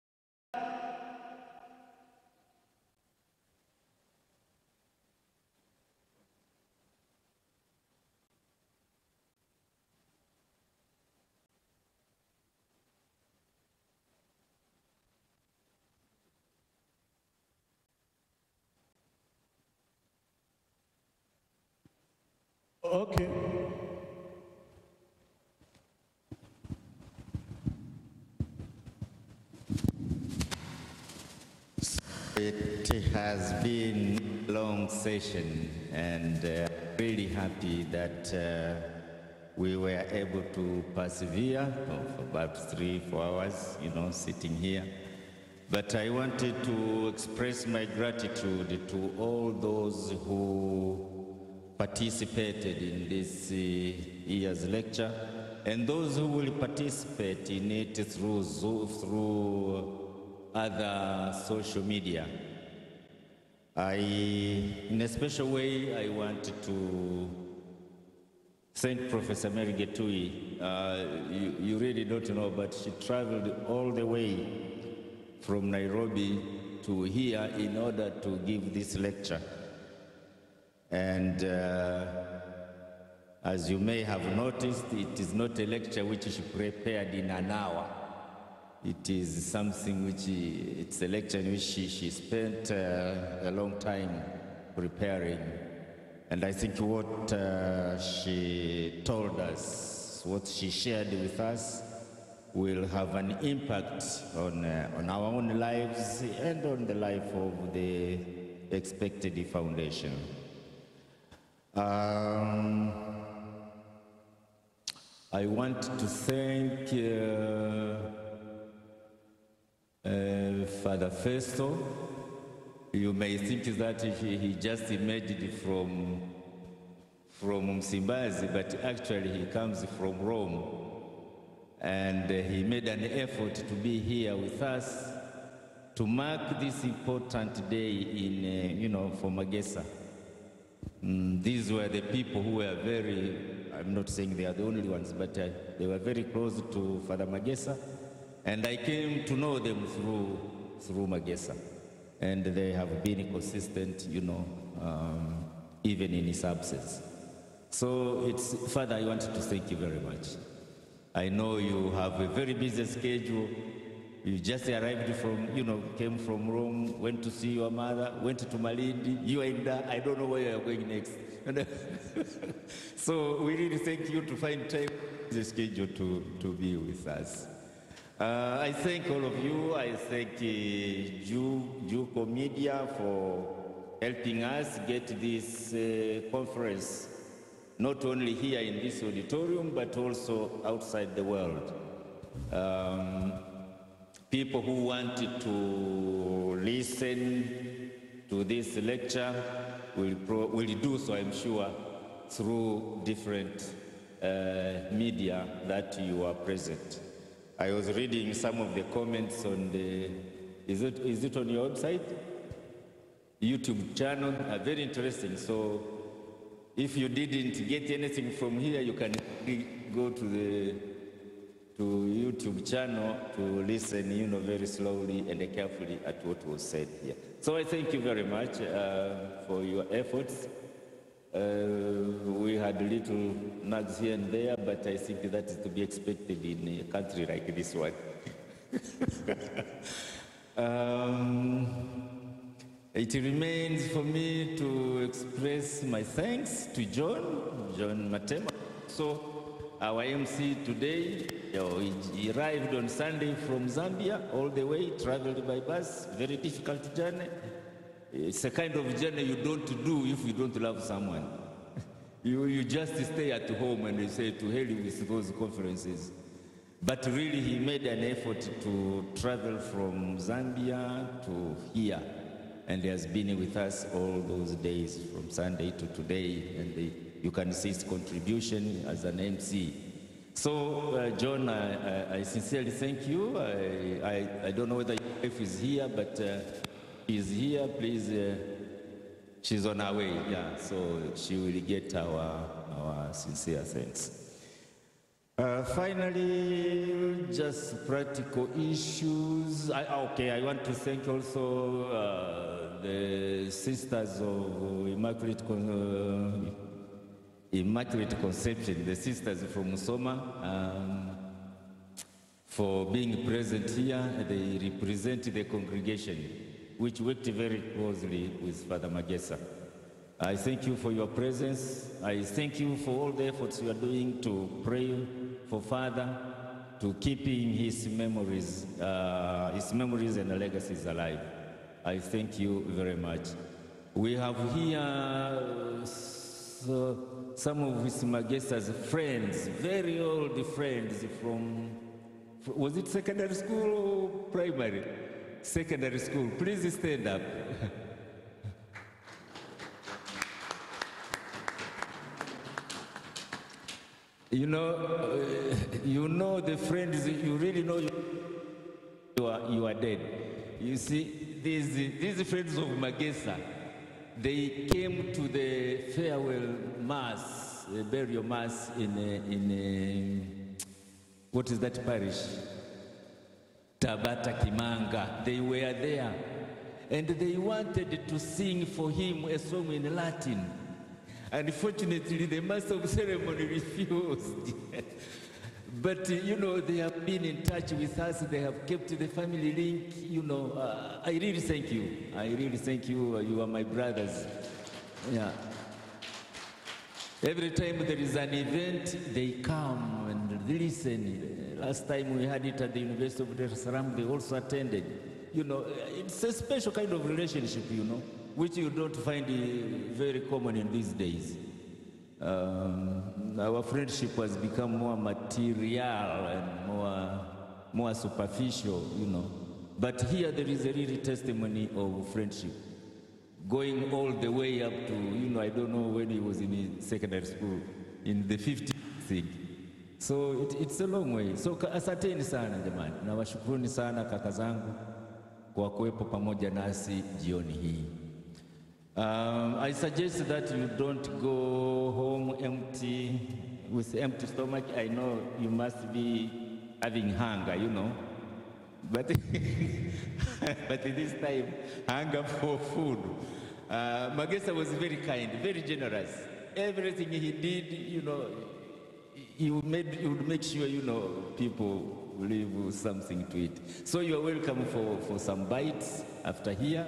Okay. It has been a long session, and really happy that we were able to persevere for about 3-4 hours, sitting here. But I wanted to express my gratitude to all those who participated in this year's lecture and those who will participate in it through other social media. In a special way, I want to thank Professor 𝐉𝐵𝐺𝐻𝐻. You really don't know, but she traveled all the way from Nairobi to here in order to give this lecture. And as you may have noticed, it is not a lecture which she prepared in an hour. It is something which, it's a lecture in which she spent a long time preparing. And I think what she told us, what she shared with us, will have an impact on our own lives and on the life of the 𝐔𝐓𝐔𝐄𝐒 Foundation. I want to thank Father Festo. You may think that he just emerged from Msimbazi, but actually he comes from Rome. And he made an effort to be here with us to mark this important day in, for Magesa. These were the people who were very, I'm not saying they are the only ones, but they were very close to Father Magesa. And I came to know them through Magesa. And they have been consistent, even in his absence. So Father, I want to thank you very much. I know you have a very busy schedule. You just arrived came from Rome, went to see your mother, went to Malindi, you and I don't know where you're going next. So we really thank you to find time in the schedule to be with us. I thank all of you. I thank Jugo Media for helping us get this conference not only here in this auditorium, but also outside the world. People who wanted to listen to this lecture will do so, I'm sure, through different media that you are present. I was reading some of the comments on the, is it on your website? YouTube channel, very interesting. So if you didn't get anything from here, you can go to YouTube channel to listen, very slowly and carefully at what was said here. So I thank you very much for your efforts. We had little nags here and there, but I think that is to be expected in a country like this one. It remains for me to express my thanks to John Matema. So our MC today, he arrived on Sunday from Zambia, all the way, traveled by bus, very difficult journey. It's a kind of journey you don't do if you don't love someone. You just stay at home and you say, to hell with those conferences. But really, he made an effort to travel from Zambia to here. And he has been with us all those days, from Sunday to today. And you can see his contribution as an MC. So, John, I sincerely thank you. I don't know whether your wife is here, but she's here. Please, she's on her way, yeah. So she will get our sincere thanks. Finally, just practical issues. I want to thank also the sisters of Immaculate Conception, the sisters from Musoma, for being present here. They represent the congregation, which worked very closely with Father Magesa. I thank you for your presence. I thank you for all the efforts you are doing to pray for Father, to keeping his memories and legacies alive. I thank you very much. We have here some of his Magesa's friends, very old friends from, was it secondary school or primary? secondary school. Please stand up. You know the friends, you really know you are dead. You see, these friends of Magesa, they came to the farewell mass, burial mass in what is that parish? Tabata Kimanga. They were there, and they wanted to sing for him a song in Latin. Unfortunately, the master of ceremony refused. But, they have been in touch with us. They have kept the family link. I really thank you. I really thank you. You are my brothers. Yeah. Every time there is an event, they come and listen. Last time we had it at the University of Salaam, they also attended. It's a special kind of relationship, which you don't find very common in these days. Our friendship has become more material and more superficial, But here there is a real testimony of friendship, going all the way up to, I don't know when he was in secondary school, in the 50s. So it's a long way. So asanteni sana jamani. Nawashukuruni sana kaka zangu kwa kuwepo pamoja nasi jioni hii. I suggest that you don't go home with empty stomach. I know you must be having hunger, But, but this time, hunger for food. Magesa was very kind, very generous. Everything he did, he would make sure, people leave something to eat. So you are welcome for some bites after here.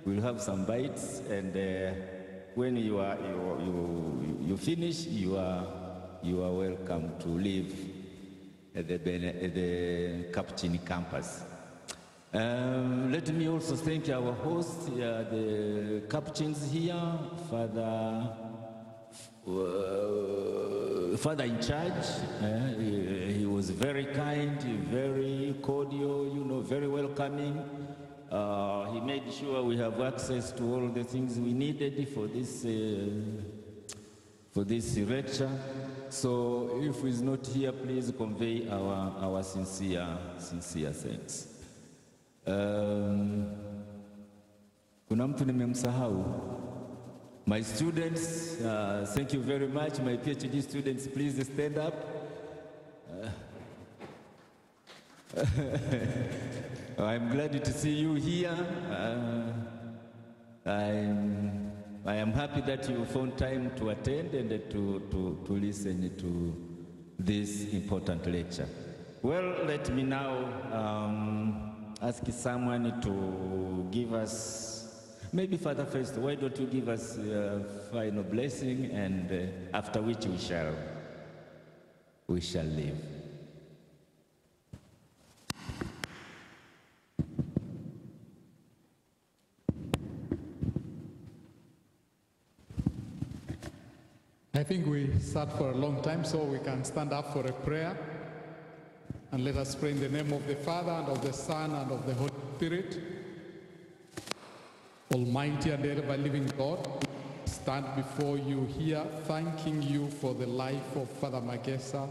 We'll have some bites, and when you finish, you are welcome to leave at the 𝐔𝐄𝐻 campus. Let me also thank our host, the 𝐔𝐻s here, Father in charge. He was very kind, very cordial, very welcoming. He made sure we have access to all the things we needed for this lecture. So if he's not here, please convey our sincere thanks. Kuna mtu nimemsahau? My students, thank you very much. My PhD students, please stand up. I'm glad to see you here. I am happy that you found time to attend and to listen to this important lecture. Well, let me now ask someone to give us, maybe Father first, why don't you give us a final blessing, and after which we shall leave. I think we sat for a long time, so we can stand up for a prayer. And let us pray in the name of the Father, and of the Son, and of the Holy Spirit. Almighty and ever-living God, we stand before you here, thanking you for the life of Father Magesa.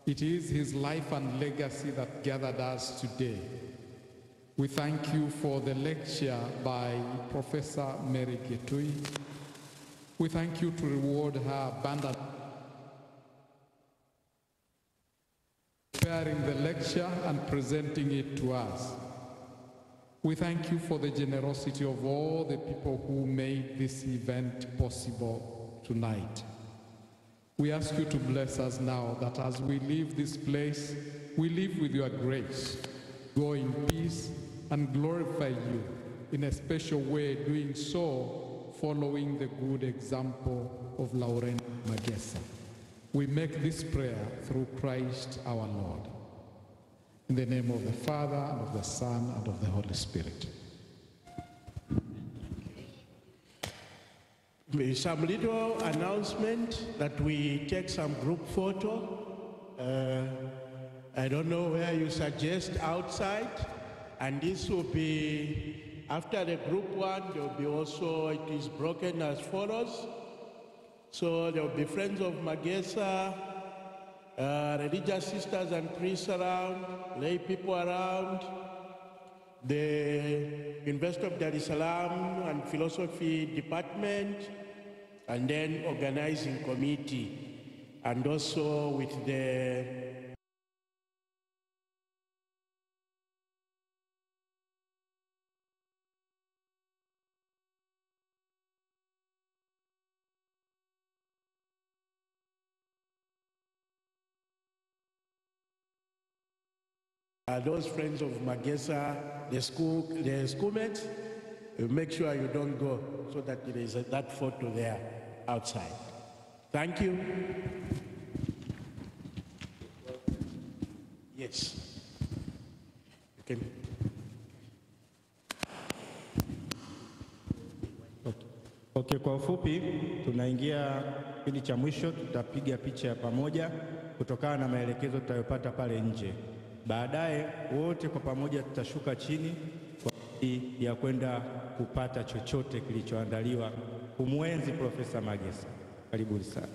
It is his life and legacy that gathered us today. We thank you for the lecture by Professor Mary Getui. We thank you to reward her abundantly, preparing the lecture and presenting it to us. We thank you for the generosity of all the people who made this event possible tonight. We ask you to bless us now, that as we leave this place, we live with your grace. Go in peace and glorify you in a special way, doing so following the good example of Laurent Magesa. We make this prayer through Christ our Lord. In the name of the Father, and of the Son, and of the Holy Spirit. Some little announcement that we take some group photo. I don't know where you suggest, outside. And this will be, after the group one, there will be also, it is broken as follows. So there will be friends of Magesa, religious sisters and priests around, lay people around, the University of Dar es Salaam and Philosophy Department, and then organizing committee, and also with the those friends of Magesa, the schoolmates, make sure you don't go so that there is that photo there outside. Thank you. Yes. You can. Okay, kwa ufupi tunaingia kipindi cha mwisho, tutapiga picha ya pamoja kutokana na maelekezo tutayopata pale nje. Baadaye wote kwa pamoja tutashuka chini kwa ajili ya kwenda kupata chochote kilichoandaliwa kumwenzi Profesa Magesa. Karibuni sana.